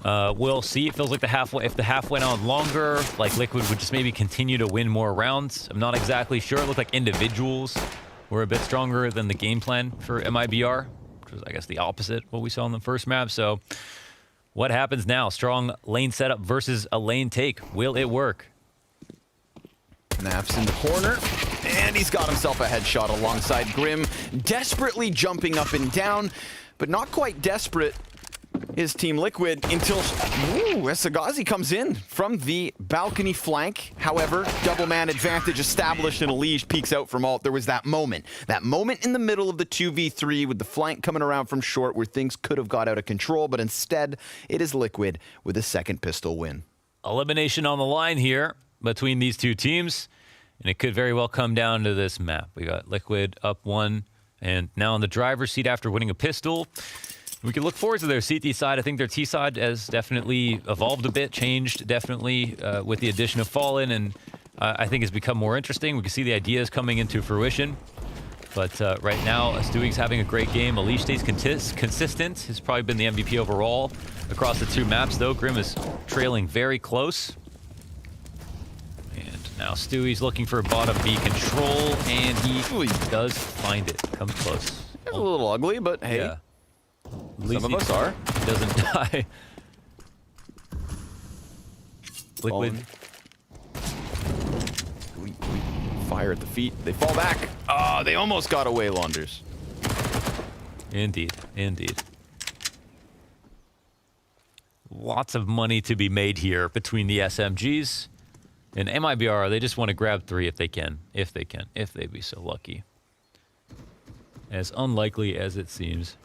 We'll see. It feels like if the half went on longer, like Liquid would just maybe continue to win more rounds. I'm not exactly sure. It looked like individuals were a bit stronger than the game plan for mibr, which was, I guess, the opposite of what we saw in the first map. So what happens now? Strong lane setup versus a lane take. Will it work?
Naps in the corner, and he's got himself a headshot alongside Grim, desperately jumping up and down, but not quite desperate is Team Liquid until Sagazi comes in from the balcony flank. However, double man advantage established, and Elige peeks out from ult. There was that moment in the middle of the 2v3 with the flank coming around from short where things could have got out of control, but instead it is Liquid with a second pistol win.
Elimination on the line here between these two teams, and it could very well come down to this map. We got Liquid up 1 and now in the driver's seat after winning a pistol. We can look forward to their CT side. I think their T side has definitely evolved a bit, changed definitely with the addition of Fallen, and I think it's become more interesting. We can see the ideas coming into fruition. But right now, Stewie's having a great game. Elige stays consistent. He's probably been the MVP overall across the two maps, though. Grim is trailing very close. And now Stewie's looking for a bottom B control, and he does find it. Comes close.
It's a little ugly, but hey.
Yeah.
Some of us are.
He doesn't die. Liquid.
Fire at the feet. They fall back. Ah, they almost got away, Launders.
Indeed. Indeed. Lots of money to be made here between the SMGs and mibr. They just want to grab 3 if they can. If they'd be so lucky. As unlikely as it seems.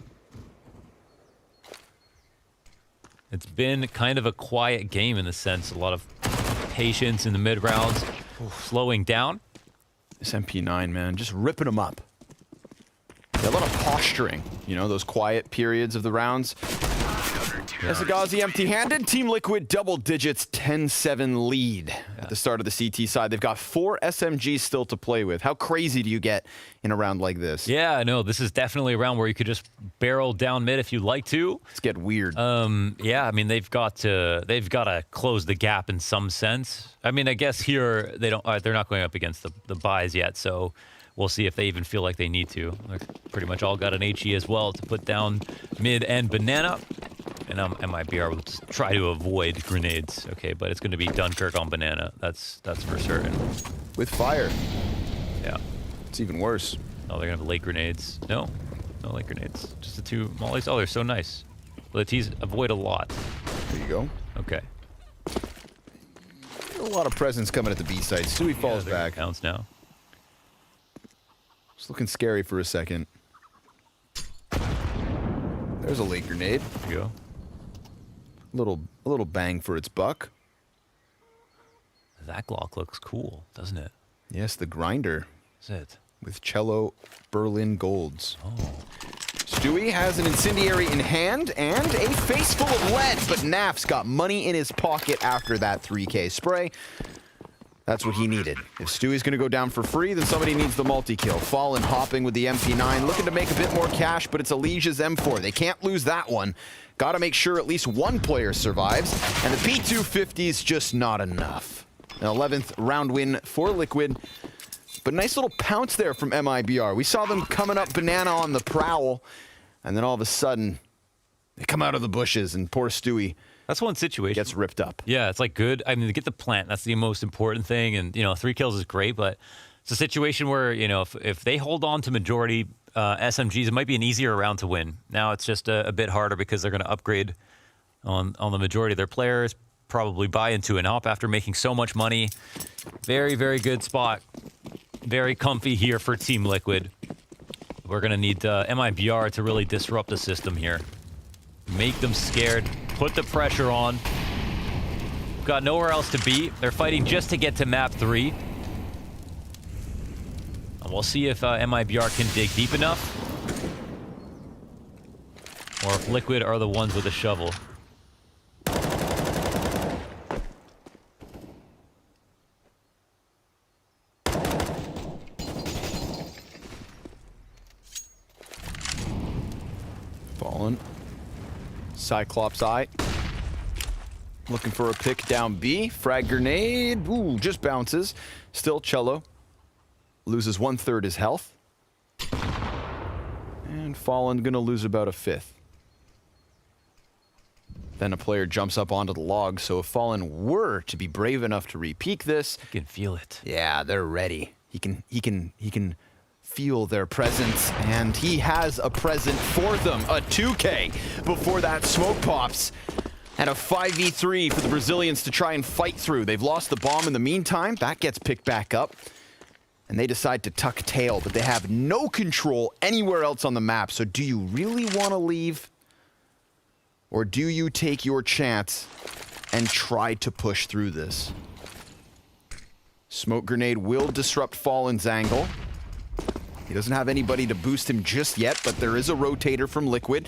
It's been kind of a quiet game in the sense, a lot of patience in the mid rounds, slowing down.
This MP9, man, just ripping them up. Yeah, a lot of posturing, you know, those quiet periods of the rounds. Sagazi empty-handed. Team Liquid double digits, 10-7 lead at the start of the CT side. They've got 4 SMGs still to play with. How crazy do you get in a round like this?
Yeah, I know. This is definitely a round where you could just barrel down mid if you'd like to.
Let's get weird.
Yeah, I mean they've got to close the gap in some sense. I mean, I guess here they're not going up against the buys yet, so we'll see if they even feel like they need to. They're pretty much all got an HE as well to put down mid and banana. And mibr will try to avoid grenades, okay? But it's going to be Dunkirk on banana. That's for certain.
With fire.
Yeah.
It's even worse.
Oh, they're going to have late grenades. No late grenades. Just the 2 mollies. Oh, they're so nice. Well, the T's avoid a lot.
There you go.
Okay.
A lot of presence coming at the B side. Stewie falls back.
Counts now.
It's looking scary for a second. There's a late grenade.
There you go.
A little bang for its buck.
That Glock looks cool, doesn't it?
Yes, the grinder.
Is it?
With Cello Berlin Golds. Oh. Stewie has an incendiary in hand and a face full of lead, but Naf's got money in his pocket after that 3K spray. That's what he needed. If Stewie's gonna go down for free, then somebody needs the multi-kill. Fallen hopping with the MP9, looking to make a bit more cash, but it's Alicia's M4. They can't lose that one. Gotta make sure at least one player survives, and the P250's just not enough. An 11th round win for Liquid, but nice little pounce there from mibr. We saw them coming up banana on the prowl, and then all of a sudden, they come out of the bushes, and poor Stewie,
that's one situation.
Gets ripped up.
Yeah, it's like good. I mean, to get the plant, that's the most important thing. And, you know, 3 kills is great, but it's a situation where, you know, if they hold on to majority SMGs, it might be an easier round to win. Now it's just a bit harder because they're going to upgrade on the majority of their players, probably buy into an op after making so much money. Very, very good spot. Very comfy here for Team Liquid. We're going to need mibr to really disrupt the system here. Make them scared. Put the pressure on. Got nowhere else to be. They're fighting just to get to map 3. And we'll see if mibr can dig deep enough. Or if Liquid are the ones with a shovel.
Fallen. Cyclops Eye. Looking for a pick down B. Frag grenade. Ooh, just bounces. Still Cello. Loses 1/3 his health. And Fallen gonna lose about a 1/5. Then a player jumps up onto the log, so if Fallen were to be brave enough to re-peek this,
you can feel it.
Yeah, they're ready. He can feel their presence, and he has a present for them. A 2K before that smoke pops. And a 5v3 for the Brazilians to try and fight through. They've lost the bomb in the meantime. That gets picked back up. And they decide to tuck tail, but they have no control anywhere else on the map. So do you really want to leave? Or do you take your chance and try to push through this? Smoke grenade will disrupt Fallen's angle. He doesn't have anybody to boost him just yet, but there is a rotator from Liquid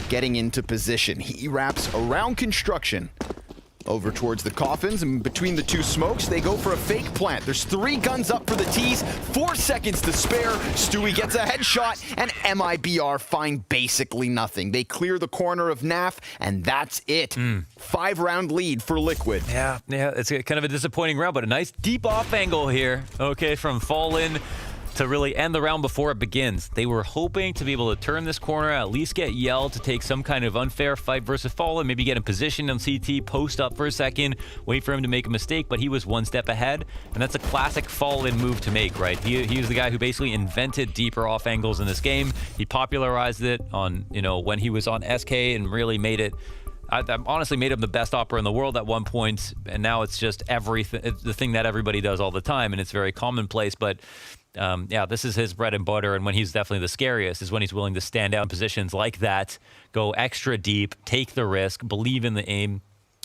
getting into position. He wraps around construction over towards the coffins, and between the two smokes, they go for a fake plant. There's 3 guns up for the T's, 4 seconds to spare. Stewie gets a headshot, and mibr find basically nothing. They clear the corner of Naf, and that's it. 5-round lead for Liquid.
Yeah, it's kind of a disappointing round, but a nice deep off angle here. Okay, from Fallen to really end the round before it begins. They were hoping to be able to turn this corner, at least get Yell to take some kind of unfair fight versus Fallen, maybe get in position on CT, post up for a second, wait for him to make a mistake, but he was 1 step ahead, and that's a classic Fallen move to make, right? He was the guy who basically invented deeper off angles in this game. He popularized it on, you know, when he was on SK and really made it. I honestly made him the best opera in the world at one point, and now it's just everything. It's the thing that everybody does all the time, and it's very commonplace, but yeah, this is his bread and butter, and when he's definitely the scariest is when he's willing to stand out in positions like that, go extra deep, take the risk, believe in the aim,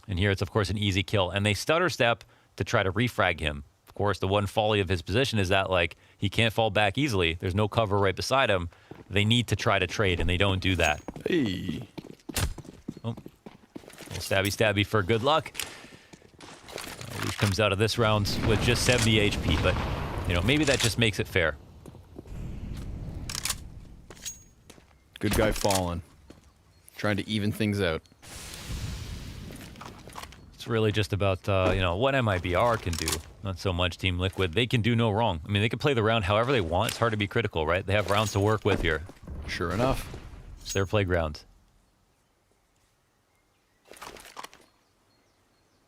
and here it's, of course, an easy kill. And they stutter step to try to refrag him. Of course, the one folly of his position is that, like, he can't fall back easily. There's no cover right beside him. They need to try to trade, and they don't do that.
Hey.
Oh. Little stabby for good luck. Leaf comes out of this round with just 70 HP, but you know, maybe that just makes it fair.
Good guy Fallen. Trying to even things out.
It's really just about, you know, what mibr can do. Not so much Team Liquid. They can do no wrong. I mean, they can play the round however they want. It's hard to be critical, right? They have rounds to work with here.
Sure enough.
It's their playground.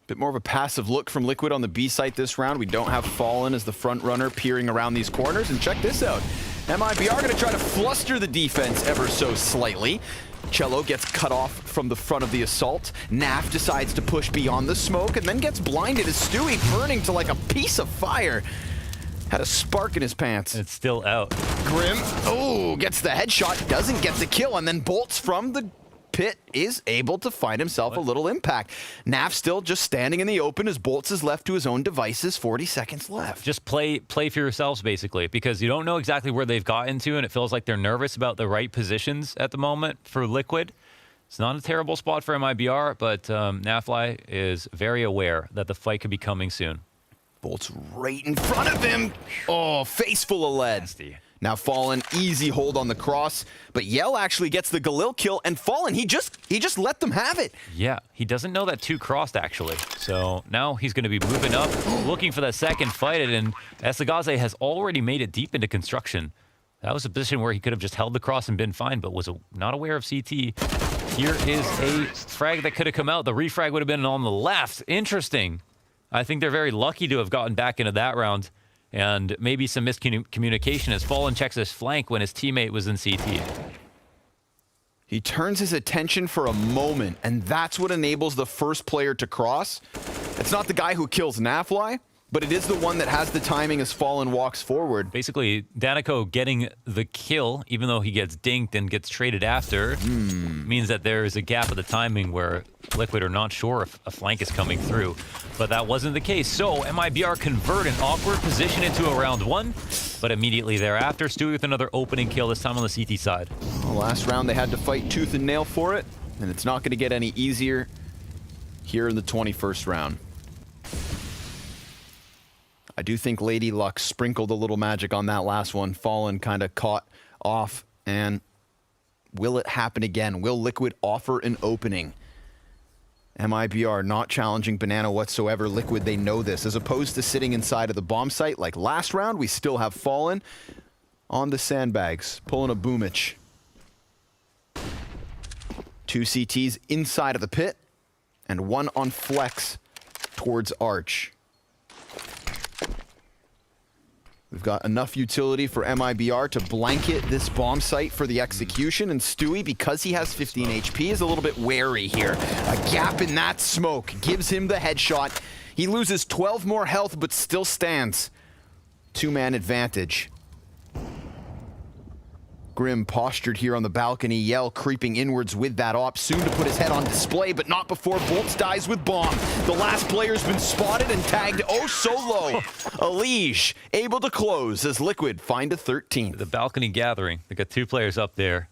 Bit more of a passive look from Liquid on the B site this round. We don't have Fallen as the front runner peering around these corners. And check this out. mibr going to try to fluster the defense ever so slightly. Cello gets cut off from the front of the assault. Naf decides to push beyond the smoke and then gets blinded as Stewie burning to like a piece of fire. Had a spark in his pants.
It's still out.
Grim, oh, gets the headshot, doesn't get the kill, and then bolts from the Pit is able to find himself a little impact. Naf still just standing in the open as Boltz is left to his own devices. 40 seconds left.
Just play for yourselves, basically, because you don't know exactly where they've gotten to, and it feels like they're nervous about the right positions at the moment for Liquid. It's not a terrible spot for MIBR, but Nafly is very aware that the fight could be coming soon.
Bolt's right in front of him. Oh, face full of lead.
Nasty.
Now Fallen, easy hold on the cross, but Yell actually gets the Galil kill, and Fallen, he just let them have it.
Yeah, he doesn't know that 2 crossed, actually. So now he's going to be moving up, looking for that second fight, and Esagaze has already made it deep into construction. That was a position where he could have just held the cross and been fine, but was not aware of CT. Here is a frag that could have come out. The refrag would have been on the left. Interesting. I think they're very lucky to have gotten back into that round. And maybe some miscommunication as Fallen checks his flank when his teammate was in CT.
He turns his attention for a moment, and that's what enables the first player to cross. It's not the guy who kills Nafly, but it is the one that has the timing as Fallen walks forward.
Basically, Danico getting the kill, even though he gets dinked and gets traded after, means that there is a gap of the timing where Liquid are not sure if a flank is coming through. But that wasn't the case. So MIBR convert an awkward position into a round 1, but immediately thereafter, Stewie with another opening kill, this time on the CT side.
Well, last round they had to fight tooth and nail for it, and it's not going to get any easier here in the 21st round. I do think Lady Luck sprinkled a little magic on that last one. Fallen kind of caught off, and will it happen again? Will Liquid offer an opening? MIBR not challenging Banana whatsoever. Liquid, they know this. As opposed to sitting inside of the bomb site like last round, we still have Fallen on the sandbags, pulling a Boomich. 2 CTs inside of the pit, and 1 on flex towards Arch. We've got enough utility for MIBR to blanket this bomb site for the execution, and Stewie, because he has 15 HP, is a little bit wary here. A gap in that smoke gives him the headshot. He loses 12 more health, but still stands. 2-man advantage. Grim postured here on the balcony, Yell creeping inwards with that op, soon to put his head on display, but not before Boltz dies with bomb. The last player's been spotted and tagged oh so low. Elige able to close as Liquid find a 13th.
The balcony gathering, they got 2 players up there.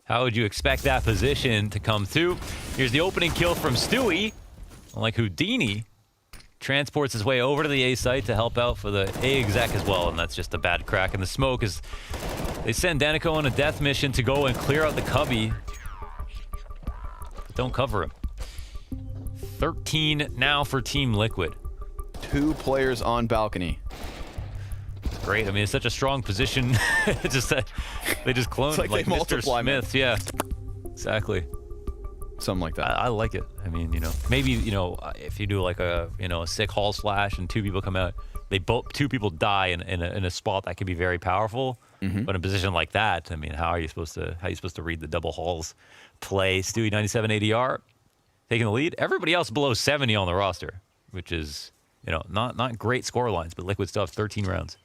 How would you expect that position to come through? Here's the opening kill from Stewie. Like Houdini, transports his way over to the A site to help out for the A exec as well, and that's just a bad crack in the smoke as they send Danico on a death mission to go and clear out the cubby. But don't cover him. 13 now for Team Liquid.
2 players on balcony.
Great. I mean, it's such a strong position. Just that they just cloned
like
Mr. Smith. Yeah, exactly.
Something like that.
I like it. I mean, maybe, if you do like a, a sick hall slash and 2 people come out, 2 people die in a spot that can be very powerful. But in a position like that, I mean, how are you supposed to read the double halls play? Stewie 97 ADR taking the lead. Everybody else below 70 on the roster, which is, not great score lines, but Liquid still have 13 rounds.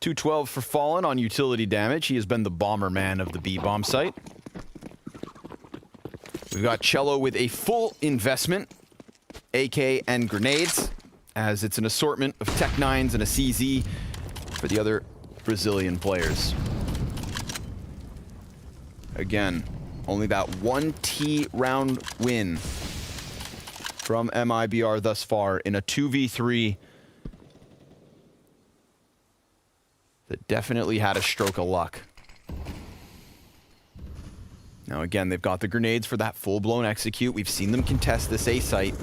212 for Fallen on utility damage. He has been the bomber man of the B bomb site. We've got Cello with a full investment, AK and grenades, as it's an assortment of Tech 9s and a CZ for the other Brazilian players. Again, only that 1 T round win from MIBR thus far in a 2v3 that definitely had a stroke of luck. Now again, they've got the grenades for that full-blown execute. We've seen them contest this A site.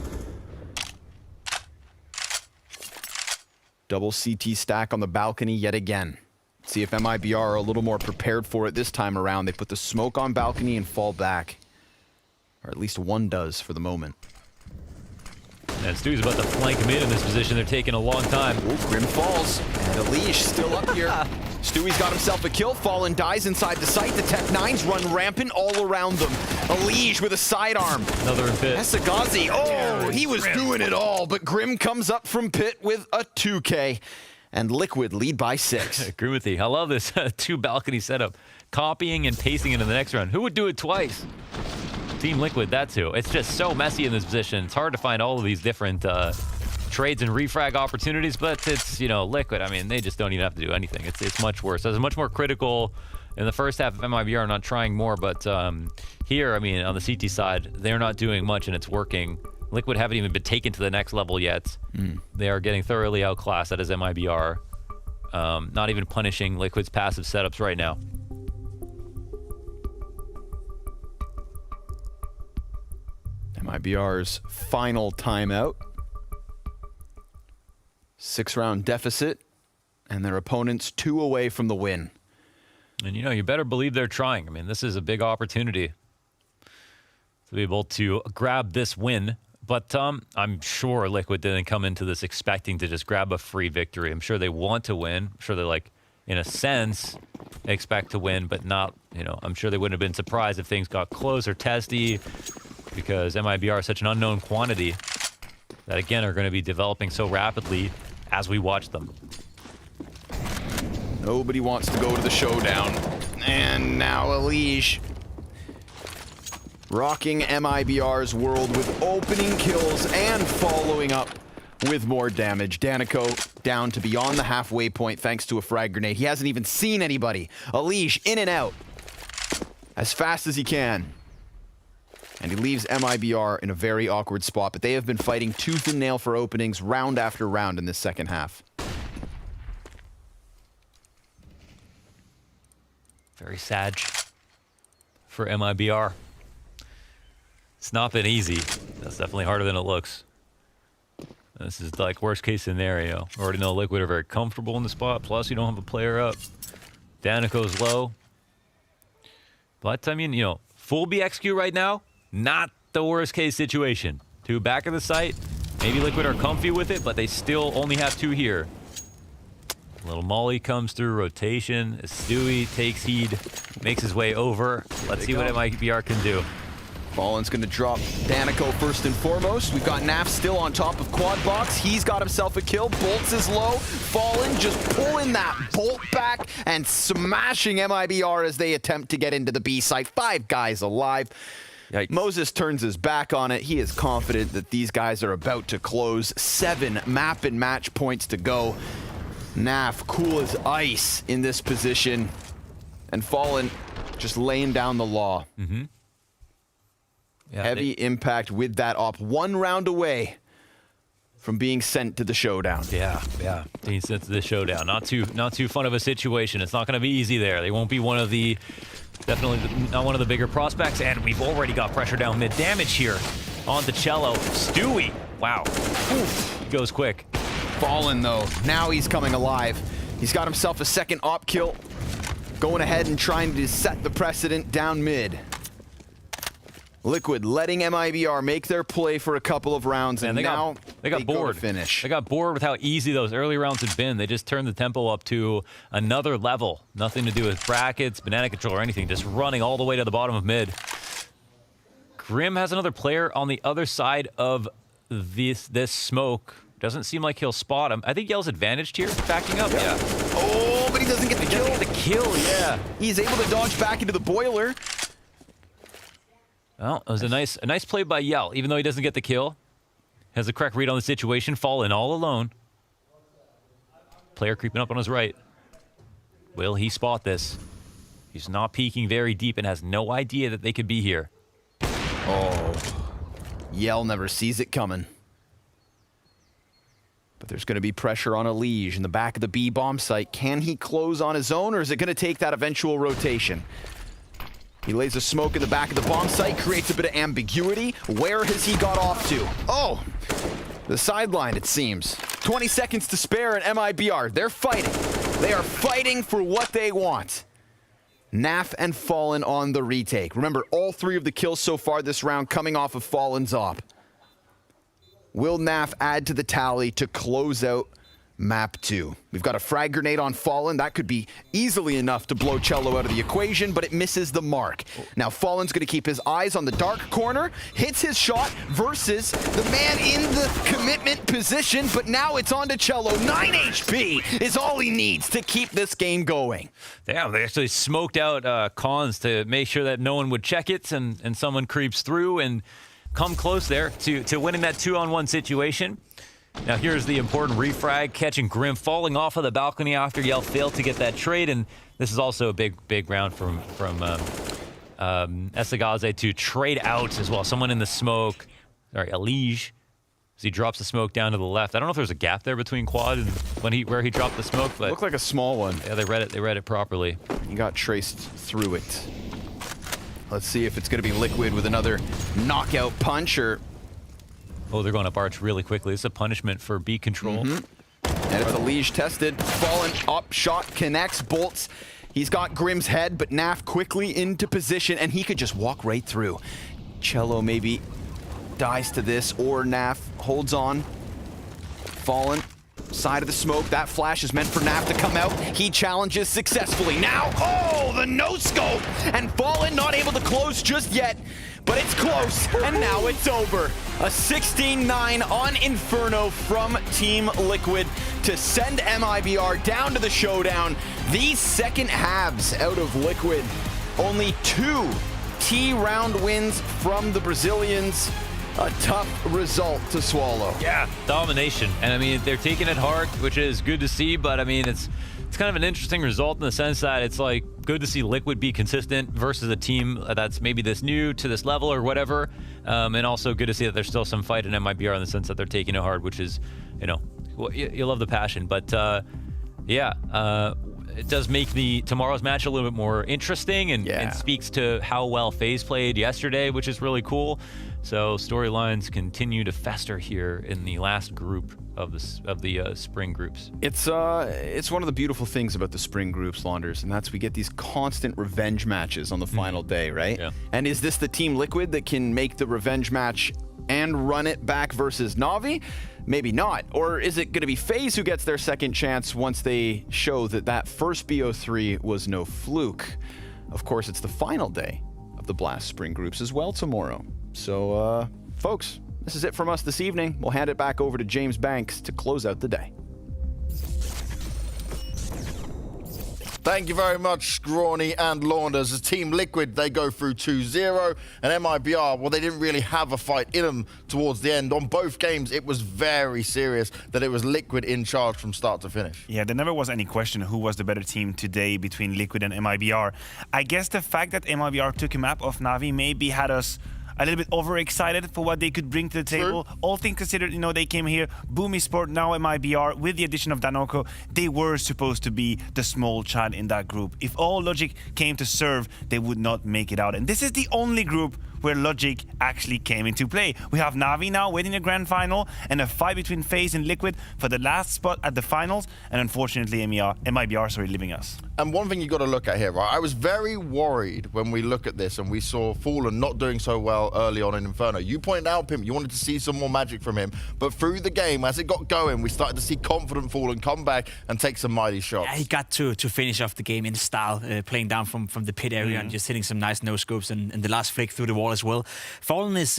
Double CT stack on the balcony yet again. See if MIBR are a little more prepared for it this time around. They put the smoke on balcony and fall back. Or at least one does for the moment.
And Stew's about to flank mid in this position. They're taking a long time.
Oh, Grim falls. And Elige still up here. Stewie's got himself a kill. Fallen dies inside the site. The Tech 9s run rampant all around them. Elige with a sidearm.
Another in pit.
Esagaze. Oh, he was doing it all. But Grim comes up from pit with a 2K. And Liquid lead by 6.
Agree with you. I love this 2 balcony setup. Copying and pasting into the next round. Who would do it twice? Team Liquid, that too. It's just so messy in this position. It's hard to find all of these different trades and refrag opportunities, but it's, you know, Liquid. I mean, they just don't even have to do anything. It's much worse. It's much more critical in the first half of mibr, not trying more, but here, I mean, on the CT side, they're not doing much and it's working. Liquid haven't even been taken to the next level yet. They are getting thoroughly outclassed. That is mibr. Not even punishing Liquid's passive setups right now.
mibr's final timeout. 6-round deficit, and their opponents 2 away from the win.
And, you know, you better believe they're trying. I mean, this is a big opportunity to be able to grab this win. But I'm sure Liquid didn't come into this expecting to just grab a free victory. I'm sure they want to win. I'm sure they're, like, in a sense, expect to win, but not, you know, I'm sure they wouldn't have been surprised if things got close or testy, because mibr is such an unknown quantity that, again, are going to be developing so rapidly as we watch them.
Nobody wants to go to the showdown. And now Elige rocking mibr's world with opening kills and following up with more damage. Danico down to beyond the halfway point thanks to a frag grenade. He hasn't even seen anybody. Elige in and out as fast as he can. And he leaves mibr in a very awkward spot, but they have been fighting tooth and nail for openings round after round in this second half.
Very sad for mibr. It's not been easy. That's definitely harder than it looks. This is like worst case scenario. Already know Liquid are very comfortable in the spot, plus you don't have a player up. Danico's low. But, I mean, you know, full BXQ right now, not the worst case situation. 2 back of the site. Maybe Liquid are comfy with it, but they still only have 2 here. Little Molly comes through, rotation. Stewie takes heed, makes his way over. Let's see what mibr can do.
Fallen's going to drop Danico first and foremost. We've got Naf still on top of quad box. He's got himself a kill. Bolts is low. Fallen just pulling that bolt back and smashing mibr as they attempt to get into the B site. 5 guys alive. Yikes. Moses turns his back on it. He is confident that these guys are about to close. 7 map and match points to go. Naf cool as ice in this position. And Fallen just laying down the law.
Yeah,
heavy impact with that op. 1 round away from being sent to the showdown.
Yeah. Being sent to the showdown. Not too fun of a situation. It's not going to be easy there. They won't be one of the, definitely not one of the bigger prospects. And we've already got pressure down mid. Damage here on the cello. Stewie. Wow. Oof. He goes quick.
Fallen though. Now he's coming alive. He's got himself a second op kill. Going ahead and trying to set the precedent down mid. Liquid letting mibr make their play for a couple of rounds, and now
they got bored.
Finish.
They got bored with how easy those early rounds had been. They just turned the tempo up to another level. Nothing to do with brackets, banana control, or anything. Just running all the way to the bottom of mid. Grim has another player on the other side of this smoke. Doesn't seem like he'll spot him. I think Yell's advantaged here, backing up. Yeah.
Oh, but he doesn't get the kill.
Doesn't get the kill. Yeah.
He's able to dodge back into the boiler.
Well, it was a nice play by Yell, even though he doesn't get the kill. Has the correct read on the situation. Fallen all alone. Player creeping up on his right. Will he spot this? He's not peeking very deep and has no idea that they could be here.
Oh. Yell never sees it coming. But there's going to be pressure on Elige in the back of the B bomb site. Can he close on his own, or is it going to take that eventual rotation? He lays a smoke in the back of the bomb site, creates a bit of ambiguity. Where has he got off to? Oh, the sideline, it seems. 20 seconds to spare, and mibr, they're fighting. They are fighting for what they want. Naf and Fallen on the retake. Remember, all 3 of the kills so far this round coming off of Fallen's op. Will Naf add to the tally to close out Map 2. We've got a frag grenade on Fallen. That could be easily enough to blow Cello out of the equation, but it misses the mark. Now Fallen's going to keep his eyes on the dark corner, hits his shot versus the man in the commitment position, but now it's on to Cello. 9 HP is all he needs to keep this game going.
Damn, they actually smoked out cons to make sure that no one would check it, and someone creeps through and come close there to winning that 2-on-1 situation. Now here's the important refrag, catching Grim falling off of the balcony after Yell failed to get that trade, and this is also a big round from Esagaze to trade out as well. Someone in the smoke, sorry, Elige, as he drops the smoke down to the left. I don't know if there's a gap there between Quad and where he dropped the smoke, but
looked like a small one.
Yeah, they read it properly.
He got traced through it. Let's see if it's going to be Liquid with another knockout punch or...
Oh, they're going up arch really quickly. It's a punishment for B control.
And it's a Liege tested. Fallen up, shot connects, bolts. He's got Grim's head, but Naf quickly into position, and he could just walk right through. Cello maybe dies to this, or Naf holds on. Fallen, side of the smoke. That flash is meant for Naf to come out. He challenges successfully. Now, oh, the no-scope! And Fallen not able to close just yet. But it's close, and now it's over. A 16-9 on Inferno from Team Liquid to send mibr down to the showdown. These second halves out of Liquid, only 2 T-round wins from the Brazilians. A tough result to swallow.
Yeah, domination. And I mean, they're taking it hard, which is good to see, but I mean, it's kind of an interesting result in the sense that it's like good to see Liquid be consistent versus a team that's maybe this new to this level or whatever. And also good to see that there's still some fight in mibr in the sense that they're taking it hard, which is, you know, you love the passion. But yeah, it does make tomorrow's match a little bit more interesting and speaks to how well FaZe played yesterday, which is really cool. So storylines continue to fester here in the last group of the spring groups.
It's one of the beautiful things about the spring groups, Launders, and that's we get these constant revenge matches on the final day, right?
Yeah.
And is this the Team Liquid that can make the revenge match and run it back versus Na'Vi? Maybe not. Or is it going to be FaZe who gets their second chance once they show that first BO3 was no fluke? Of course, it's the final day of the Blast spring groups as well tomorrow. So, folks, this is it from us this evening. We'll hand it back over to James Banks to close out the day.
Thank you very much, Scrawny and Launders. As Team Liquid, they go through 2-0. And mibr, well, they didn't really have a fight in them towards the end. On both games, it was very serious that it was Liquid in charge from start to finish.
Yeah, there never was any question who was the better team today between Liquid and mibr. I guess the fact that mibr took a map off Na'Vi maybe had us a little bit overexcited for what they could bring to the table.
True.
All things considered, you know, they came here, Boomy Sport, now mibr, with the addition of Danoko, they were supposed to be the small child in that group. If all Logic came to serve, they would not make it out. And this is the only group where Logic actually came into play. We have Na'Vi now waiting the grand final and a fight between FaZe and Liquid for the last spot at the finals, and unfortunately mibr leaving us.
And one thing you got to look at here, right? I was very worried when we look at this and we saw Fallen not doing so well early on in Inferno. You pointed out, Pim, you wanted to see some more magic from him, but through the game, as it got going, we started to see confident Fallen come back and take some mighty shots.
Yeah, he got to finish off the game in style, playing down from the pit area and just hitting some nice no-scopes and the last flick through the wall as well. Fallen is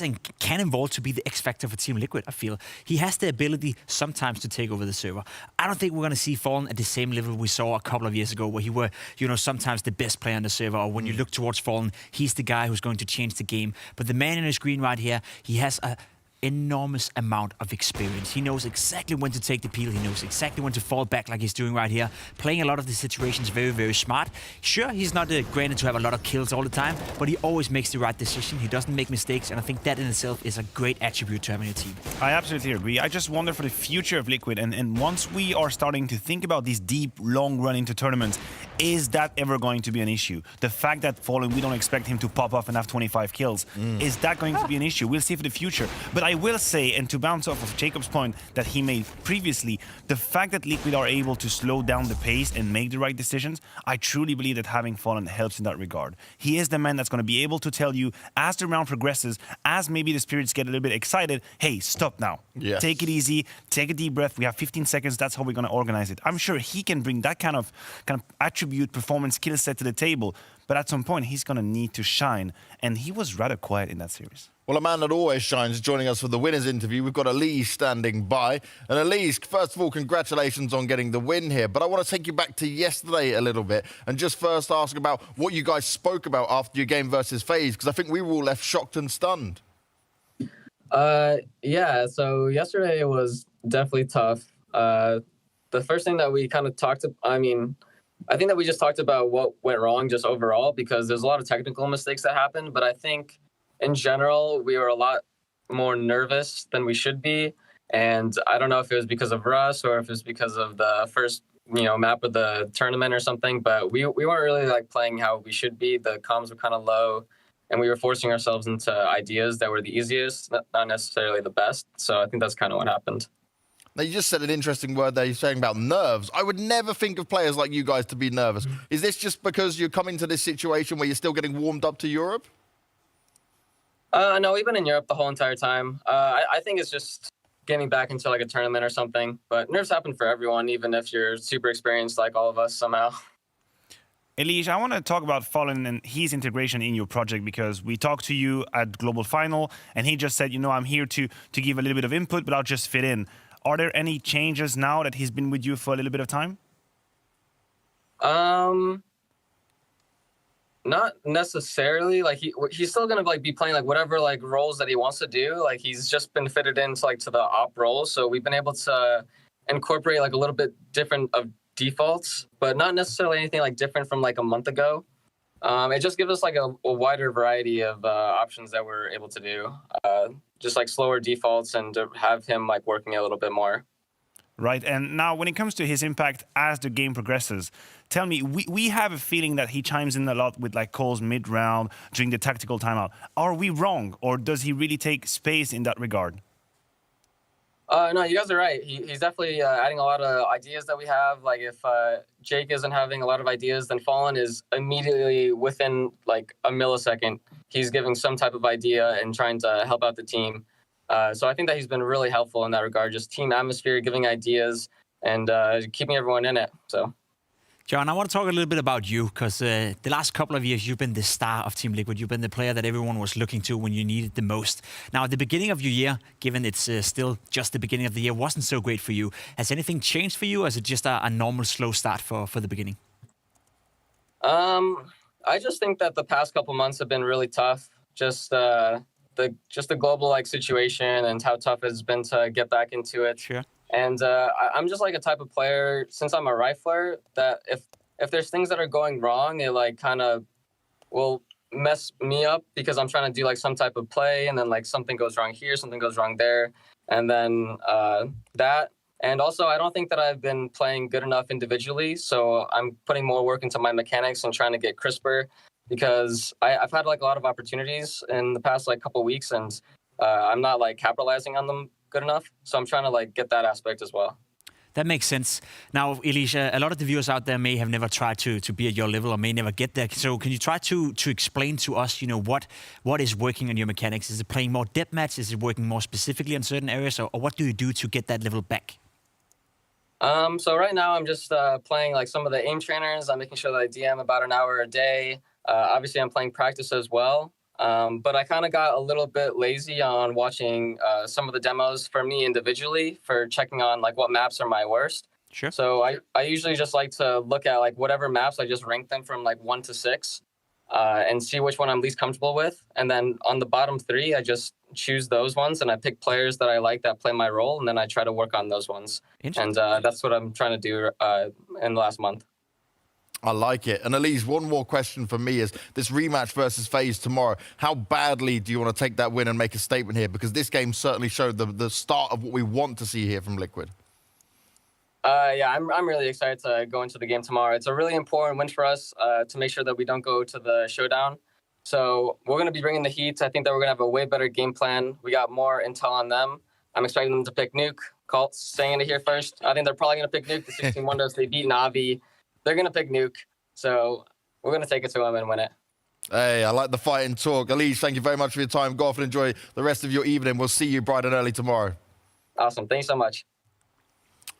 and can evolve to be the X factor for Team Liquid, I feel. He has the ability sometimes to take over the server. I don't think we're going to see Fallen at the same level we saw a couple of years ago, where he were, you know, sometimes the best player on the server, or when you look towards Fallen, he's the guy who's going to change the game. But the man in the screen right here, he has a enormous amount of experience. He knows exactly when to take the peel. He knows exactly when to fall back like he's doing right here. Playing a lot of the situations very, very smart. Sure, he's not granted to have a lot of kills all the time, but he always makes the right decision. He doesn't make mistakes, and I think that in itself is a great attribute to having a team.
I absolutely agree. I just wonder for the future of Liquid, and once we are starting to think about these deep, long run into tournaments, Is that ever going to be an issue? The fact that Fallen, we don't expect him to pop off and have 25 kills, is that going to be an issue? We'll see for the future. But I will say, and to bounce off of Jacob's point that he made previously, the fact that Liquid are able to slow down the pace and make the right decisions, I truly believe that having Fallen helps in that regard. He is the man that's going to be able to tell you, as the round progresses, as maybe the spirits get a little bit excited, hey, stop now.
Yes.
Take it easy, take a deep breath. We have 15 seconds. That's how we're going to organize it. I'm sure he can bring that kind of attribute, performance, skill set to the table. But at some point, he's going to need to shine. And he was rather quiet in that series.
Well, a man that always shines joining us for the winners interview. We've got Elise standing by. And Elise, first of all, congratulations on getting the win here. But I want to take you back to yesterday a little bit and just first ask about what you guys spoke about after your game versus FaZe, because I think we were all left shocked and stunned.
Yeah, so yesterday was definitely tough. The first thing that we kind of talked about, I think that we just talked about what went wrong just overall, because there's a lot of technical mistakes that happened. But I think in general, we were a lot more nervous than we should be. And I don't know if it was because of Russ or if it was because of the first, map of the tournament or something. But we weren't really like playing how we should be. The comms were kind of low, and we were forcing ourselves into ideas that were the easiest, not necessarily the best. So I think that's kind of what happened.
Now, you just said an interesting word there. You're saying about nerves. I would never think of players like you guys to be nervous. Is this just because you're coming to this situation where you're still getting warmed up to Europe?
No, we've been in Europe the whole entire time. I think it's just getting back into like a tournament or something. But nerves happen for everyone, even if you're super experienced like all of us somehow.
Elise, I want to talk about Fallen and his integration in your project, because we talked to you at Global Final, and he just said, I'm here to give a little bit of input, but I'll just fit in. Are there any changes now that he's been with you for a little bit of time?
Not necessarily. Like he's still gonna like be playing like whatever like roles that he wants to do. Like he's just been fitted into like to the op role, so we've been able to incorporate like a little bit different of defaults, but not necessarily anything like different from like a month ago. It just gives us like a wider variety of options that we're able to do. Just like slower defaults and to have him like working a little bit more.
Right, and now when it comes to his impact as the game progresses, tell me, we have a feeling that he chimes in a lot with like calls mid-round during the tactical timeout. Are we wrong, or does he really take space in that regard?
No, you guys are right. He's definitely adding a lot of ideas that we have. Like if Jake isn't having a lot of ideas, then Fallen is immediately within like a millisecond. He's giving some type of idea and trying to help out the team. So I think that he's been really helpful in that regard, just team atmosphere, giving ideas, and keeping everyone in it. So,
John, I want to talk a little bit about you, because the last couple of years, you've been the star of Team Liquid. You've been the player that everyone was looking to when you needed the most. Now, at the beginning of your year, given it's still just the beginning of the year, wasn't so great for you. Has anything changed for you, or is it just a normal slow start for the beginning?
I just think that the past couple months have been really tough. Just the global like situation and how tough it's been to get back into it.
Sure.
And I'm just like a type of player, since I'm a rifler, that if there's things that are going wrong, it like kind of will mess me up, because I'm trying to do like some type of play, and then like something goes wrong here, something goes wrong there, and then that. And also, I don't think that I've been playing good enough individually, so I'm putting more work into my mechanics and trying to get crisper, because I've had like a lot of opportunities in the past like couple weeks, and I'm not like capitalizing on them good enough. So I'm trying to like get that aspect as well.
That makes sense. Now, Elisha, a lot of the viewers out there may have never tried to be at your level or may never get there. So can you try to explain to us, what is working on your mechanics? Is it playing more deathmatch? Is it working more specifically on certain areas? Or what do you do to get that level back?
So right now I'm just playing like some of the aim trainers. I'm making sure that I DM about an hour a day. Obviously, I'm playing practice as well. But I kind of got a little bit lazy on watching some of the demos for me individually for checking on like what maps are my worst.
Sure.
So I usually just like to look at like whatever maps, I just rank them from like 1 to 6 and see which one I'm least comfortable with. And then on the bottom 3, I just choose those ones and I pick players that I like that play my role. And then I try to work on those ones. And that's what I'm trying to do in the last month.
I like it. And Elise, one more question for me is this rematch versus FaZe tomorrow. How badly do you want to take that win and make a statement here? Because this game certainly showed the start of what we want to see here from Liquid.
Yeah, I'm really excited to go into the game tomorrow. It's a really important win for us to make sure that we don't go to the showdown. So we're going to be bringing the heat. I think that we're going to have a way better game plan. We got more intel on them. I'm expecting them to pick Nuke. Colt's saying it here first. I think they're probably going to pick Nuke. The 16 Wonders, they beat Navi. They're going to pick Nuke. So we're going to take it to them and win it.
Hey, I like the fighting talk. Elise, thank you very much for your time. Go off and enjoy the rest of your evening. We'll see you bright and early tomorrow.
Awesome. Thanks so much.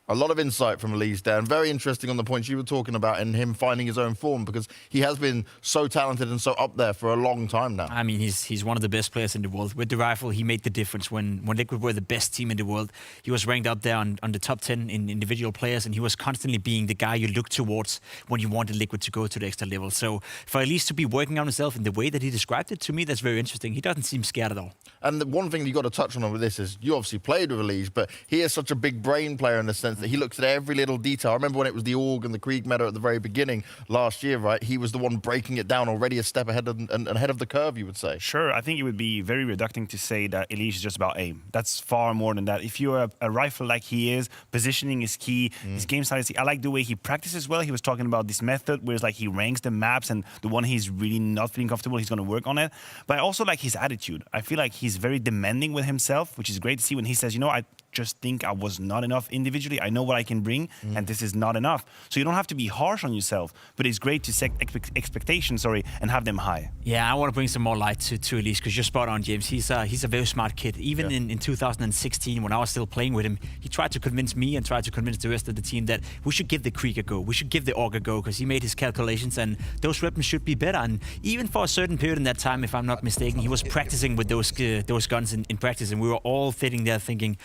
A lot of insight from Elise there, and very interesting on the points you were talking about and him finding his own form, because he has been so talented and so up there for a long time now.
I mean, he's one of the best players in the world. With the rifle, he made the difference. When Liquid were the best team in the world, he was ranked up there on the top 10 in individual players, and he was constantly being the guy you look towards when you wanted Liquid to go to the extra level. So for Elise to be working on himself in the way that he described it, to me, that's very interesting. He doesn't seem scared at all.
And the one thing you got to touch on with this is you obviously played with Elise, but he is such a big brain player in the sense that he looks at every little detail. I remember when it was the Org and the Krieg meta at the very beginning last year, right? He was the one breaking it down already a step ahead and ahead of the curve, you would say.
Sure, I think it would be very reducting to say that Elise is just about aim. That's far more than that. If you're a rifle like he is, positioning is key. His game style is key. I like the way he practices well. He was talking about this method where it's like he ranks the maps, and the one he's really not feeling comfortable, he's going to work on it. But I also like his attitude. I feel like he's very demanding with himself, which is great to see when he says, you know, I just think I was not enough individually. I know what I can bring, and this is not enough. So you don't have to be harsh on yourself, but it's great to set expectations, and have them high.
Yeah, I want to bring some more light to Elise, because you're spot on, James. He's a very smart kid. Even in 2016, when I was still playing with him, he tried to convince me and tried to convince the rest of the team that we should give the Krieg a go. We should give the Org a go, because he made his calculations, and those weapons should be better. And even for a certain period in that time, if I'm not mistaken, he was practicing with those guns in practice, and we were all sitting there thinking,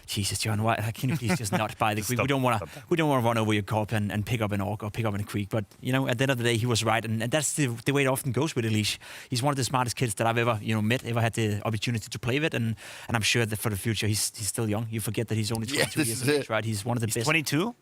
Jesus, John, why can you please just not buy the Krieg? We don't want to run over your corp and pick up an Org or pick up a Krieg. But you know, at the end of the day, he was right, and that's the way it often goes with Elise. He's one of the smartest kids that I've ever met, ever had the opportunity to play with, and I'm sure that for the future, he's still young. You forget that he's only 22 years of age, right? He's one of the best.
22,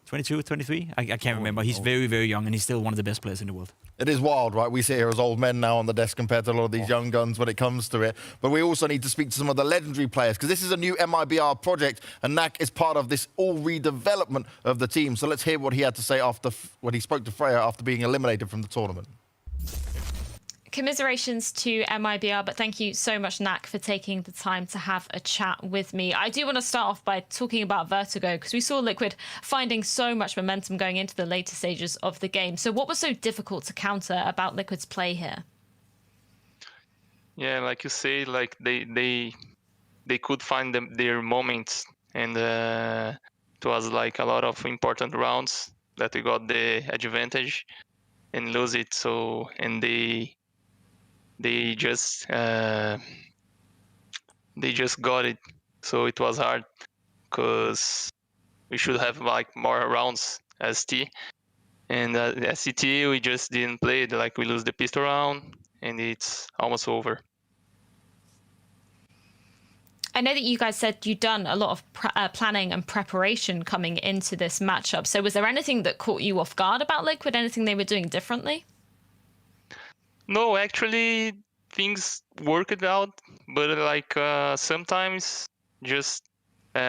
23. I can't remember. He's very, very young, and he's still one of the best players in the world.
It is wild, right? We sit here as old men now on the desk compared to a lot of these young guns when it comes to it. But we also need to speak to some of the legendary players, because this is a new mibr project, and Nak is part of this all redevelopment of the team. So let's hear what he had to say after when he spoke to Freya after being eliminated from the tournament.
Commiserations to mibr, but thank you so much, Nak, for taking the time to have a chat with me. I do want to start off by talking about Vertigo, because we saw Liquid finding so much momentum going into the later stages of the game. So what was so difficult to counter about Liquid's play here?
Yeah, like you say, like they could find their moments, and it was like a lot of important rounds that we got the advantage and lose it. So, and they just got it. So it was hard, because we should have like more rounds as T, and as CT we just didn't play it. Like we lose the pistol round, and it's almost over.
I know that you guys said you'd done a lot of planning and preparation coming into this matchup. So was there anything that caught you off guard about Liquid? Anything they were doing differently?
No, actually things worked out, but like sometimes just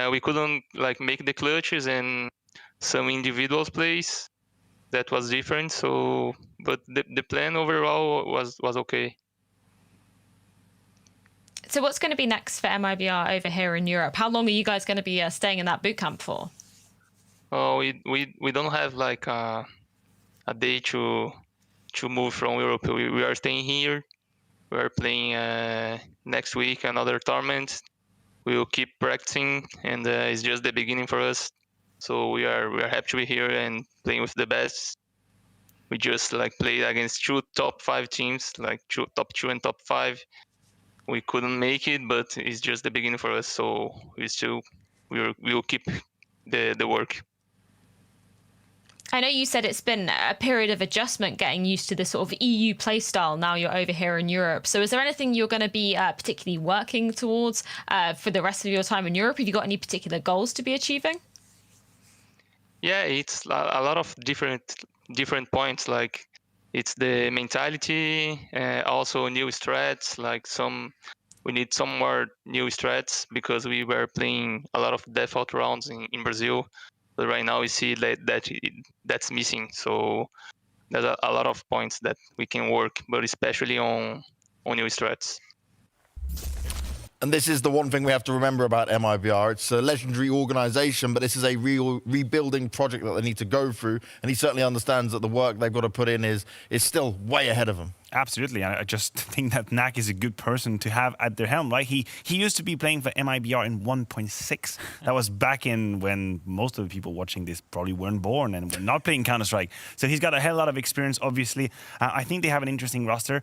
we couldn't like make the clutches, and some individuals plays that was different. So, but the plan overall was okay.
So what's going to be next for mibr over here in Europe? How long are you guys going to be staying in that boot camp for?
Oh, we don't have like a day to move from Europe. We are staying here. We are playing next week another tournament. We will keep practicing, and it's just the beginning for us. So we are happy to be here and playing with the best. We just like played against two top 5 teams, like top 2 and top 5. We couldn't make it, but it's just the beginning for us. So we will keep the work.
I know you said it's been a period of adjustment getting used to this sort of EU playstyle. Now you're over here in Europe. So is there anything you're going to be particularly working towards for the rest of your time in Europe? Have you got any particular goals to be achieving?
Yeah, it's a lot of different points. Like it's the mentality, also new strats. Like we need some more new strats, because we were playing a lot of default rounds in Brazil. But right now we see that's missing. So there's a lot of points that we can work, but especially on new strats.
And this is the one thing we have to remember about mibr. It's a legendary organization, but this is a real rebuilding project that they need to go through. And he certainly understands that the work they've got to put in is still way ahead of them.
Absolutely. I just think that Knack is a good person to have at their helm, right? He used to be playing for mibr in 1.6. That was back in when most of the people watching this probably weren't born and were not playing Counter-Strike. So he's got a hell lot of experience, obviously. I think they have an interesting roster.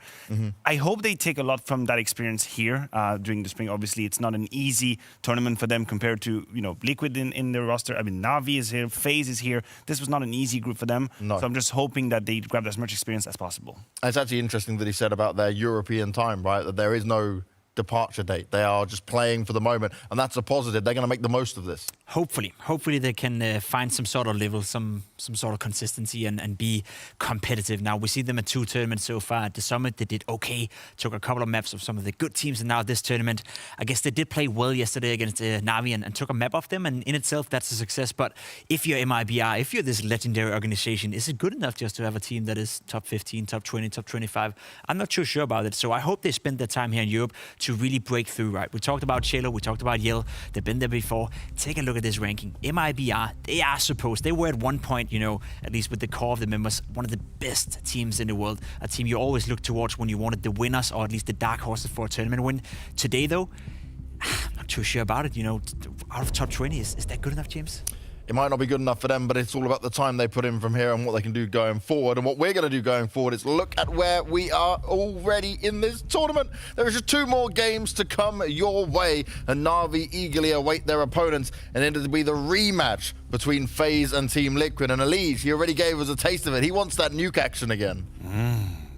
I hope they take a lot from that experience here during the spring. Obviously, it's not an easy tournament for them compared to, Liquid in their roster. I mean, Na'Vi is here, FaZe is here. This was not an easy group for them.
No.
So I'm just hoping that they grab as much experience as possible.
It's actually interesting that he said about their European time, right? That there is no departure date. They are just playing for the moment, and that's a positive. They're going to make the most of this.
Hopefully they can find some sort of level, some sort of consistency and be competitive. Now, we see them at 2 tournaments so far. At the Summit, they did okay, took a couple of maps of some of the good teams, and now this tournament, I guess they did play well yesterday against Na'Vi and took a map off them, and in itself, that's a success. But if you're mibr, if you're this legendary organization, is it good enough just to have a team that is top 15, top 20, top 25? I'm not too sure about it, so I hope they spend their time here in Europe to really break through, right? We talked about Chelo, we talked about Yell, they've been there before. Take a look at this ranking. mibr, they were at one point, at least with the core of the members, one of the best teams in the world. A team you always look towards when you wanted the winners or at least the dark horses for a tournament win. Today, though, I'm not too sure about it. Out of top 20, is that good enough, James?
It might not be good enough for them, but it's all about the time they put in from here and what they can do going forward. And what we're going to do going forward is look at where we are already in this tournament. There is just 2 more games to come your way, and Na'Vi eagerly await their opponents, and it'll be the rematch between FaZe and Team Liquid. And Elise, he already gave us a taste of it. He wants that nuke action again.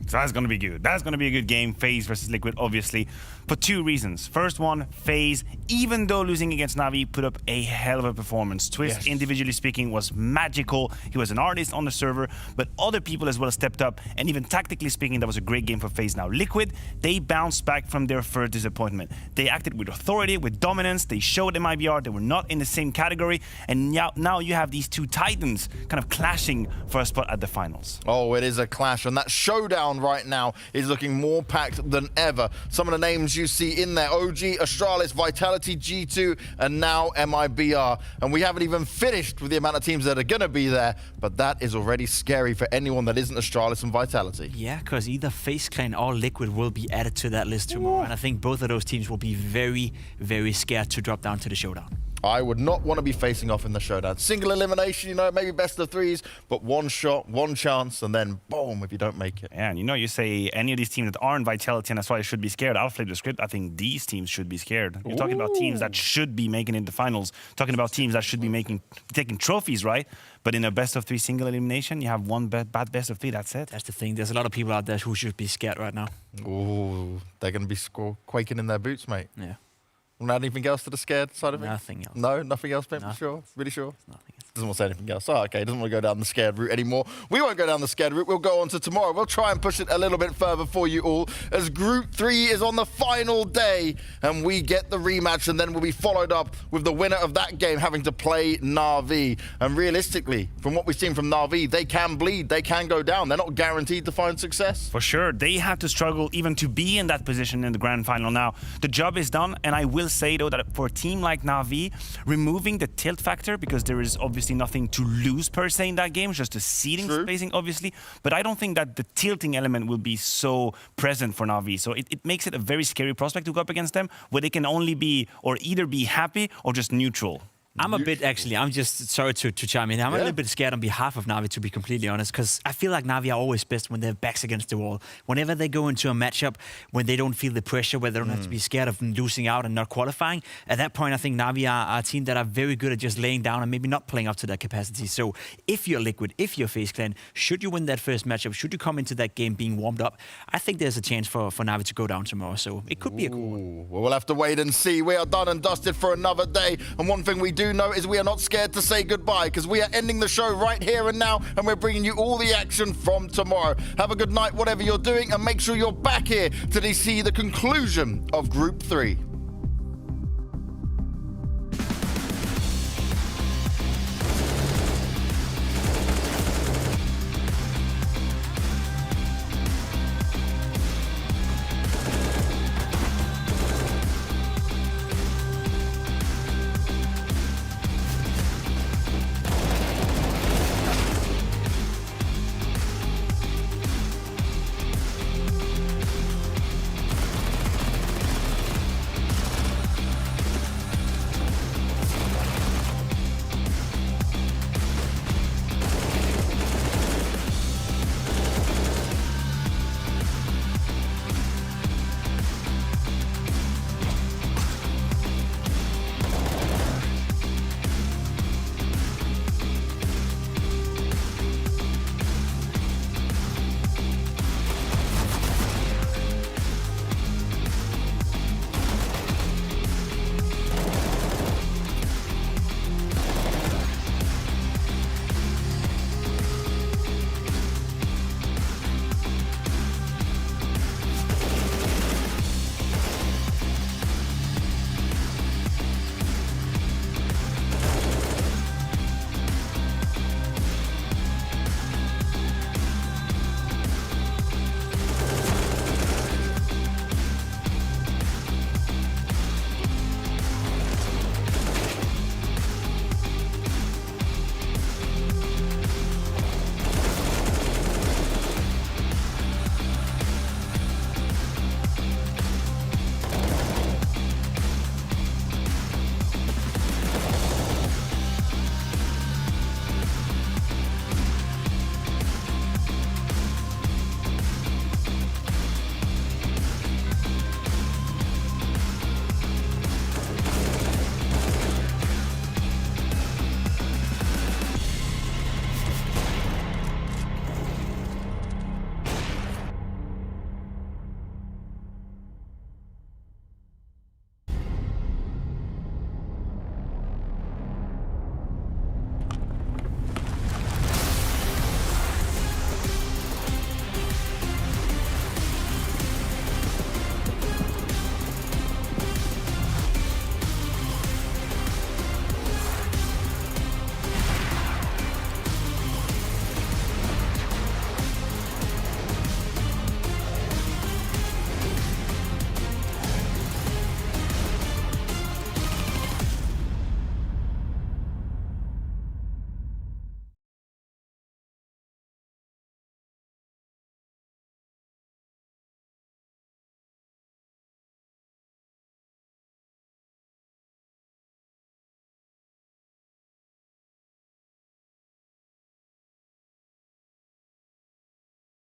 So that's going to be good. That's going to be a good game, FaZe versus Liquid, obviously, for 2 reasons. First one, FaZe, even though losing against Na'Vi, put up a hell of a performance. Twist, individually speaking, was magical. He was an artist on the server, but other people as well stepped up, and even tactically speaking, that was a great game for FaZe. Now, Liquid, they bounced back from their first disappointment. They acted with authority, with dominance. They showed mibr they were not in the same category, and now you have these 2 titans kind of clashing for a spot at the finals.
Oh, it is a clash, and that showdown right now is looking more packed than ever. Some of the names you see in there: OG, Astralis, Vitality, G2, and now mibr. And we haven't even finished with the amount of teams that are going to be there, but that is already scary for anyone that isn't Astralis and Vitality.
Yeah, because either FaZe Clan or Liquid will be added to that list tomorrow, and I think both of those teams will be very, very scared to drop down to the showdown.
I would not want to be facing off in the showdown. Single elimination, maybe best of 3s, but 1 shot, 1 chance, and then boom if you don't make it.
Yeah, and you say any of these teams that aren't Vitality and that's why they should be scared. I'll flip the script. I think these teams should be scared. You're talking about teams that should be making it in the finals. Talking about teams that should be taking trophies, right? But in a best of 3 single elimination, you have one bad best of 3. That's it.
That's the thing. There's a lot of people out there who should be scared right now.
Ooh, they're going to be quaking in their boots, mate.
Yeah.
Want to add anything else to the scared side of it?
Nothing else.
No, nothing else, mate?
No.
Sure? Really sure?
Nothing else.
Doesn't want to say anything else. Oh, okay. Doesn't want to go down the scared route anymore. We won't go down the scared route. We'll go on to tomorrow. We'll try and push it a little bit further for you all, as Group 3 is on the final day, and we get the rematch, and then we'll be followed up with the winner of that game having to play Na'Vi. And realistically, from what we've seen from Na'Vi, they can bleed. They can go down. They're not guaranteed to find success.
For sure. They have to struggle even to be in that position in the grand final now. The job is done, and I will say, though, that for a team like Na'Vi, removing the tilt factor, because there is obviously nothing to lose per se in that game, just the seating spacing, obviously. But I don't think that the tilting element will be so present for Na'Vi. So it makes it a very scary prospect to go up against them, where they can only be or either be happy or just neutral.
I'm a bit, actually, I'm just sorry to chime in. I'm a little bit scared on behalf of Na'Vi, to be completely honest, because I feel like Na'Vi are always best when their backs against the wall. Whenever they go into a matchup, when they don't feel the pressure, where they don't have to be scared of losing out and not qualifying, at that point, I think Na'Vi are a team that are very good at just laying down and maybe not playing up to their capacity. So if you're Liquid, if you're FaZe Clan, should you win that first matchup, should you come into that game being warmed up, I think there's a chance for Na'Vi to go down tomorrow. So it could be a cool one.
Well, we'll have to wait and see. We are done and dusted for another day. And one thing we do know is we are not scared to say goodbye, because we are ending the show right here and now, and we're bringing you all the action from tomorrow. Have a good night, whatever you're doing, and make sure you're back here to see the conclusion of Group 3.